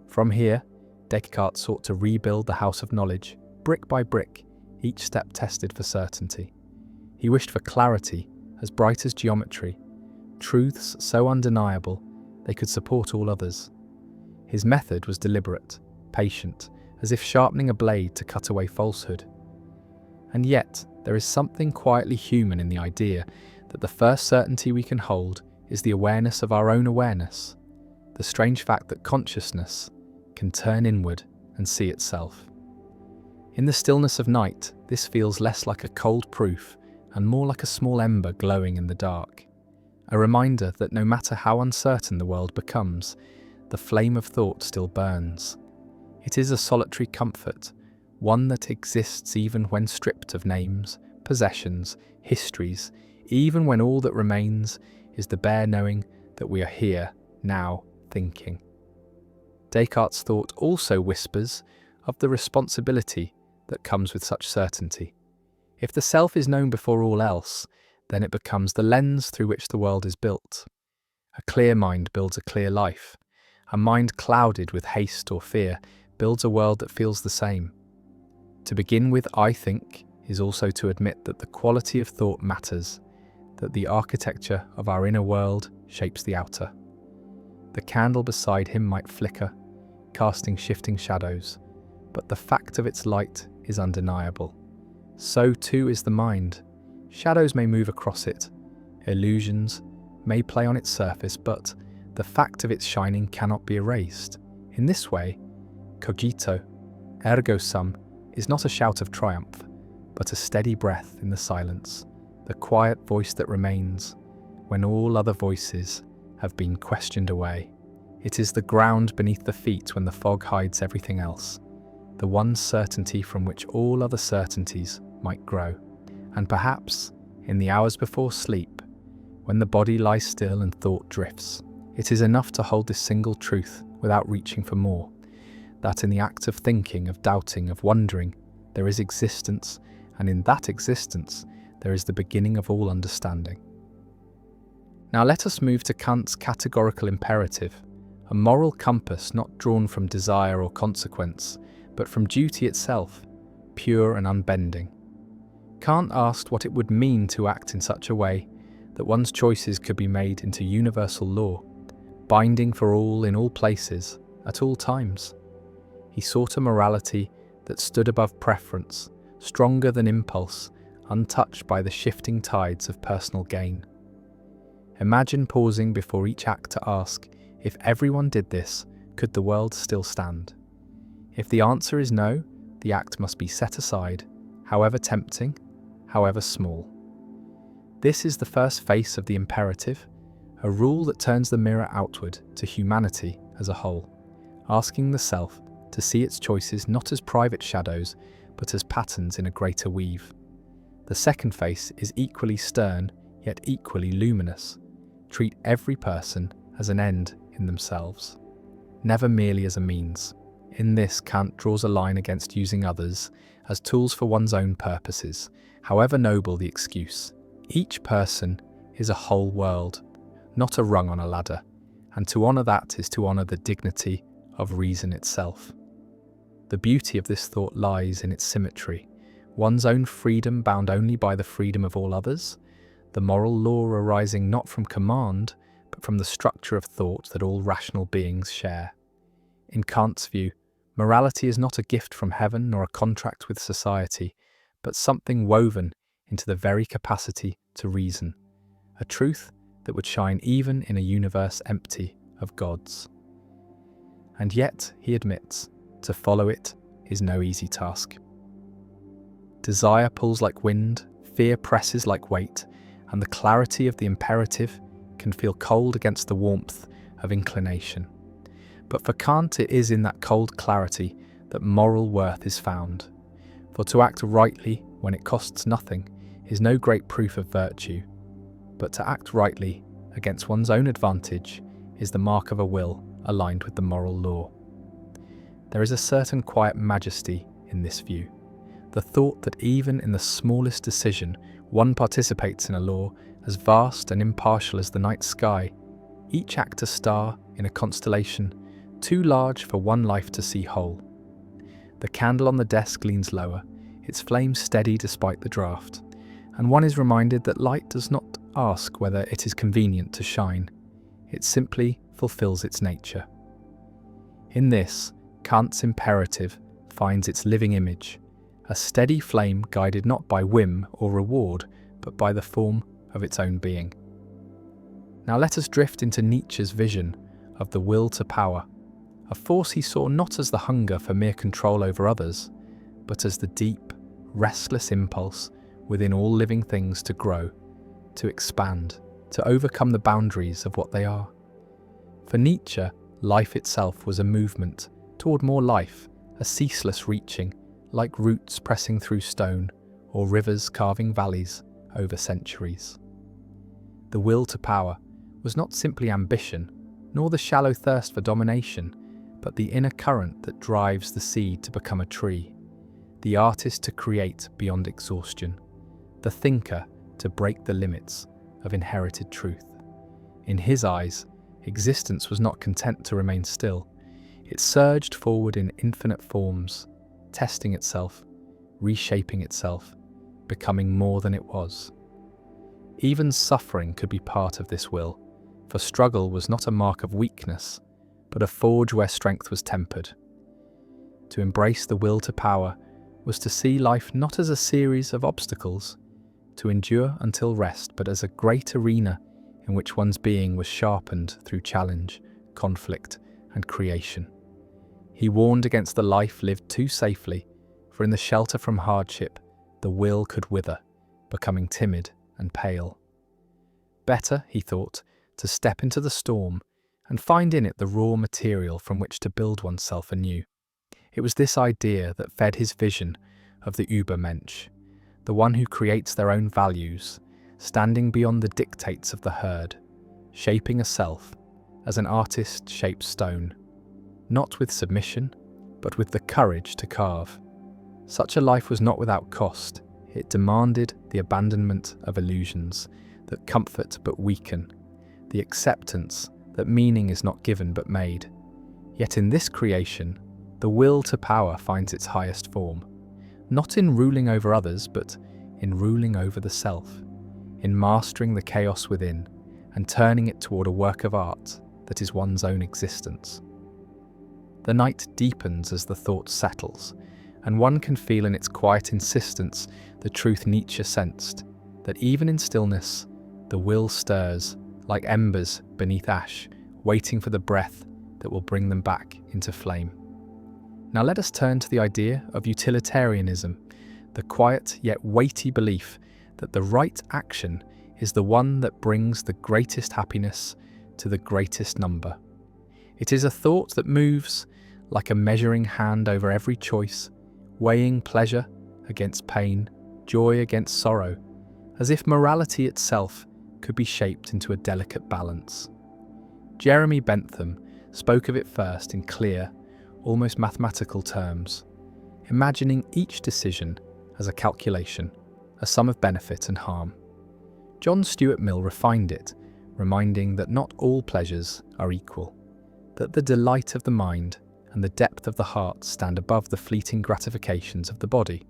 From here, Descartes sought to rebuild the house of knowledge, brick by brick, each step tested for certainty. He wished for clarity, as bright as geometry, truths so undeniable they could support all others. His method was deliberate, patient, as if sharpening a blade to cut away falsehood. And yet, there is something quietly human in the idea that the first certainty we can hold is the awareness of our own awareness, the strange fact that consciousness can turn inward and see itself. In the stillness of night, this feels less like a cold proof and more like a small ember glowing in the dark, a reminder that no matter how uncertain the world becomes, the flame of thought still burns. It is a solitary comfort, one that exists even when stripped of names, possessions, histories, even when all that remains is the bare knowing that we are here, now, thinking. Descartes' thought also whispers of the responsibility that comes with such certainty. If the self is known before all else, then it becomes the lens through which the world is built. A clear mind builds a clear life. A mind clouded with haste or fear builds a world that feels the same. To begin with "I think" is also to admit that the quality of thought matters, that the architecture of our inner world shapes the outer. The candle beside him might flicker, casting shifting shadows, but the fact of its light is undeniable. So too is the mind. Shadows may move across it, illusions may play on its surface, but the fact of its shining cannot be erased. In this way, cogito, ergo sum, is not a shout of triumph, but a steady breath in the silence, the quiet voice that remains when all other voices have been questioned away. It is the ground beneath the feet when the fog hides everything else, the one certainty from which all other certainties might grow. And perhaps, in the hours before sleep, when the body lies still and thought drifts, it is enough to hold this single truth without reaching for more, that in the act of thinking, of doubting, of wondering, there is existence, and in that existence there is the beginning of all understanding. Now let us move to Kant's categorical imperative, a moral compass not drawn from desire or consequence, but from duty itself, pure and unbending. Kant asked what it would mean to act in such a way that one's choices could be made into universal law, binding for all in all places, at all times. He sought a morality that stood above preference, stronger than impulse, untouched by the shifting tides of personal gain. Imagine pausing before each act to ask, if everyone did this, could the world still stand? If the answer is no, the act must be set aside, however tempting, however small. This is the first face of the imperative, a rule that turns the mirror outward to humanity as a whole, asking the self to see its choices not as private shadows, but as patterns in a greater weave. The second face is equally stern, yet equally luminous. Treat every person as an end in themselves, never merely as a means. In this, Kant draws a line against using others as tools for one's own purposes, however noble the excuse. Each person is a whole world, not a rung on a ladder, and to honour that is to honour the dignity of reason itself. The beauty of this thought lies in its symmetry, one's own freedom bound only by the freedom of all others, the moral law arising not from command, but from the structure of thought that all rational beings share. In Kant's view, morality is not a gift from heaven nor a contract with society, but something woven into the very capacity to reason, a truth that would shine even in a universe empty of gods. And yet, he admits, to follow it is no easy task. Desire pulls like wind, fear presses like weight, and the clarity of the imperative can feel cold against the warmth of inclination. But for Kant, it is in that cold clarity that moral worth is found. For to act rightly when it costs nothing is no great proof of virtue, but to act rightly against one's own advantage is the mark of a will aligned with the moral law. There is a certain quiet majesty in this view. The thought that even in the smallest decision, one participates in a law as vast and impartial as the night sky, each act a star in a constellation too large for one life to see whole. The candle on the desk leans lower, its flame steady despite the draught, and one is reminded that light does not ask whether it is convenient to shine. It simply fulfills its nature. In this, Kant's imperative finds its living image, a steady flame guided not by whim or reward, but by the form of its own being. Now let us drift into Nietzsche's vision of the will to power, a force he saw not as the hunger for mere control over others, but as the deep, restless impulse within all living things to grow, to expand, to overcome the boundaries of what they are. For Nietzsche, life itself was a movement toward more life, a ceaseless reaching, like roots pressing through stone or rivers carving valleys over centuries. The will to power was not simply ambition, nor the shallow thirst for domination, but the inner current that drives the seed to become a tree, the artist to create beyond exhaustion, the thinker to break the limits of inherited truth. In his eyes, existence was not content to remain still. It surged forward in infinite forms, testing itself, reshaping itself, becoming more than it was. Even suffering could be part of this will, for struggle was not a mark of weakness, but a forge where strength was tempered. To embrace the will to power was to see life not as a series of obstacles, to endure until rest, but as a great arena in which one's being was sharpened through challenge, conflict, and creation. He warned against the life lived too safely, for in the shelter from hardship, the will could wither, becoming timid and pale. Better, he thought, to step into the storm and find in it the raw material from which to build oneself anew. It was this idea that fed his vision of the Übermensch, the one who creates their own values, standing beyond the dictates of the herd, shaping a self as an artist shapes stone, not with submission, but with the courage to carve. Such a life was not without cost. It demanded the abandonment of illusions that comfort but weaken, the acceptance that meaning is not given but made. Yet in this creation, the will to power finds its highest form, not in ruling over others, but in ruling over the self, in mastering the chaos within and turning it toward a work of art that is one's own existence. The night deepens as the thought settles, and one can feel in its quiet insistence the truth Nietzsche sensed, that even in stillness, the will stirs like embers beneath ash, waiting for the breath that will bring them back into flame. Now let us turn to the idea of utilitarianism, the quiet yet weighty belief that the right action is the one that brings the greatest happiness to the greatest number. It is a thought that moves like a measuring hand over every choice, weighing pleasure against pain, joy against sorrow, as if morality itself could be shaped into a delicate balance. Jeremy Bentham spoke of it first in clear, almost mathematical terms, imagining each decision as a calculation, a sum of benefit and harm. John Stuart Mill refined it, reminding that not all pleasures are equal, that the delight of the mind and the depth of the heart stand above the fleeting gratifications of the body.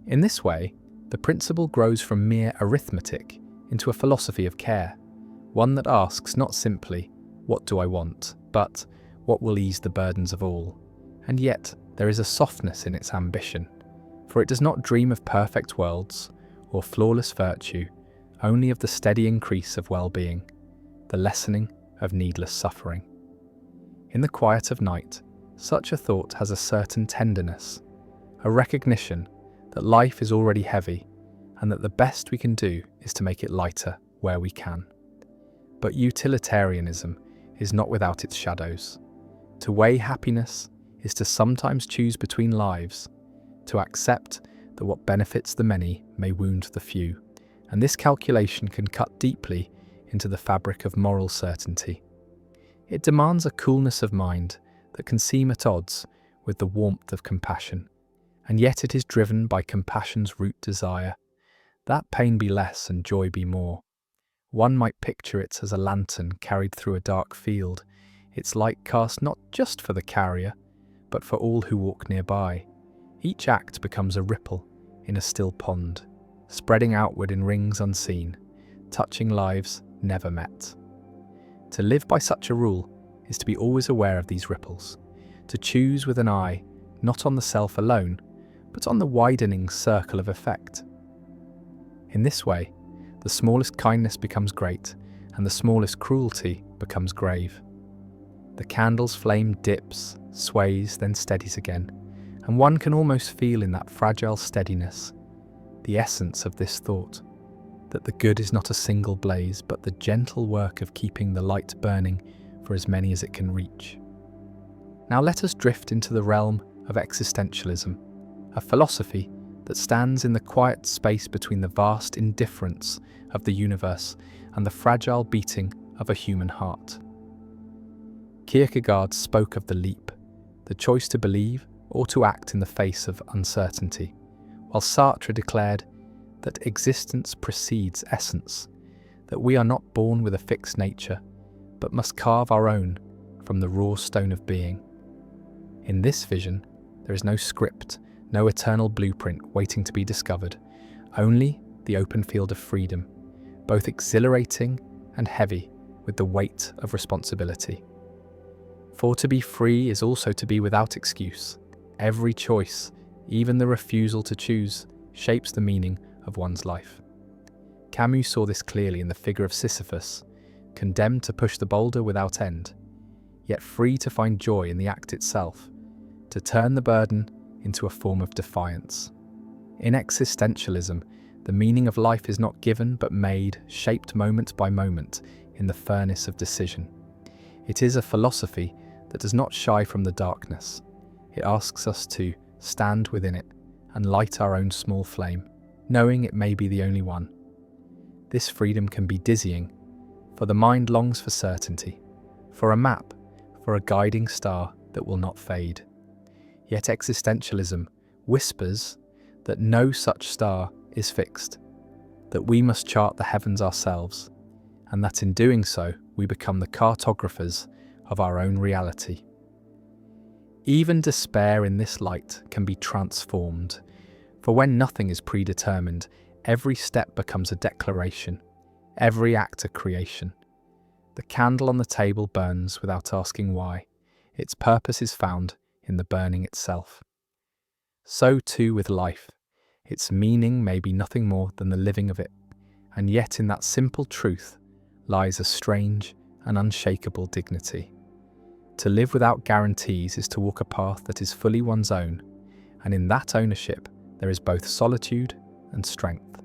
In this way, the principle grows from mere arithmetic into a philosophy of care, one that asks not simply, "What do I want?" but "What will ease the burdens of all?" And yet, there is a softness in its ambition, for it does not dream of perfect worlds or flawless virtue, only of the steady increase of well-being, the lessening of needless suffering. In the quiet of night, such a thought has a certain tenderness, a recognition that life is already heavy and that the best we can do is to make it lighter where we can. But utilitarianism is not without its shadows. To weigh happiness is to sometimes choose between lives, to accept that what benefits the many may wound the few, and this calculation can cut deeply into the fabric of moral certainty. It demands a coolness of mind that can seem at odds with the warmth of compassion, and yet it is driven by compassion's root desire, that pain be less and joy be more. One might picture it as a lantern carried through a dark field, its light cast not just for the carrier, but for all who walk nearby. Each act becomes a ripple in a still pond, spreading outward in rings unseen, touching lives never met. To live by such a rule is to be always aware of these ripples, to choose with an eye not on the self alone, but on the widening circle of effect. In this way, the smallest kindness becomes great, and the smallest cruelty becomes grave. The candle's flame dips, sways, then steadies again, and one can almost feel in that fragile steadiness the essence of this thought, that the good is not a single blaze, but the gentle work of keeping the light burning for as many as it can reach. Now let us drift into the realm of existentialism, a philosophy that stands in the quiet space between the vast indifference of the universe and the fragile beating of a human heart. Kierkegaard spoke of the leap, the choice to believe or to act in the face of uncertainty, while Sartre declared that existence precedes essence, that we are not born with a fixed nature, but must carve our own from the raw stone of being. In this vision, there is no script, no eternal blueprint waiting to be discovered, only the open field of freedom, both exhilarating and heavy with the weight of responsibility. For to be free is also to be without excuse. Every choice, even the refusal to choose, shapes the meaning of one's life. Camus saw this clearly in the figure of Sisyphus, condemned to push the boulder without end, yet free to find joy in the act itself, to turn the burden into a form of defiance. In existentialism, the meaning of life is not given but made, shaped moment by moment in the furnace of decision. It is a philosophy that does not shy from the darkness. It asks us to stand within it and light our own small flame, knowing it may be the only one. This freedom can be dizzying, for the mind longs for certainty, for a map, for a guiding star that will not fade. Yet existentialism whispers that no such star is fixed, that we must chart the heavens ourselves, and that in doing so we become the cartographers of our own reality. Even despair in this light can be transformed, for when nothing is predetermined, every step becomes a declaration, every act a creation. The candle on the table burns without asking why. Its purpose is found in the burning itself. So too with life. Its meaning may be nothing more than the living of it, and yet in that simple truth lies a strange and unshakable dignity. To live without guarantees is to walk a path that is fully one's own, and in that ownership there is both solitude and strength.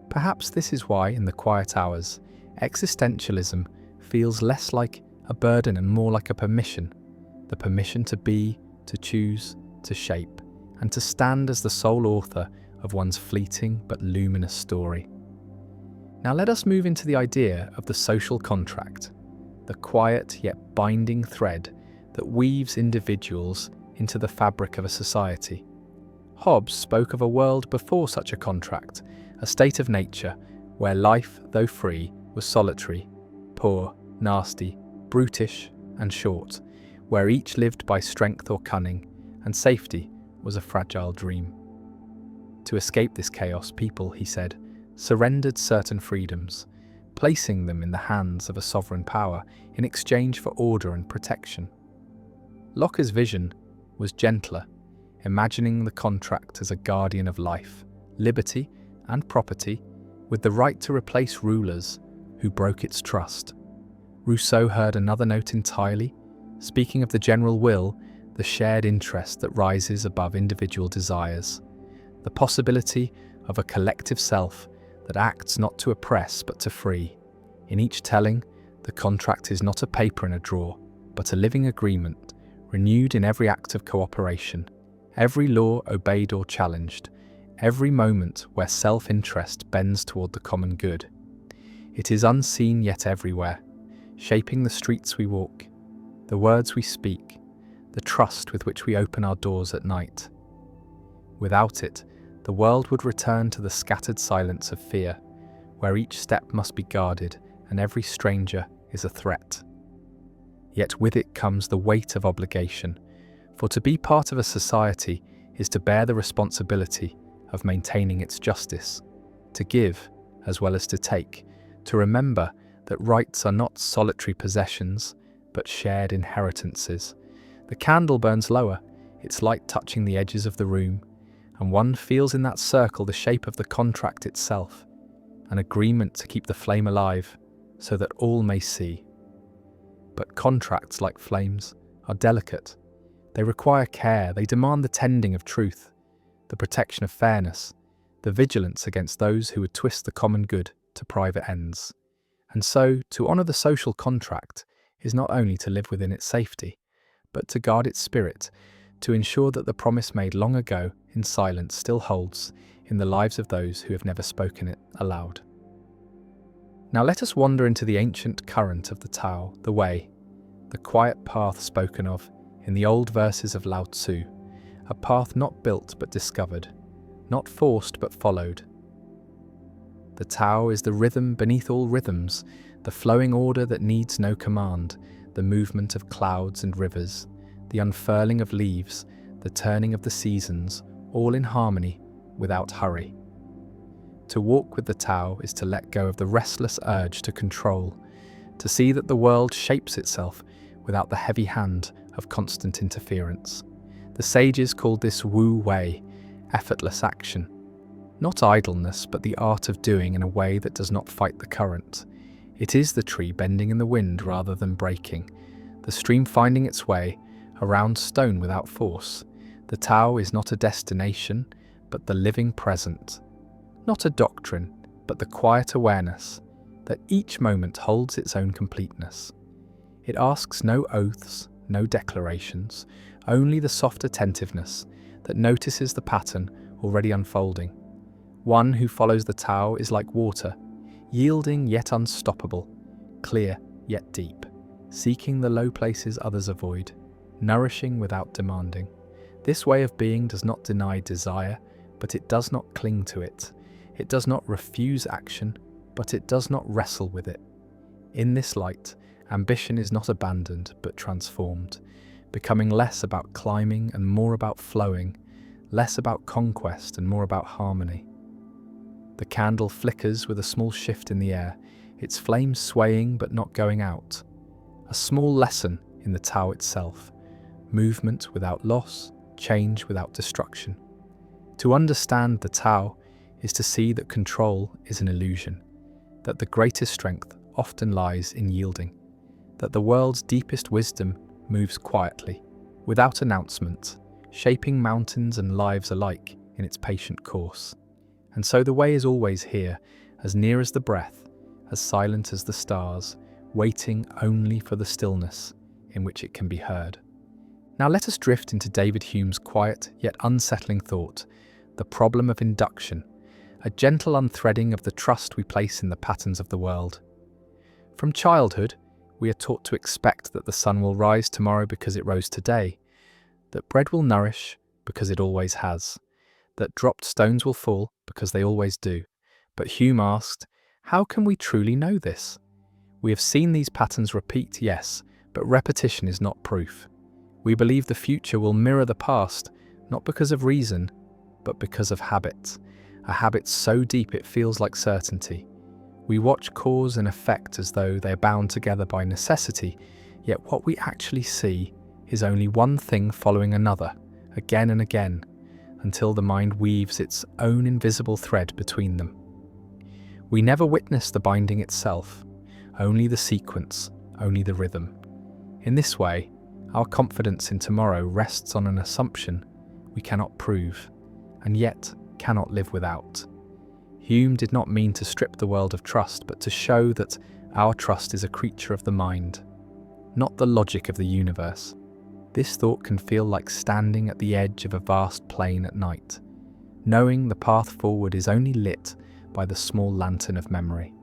Perhaps this is why, in the quiet hours, existentialism feels less like a burden and more like a permission, the permission to be, to choose, to shape, and to stand as the sole author of one's fleeting but luminous story. Now let us move into the idea of the social contract, the quiet yet binding thread that weaves individuals into the fabric of a society. Hobbes spoke of a world before such a contract, a state of nature where life, though free, was solitary, poor, nasty, brutish, and short, where each lived by strength or cunning, and safety was a fragile dream. To escape this chaos, people, he said, surrendered certain freedoms, placing them in the hands of a sovereign power in exchange for order and protection. Locke's vision was gentler, imagining the contract as a guardian of life, liberty, and property, with the right to replace rulers who broke its trust. Rousseau heard another note entirely, speaking of the general will, the shared interest that rises above individual desires, the possibility of a collective self that acts not to oppress but to free. In each telling, the contract is not a paper in a drawer, but a living agreement, renewed in every act of cooperation, every law obeyed or challenged, every moment where self-interest bends toward the common good. It is unseen yet everywhere, shaping the streets we walk, the words we speak, the the trust with which we open our doors at night. Without it, the world would return to the scattered silence of fear, where each step must be guarded and every stranger is a threat. Yet with it comes the weight of obligation, for to be part of a society is to bear the responsibility of maintaining its justice, to give as well as to take, to remember that rights are not solitary possessions, but shared inheritances. The candle burns lower, its light touching the edges of the room, and one feels in that circle the shape of the contract itself, an agreement to keep the flame alive so that all may see. But contracts, like flames, are delicate. They require care, they demand the tending of truth, the protection of fairness, the vigilance against those who would twist the common good to private ends. And so, to honour the social contract is not only to live within its safety, but to guard its spirit, to ensure that the promise made long ago in silence still holds in the lives of those who have never spoken it aloud. Now let us wander into the ancient current of the Tao, the way, the quiet path spoken of in the old verses of Lao Tzu, a path not built but discovered, not forced but followed. The Tao is the rhythm beneath all rhythms, the flowing order that needs no command, the movement of clouds and rivers, the unfurling of leaves, the turning of the seasons, all in harmony, without hurry. To walk with the Tao is to let go of the restless urge to control, to see that the world shapes itself without the heavy hand of constant interference. The sages called this Wu Wei, effortless action. Not idleness, but the art of doing in a way that does not fight the current. It is the tree bending in the wind rather than breaking, the stream finding its way around stone without force. The Tao is not a destination, but the living present. Not a doctrine, but the quiet awareness that each moment holds its own completeness. It asks no oaths, no declarations, only the soft attentiveness that notices the pattern already unfolding. One who follows the Tao is like water, yielding yet unstoppable, clear yet deep, seeking the low places others avoid, nourishing without demanding. This way of being does not deny desire, but it does not cling to it. It does not refuse action, but it does not wrestle with it. In this light, ambition is not abandoned, but transformed, becoming less about climbing and more about flowing, less about conquest and more about harmony. The candle flickers with a small shift in the air, its flame swaying but not going out. A small lesson in the Tao itself, movement without loss, change without destruction. To understand the Tao is to see that control is an illusion, that the greatest strength often lies in yielding, that the world's deepest wisdom moves quietly, without announcement, shaping mountains and lives alike in its patient course. And so the way is always here, as near as the breath, as silent as the stars, waiting only for the stillness in which it can be heard. Now let us drift into David Hume's quiet yet unsettling thought, the problem of induction, a gentle unthreading of the trust we place in the patterns of the world. From childhood, we are taught to expect that the sun will rise tomorrow because it rose today, that bread will nourish because it always has, that dropped stones will fall because they always do. But Hume asked, how can we truly know this? We have seen these patterns repeat, yes, but repetition is not proof. We believe the future will mirror the past, not because of reason, but because of habit, a habit so deep it feels like certainty. We watch cause and effect as though they are bound together by necessity, yet what we actually see is only one thing following another, again and again, until the mind weaves its own invisible thread between them. We never witness the binding itself, only the sequence, only the rhythm. In this way, our confidence in tomorrow rests on an assumption we cannot prove, and yet cannot live without. Hume did not mean to strip the world of trust, but to show that our trust is a creature of the mind, not the logic of the universe. This thought can feel like standing at the edge of a vast plain at night, knowing the path forward is only lit by the small lantern of memory,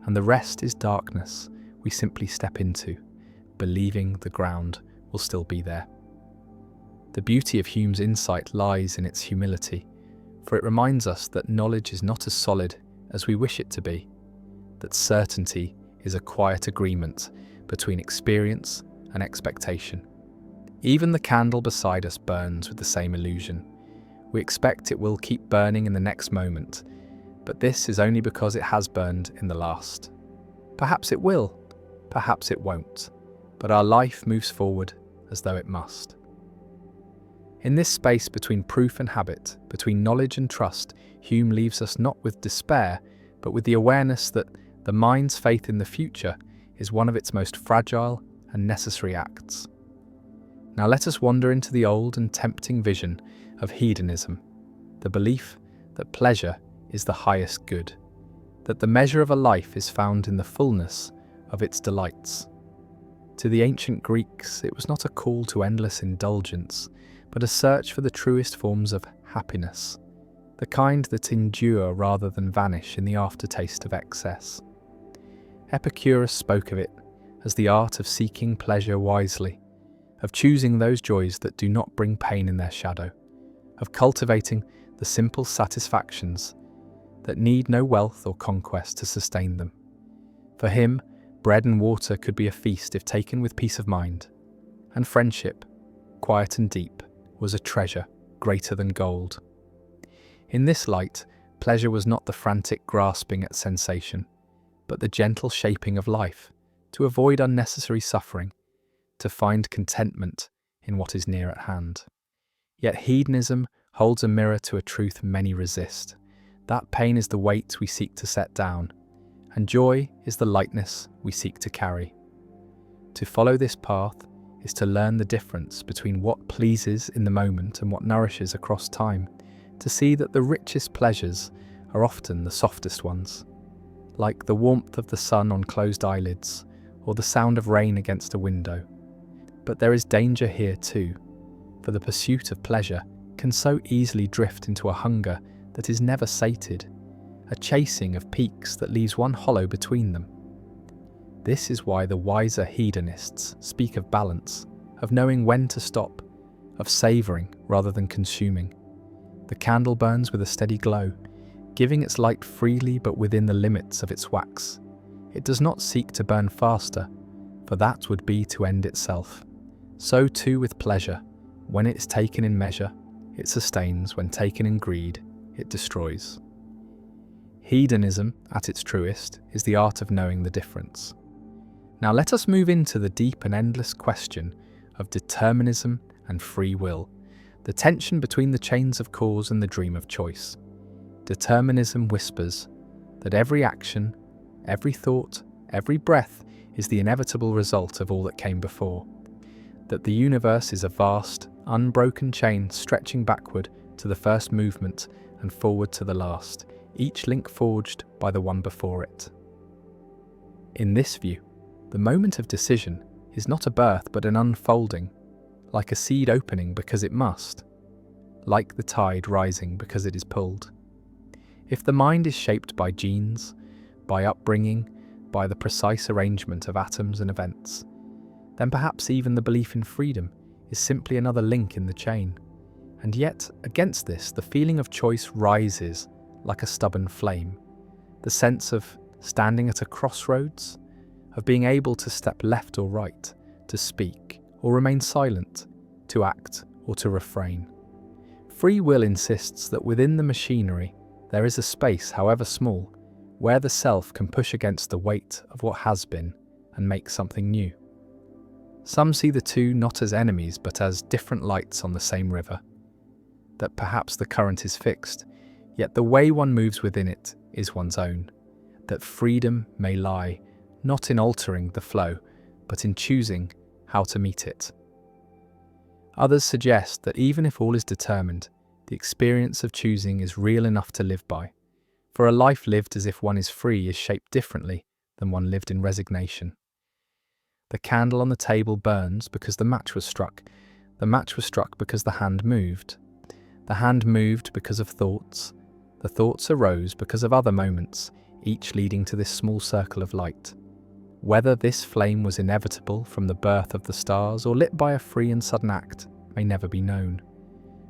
and the rest is darkness we simply step into, believing the ground will still be there. The beauty of Hume's insight lies in its humility, for it reminds us that knowledge is not as solid as we wish it to be, that certainty is a quiet agreement between experience and expectation. Even the candle beside us burns with the same illusion. We expect it will keep burning in the next moment, but this is only because it has burned in the last. Perhaps it will, perhaps it won't, but our life moves forward as though it must. In this space between proof and habit, between knowledge and trust, Hume leaves us not with despair, but with the awareness that the mind's faith in the future is one of its most fragile and necessary acts. Now let us wander into the old and tempting vision of hedonism, the belief that pleasure is the highest good, that the measure of a life is found in the fullness of its delights. To the ancient Greeks, it was not a call to endless indulgence, but a search for the truest forms of happiness, the kind that endure rather than vanish in the aftertaste of excess. Epicurus spoke of it as the art of seeking pleasure wisely, of choosing those joys that do not bring pain in their shadow, of cultivating the simple satisfactions that need no wealth or conquest to sustain them. For him, bread and water could be a feast if taken with peace of mind, and friendship, quiet and deep, was a treasure greater than gold. In this light, pleasure was not the frantic grasping at sensation, but the gentle shaping of life, to avoid unnecessary suffering, to find contentment in what is near at hand. Yet hedonism holds a mirror to a truth many resist. That pain is the weight we seek to set down, and joy is the lightness we seek to carry. To follow this path is to learn the difference between what pleases in the moment and what nourishes across time, to see that the richest pleasures are often the softest ones, like the warmth of the sun on closed eyelids or the sound of rain against a window. But there is danger here too, for the pursuit of pleasure can so easily drift into a hunger that is never sated, a chasing of peaks that leaves one hollow between them. This is why the wiser hedonists speak of balance, of knowing when to stop, of savouring rather than consuming. The candle burns with a steady glow, giving its light freely but within the limits of its wax. It does not seek to burn faster, for that would be to end itself. So too with pleasure, when it is taken in measure, it sustains; when taken in greed, it destroys. Hedonism, at its truest, is the art of knowing the difference. Now let us move into the deep and endless question of determinism and free will, the tension between the chains of cause and the dream of choice. Determinism whispers that every action, every thought, every breath is the inevitable result of all that came before, that the universe is a vast, unbroken chain stretching backward to the first movement and forward to the last, each link forged by the one before it. In this view, the moment of decision is not a birth but an unfolding, like a seed opening because it must, like the tide rising because it is pulled. If the mind is shaped by genes, by upbringing, by the precise arrangement of atoms and events, then perhaps even the belief in freedom is simply another link in the chain. And yet, against this, the feeling of choice rises like a stubborn flame, the sense of standing at a crossroads, of being able to step left or right, to speak or remain silent, to act or to refrain. Free will insists that within the machinery there is a space, however small, where the self can push against the weight of what has been and make something new. Some see the two not as enemies but as different lights on the same river, that perhaps the current is fixed, yet the way one moves within it is one's own, that freedom may lie not in altering the flow, but in choosing how to meet it. Others suggest that even if all is determined, the experience of choosing is real enough to live by, for a life lived as if one is free is shaped differently than one lived in resignation. The candle on the table burns because the match was struck. The match was struck because the hand moved. The hand moved because of thoughts. The thoughts arose because of other moments, each leading to this small circle of light. Whether this flame was inevitable from the birth of the stars or lit by a free and sudden act may never be known.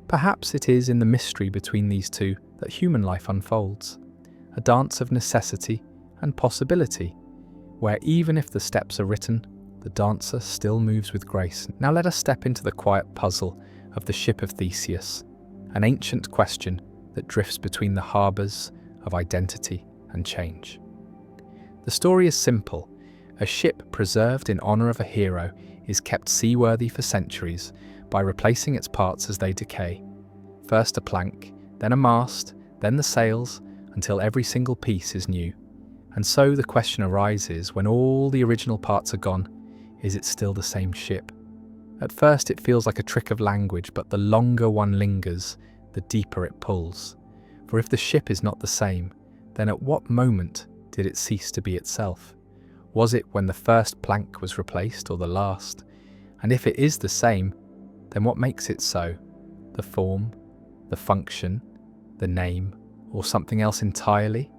Perhaps it is in the mystery between these two that human life unfolds, a dance of necessity and possibility, where even if the steps are written, the dancer still moves with grace. Now let us step into the quiet puzzle of the ship of Theseus, an ancient question that drifts between the harbours of identity and change. The story is simple. A ship preserved in honour of a hero is kept seaworthy for centuries by replacing its parts as they decay. First a plank, then a mast, then the sails, until every single piece is new. And so the question arises, when all the original parts are gone, is it still the same ship? At first it feels like a trick of language, but the longer one lingers, the deeper it pulls. For if the ship is not the same, then at what moment did it cease to be itself? Was it when the first plank was replaced, or the last? And if it is the same, then what makes it so? The form, the function, the name, or something else entirely?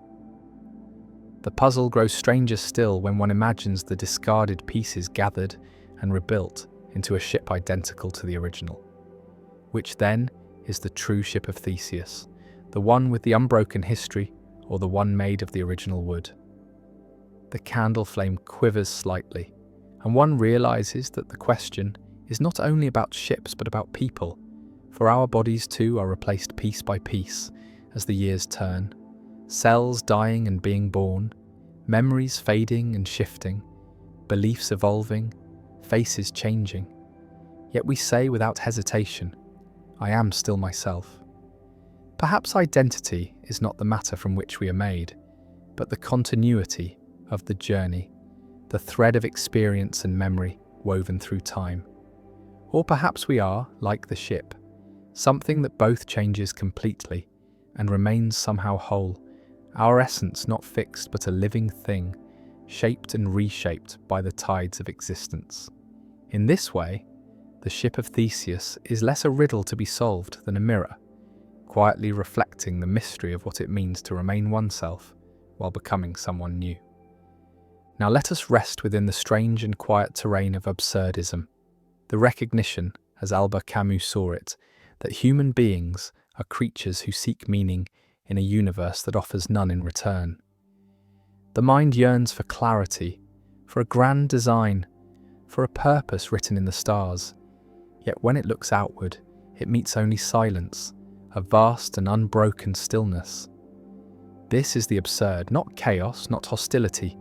The puzzle grows stranger still when one imagines the discarded pieces gathered and rebuilt into a ship identical to the original. Which then is the true ship of Theseus, the one with the unbroken history, or the one made of the original wood? The candle flame quivers slightly, and one realizes that the question is not only about ships but about people, for our bodies too are replaced piece by piece as the years turn, cells dying and being born, memories fading and shifting, beliefs evolving, faces changing. Yet we say without hesitation, I am still myself. Perhaps identity is not the matter from which we are made, but the continuity of the journey, the thread of experience and memory woven through time. Or perhaps we are, like the ship, something that both changes completely and remains somehow whole, our essence not fixed but a living thing, shaped and reshaped by the tides of existence. In this way, the ship of Theseus is less a riddle to be solved than a mirror, quietly reflecting the mystery of what it means to remain oneself while becoming someone new. Now let us rest within the strange and quiet terrain of absurdism, the recognition, as Albert Camus saw it, that human beings are creatures who seek meaning in a universe that offers none in return. The mind yearns for clarity, for a grand design, for a purpose written in the stars, yet when it looks outward, it meets only silence, a vast and unbroken stillness. This is the absurd, not chaos, not hostility,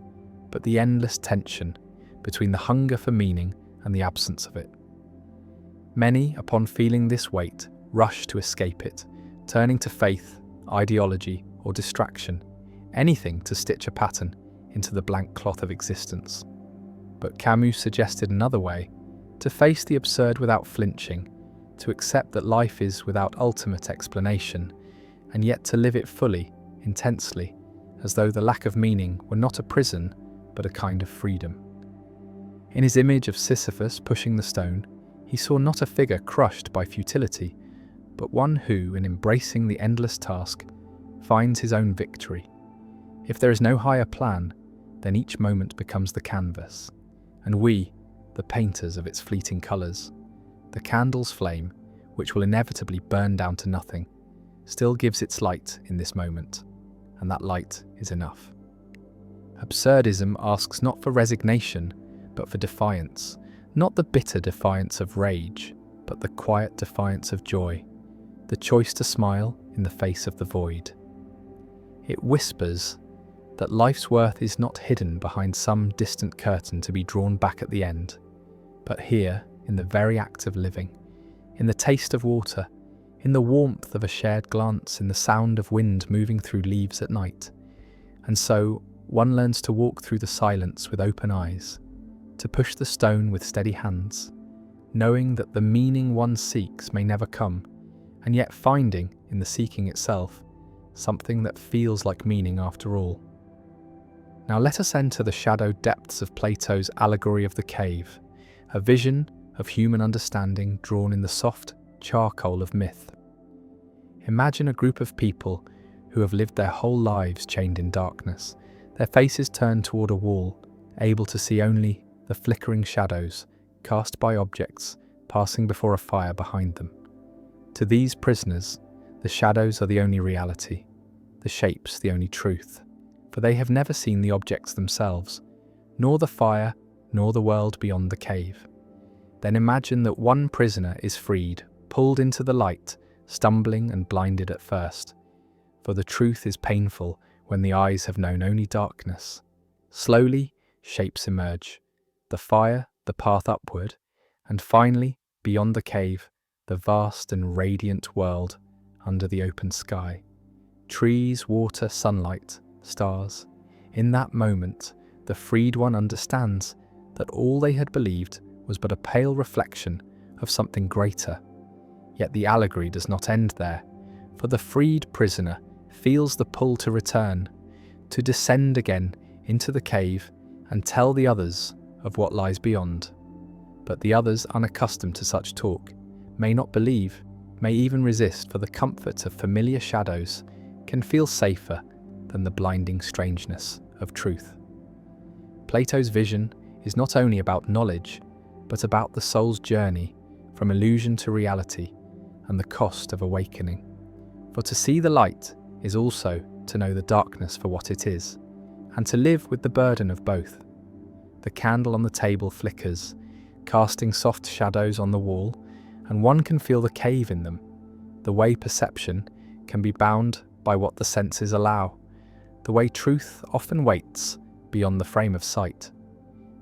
but the endless tension between the hunger for meaning and the absence of it. Many, upon feeling this weight, rush to escape it, turning to faith, ideology, or distraction, anything to stitch a pattern into the blank cloth of existence. But Camus suggested another way, to face the absurd without flinching, to accept that life is without ultimate explanation, and yet to live it fully, intensely, as though the lack of meaning were not a prison, but a kind of freedom. In his image of Sisyphus pushing the stone, he saw not a figure crushed by futility, but one who, in embracing the endless task, finds his own victory. If there is no higher plan, then each moment becomes the canvas, and we, the painters of its fleeting colours. The candle's flame, which will inevitably burn down to nothing, still gives its light in this moment, and that light is enough. Absurdism asks not for resignation, but for defiance, not the bitter defiance of rage, but the quiet defiance of joy, the choice to smile in the face of the void. It whispers that life's worth is not hidden behind some distant curtain to be drawn back at the end, but here, in the very act of living, in the taste of water, in the warmth of a shared glance, in the sound of wind moving through leaves at night. And so, one learns to walk through the silence with open eyes, to push the stone with steady hands, knowing that the meaning one seeks may never come, and yet finding, in the seeking itself, something that feels like meaning after all. Now let us enter the shadowed depths of Plato's allegory of the cave, a vision of human understanding drawn in the soft charcoal of myth. Imagine a group of people who have lived their whole lives chained in darkness, their faces turned toward a wall, able to see only the flickering shadows cast by objects passing before a fire behind them. To these prisoners, the shadows are the only reality, the shapes the only truth, for they have never seen the objects themselves, nor the fire, nor the world beyond the cave. Then imagine that one prisoner is freed, pulled into the light, stumbling and blinded at first. For the truth is painful when the eyes have known only darkness. Slowly, shapes emerge. The fire, the path upward, and finally, beyond the cave, the vast and radiant world under the open sky. Trees, water, sunlight, stars. In that moment, the freed one understands that all they had believed was but a pale reflection of something greater. Yet the allegory does not end there, for the freed prisoner feels the pull to return, to descend again into the cave and tell the others of what lies beyond. But the others, unaccustomed to such talk, may not believe, may even resist, for the comfort of familiar shadows can feel safer than the blinding strangeness of truth. Plato's vision is not only about knowledge, but about the soul's journey from illusion to reality and the cost of awakening. For to see the light is also to know the darkness for what it is, and to live with the burden of both. The candle on the table flickers, casting soft shadows on the wall, and one can feel the cave in them. The way perception can be bound by what the senses allow, the way truth often waits beyond the frame of sight.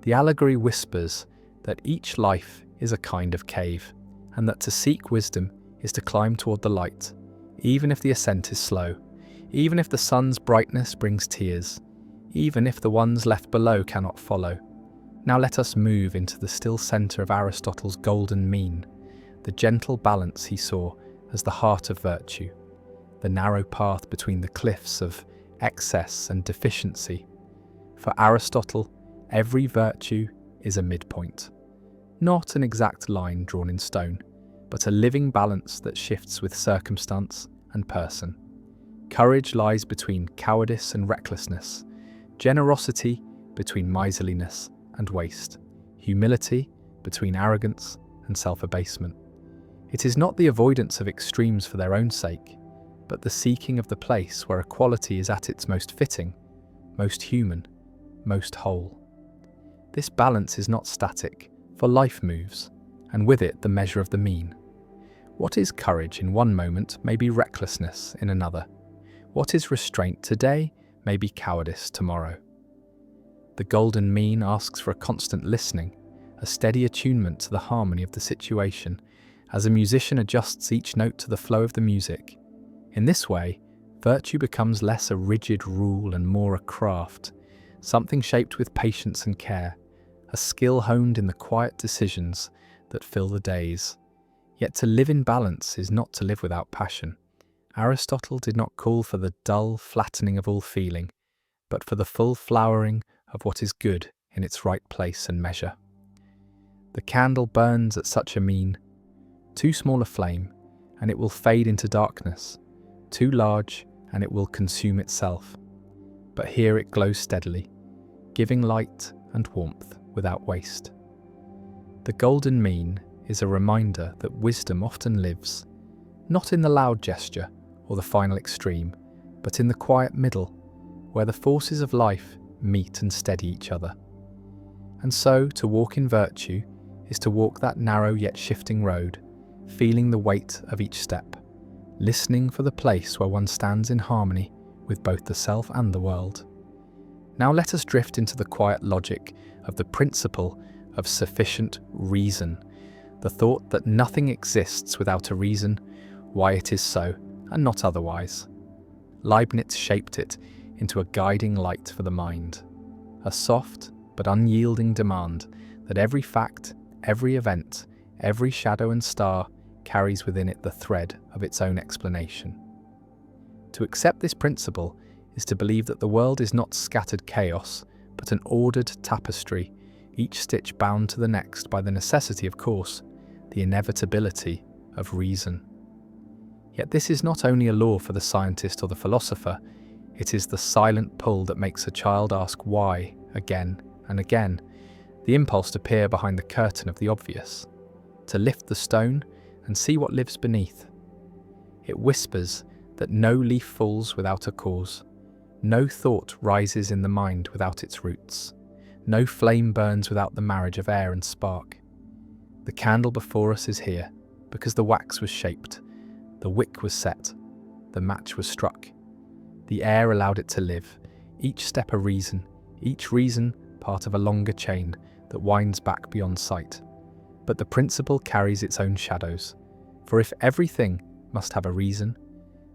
The allegory whispers that each life is a kind of cave, and that to seek wisdom is to climb toward the light, even if the ascent is slow, even if the sun's brightness brings tears, even if the ones left below cannot follow. Now let us move into the still centre of Aristotle's golden mean, the gentle balance he saw as the heart of virtue, the narrow path between the cliffs of excess and deficiency. For Aristotle, every virtue is a midpoint, not an exact line drawn in stone, but a living balance that shifts with circumstance and person. Courage lies between cowardice and recklessness, generosity between miserliness and waste, humility between arrogance and self-abasement. It is not the avoidance of extremes for their own sake, but the seeking of the place where equality is at its most fitting, most human, most whole. This balance is not static, for life moves, and with it the measure of the mean. What is courage in one moment may be recklessness in another. What is restraint today may be cowardice tomorrow. The golden mean asks for a constant listening, a steady attunement to the harmony of the situation, as a musician adjusts each note to the flow of the music. In this way, virtue becomes less a rigid rule and more a craft, something shaped with patience and care, a skill honed in the quiet decisions that fill the days. Yet to live in balance is not to live without passion. Aristotle did not call for the dull flattening of all feeling, but for the full flowering of what is good in its right place and measure. The candle burns at such a mean, too small a flame, and it will fade into darkness, too large, and it will consume itself. But here it glows steadily, giving light and warmth without waste. The golden mean is a reminder that wisdom often lives, not in the loud gesture or the final extreme, but in the quiet middle, where the forces of life meet and steady each other. And so, to walk in virtue is to walk that narrow yet shifting road, feeling the weight of each step, listening for the place where one stands in harmony with both the self and the world. Now let us drift into the quiet logic of the principle of sufficient reason, the thought that nothing exists without a reason why it is so and not otherwise. Leibniz shaped it into a guiding light for the mind, a soft but unyielding demand that every fact, every event, every shadow and star carries within it the thread of its own explanation. To accept this principle is to believe that the world is not scattered chaos, but an ordered tapestry, each stitch bound to the next by the necessity, of course, the inevitability of reason. Yet this is not only a law for the scientist or the philosopher, it is the silent pull that makes a child ask why again and again, the impulse to peer behind the curtain of the obvious, to lift the stone and see what lives beneath. It whispers that no leaf falls without a cause, no thought rises in the mind without its roots, no flame burns without the marriage of air and spark. The candle before us is here because the wax was shaped, the wick was set, the match was struck. The air allowed it to live, each step a reason, each reason part of a longer chain that winds back beyond sight. But the principle carries its own shadows, for if everything must have a reason,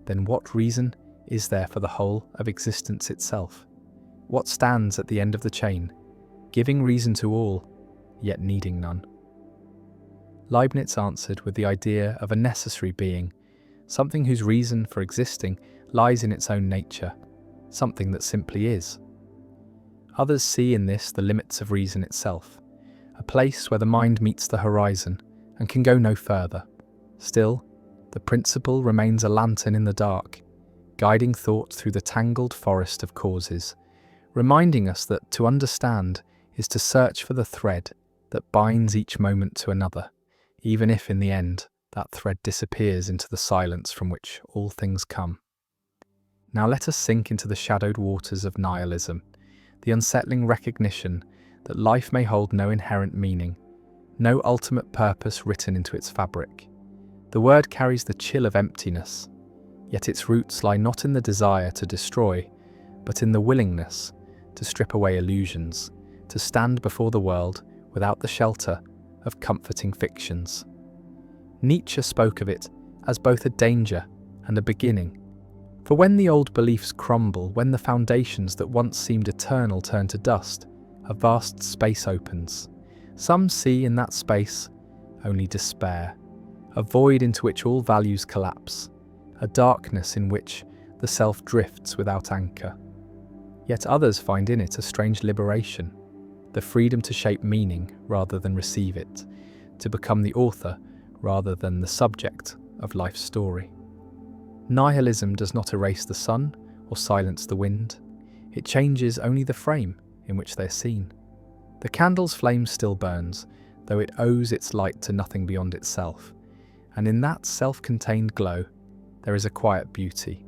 then what reason is there for the whole of existence itself? What stands at the end of the chain, giving reason to all, yet needing none? Leibniz answered with the idea of a necessary being, something whose reason for existing lies in its own nature, something that simply is. Others see in this the limits of reason itself, a place where the mind meets the horizon and can go no further. Still, the principle remains a lantern in the dark, guiding thought through the tangled forest of causes, reminding us that to understand is to search for the thread that binds each moment to another, even if in the end that thread disappears into the silence from which all things come. Now let us sink into the shadowed waters of nihilism, the unsettling recognition that life may hold no inherent meaning, no ultimate purpose written into its fabric. The word carries the chill of emptiness, yet its roots lie not in the desire to destroy, but in the willingness to strip away illusions, to stand before the world without the shelter of comforting fictions. Nietzsche spoke of it as both a danger and a beginning. For when the old beliefs crumble, when the foundations that once seemed eternal turn to dust, a vast space opens. Some see in that space only despair, a void into which all values collapse, a darkness in which the self drifts without anchor. Yet others find in it a strange liberation, the freedom to shape meaning rather than receive it, to become the author rather than the subject of life's story. Nihilism does not erase the sun or silence the wind. It changes only the frame in which they're seen. The candle's flame still burns, though it owes its light to nothing beyond itself, and in that self-contained glow there is a quiet beauty.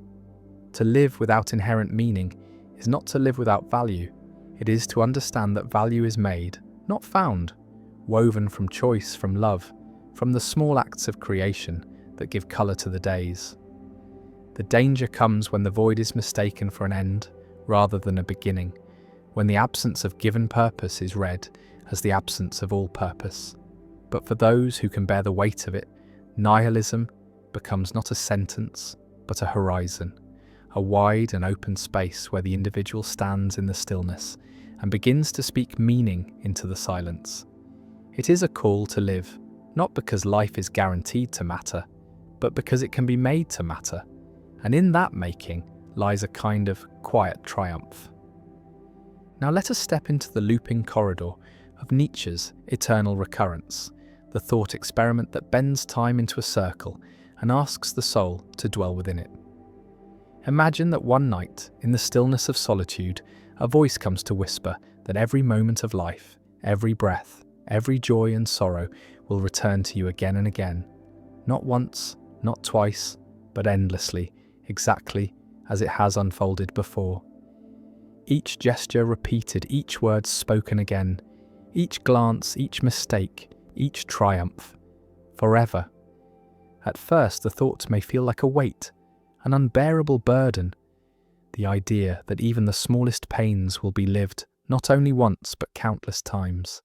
To live without inherent meaning is not to live without value. It is to understand that value is made, not found, woven from choice, from love, from the small acts of creation that give colour to the days. The danger comes when the void is mistaken for an end rather than a beginning, when the absence of given purpose is read as the absence of all purpose. But for those who can bear the weight of it, nihilism becomes not a sentence, but a horizon, a wide and open space where the individual stands in the stillness and begins to speak meaning into the silence. It is a call to live, not because life is guaranteed to matter, but because it can be made to matter, and in that making lies a kind of quiet triumph. Now let us step into the looping corridor of Nietzsche's eternal recurrence, the thought experiment that bends time into a circle and asks the soul to dwell within it. Imagine that one night, in the stillness of solitude, a voice comes to whisper that every moment of life, every breath, every joy and sorrow will return to you again and again, not once, not twice, but endlessly, exactly as it has unfolded before. Each gesture repeated, each word spoken again, each glance, each mistake, each triumph, forever. At first the thought may feel like a weight, an unbearable burden, the idea that even the smallest pains will be lived not only once but countless times.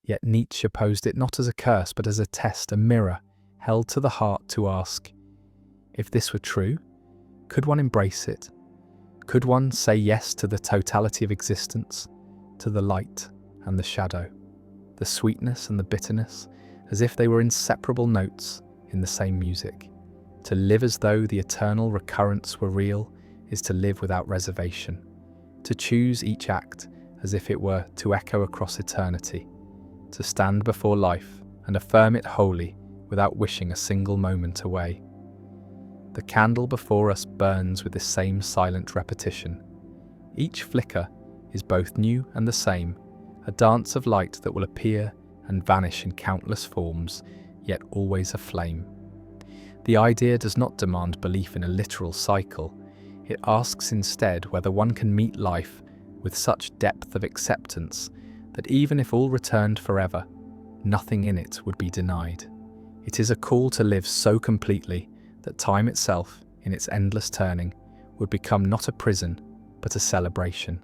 Yet Nietzsche posed it not as a curse but as a test, a mirror held to the heart to ask, if this were true, could one embrace it? Could one say yes to the totality of existence, to the light and the shadow, the sweetness and the bitterness, as if they were inseparable notes in the same music? To live as though the eternal recurrence were real is to live without reservation, to choose each act as if it were to echo across eternity, to stand before life and affirm it wholly without wishing a single moment away. The candle before us burns with this same silent repetition. Each flicker is both new and the same, a dance of light that will appear and vanish in countless forms, yet always aflame. The idea does not demand belief in a literal cycle. It asks instead whether one can meet life with such depth of acceptance that even if all returned forever, nothing in it would be denied. It is a call to live so completely that time itself, in its endless turning, would become not a prison, but a celebration,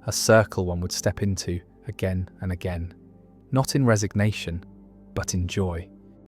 a circle one would step into again and again, not in resignation, but in joy.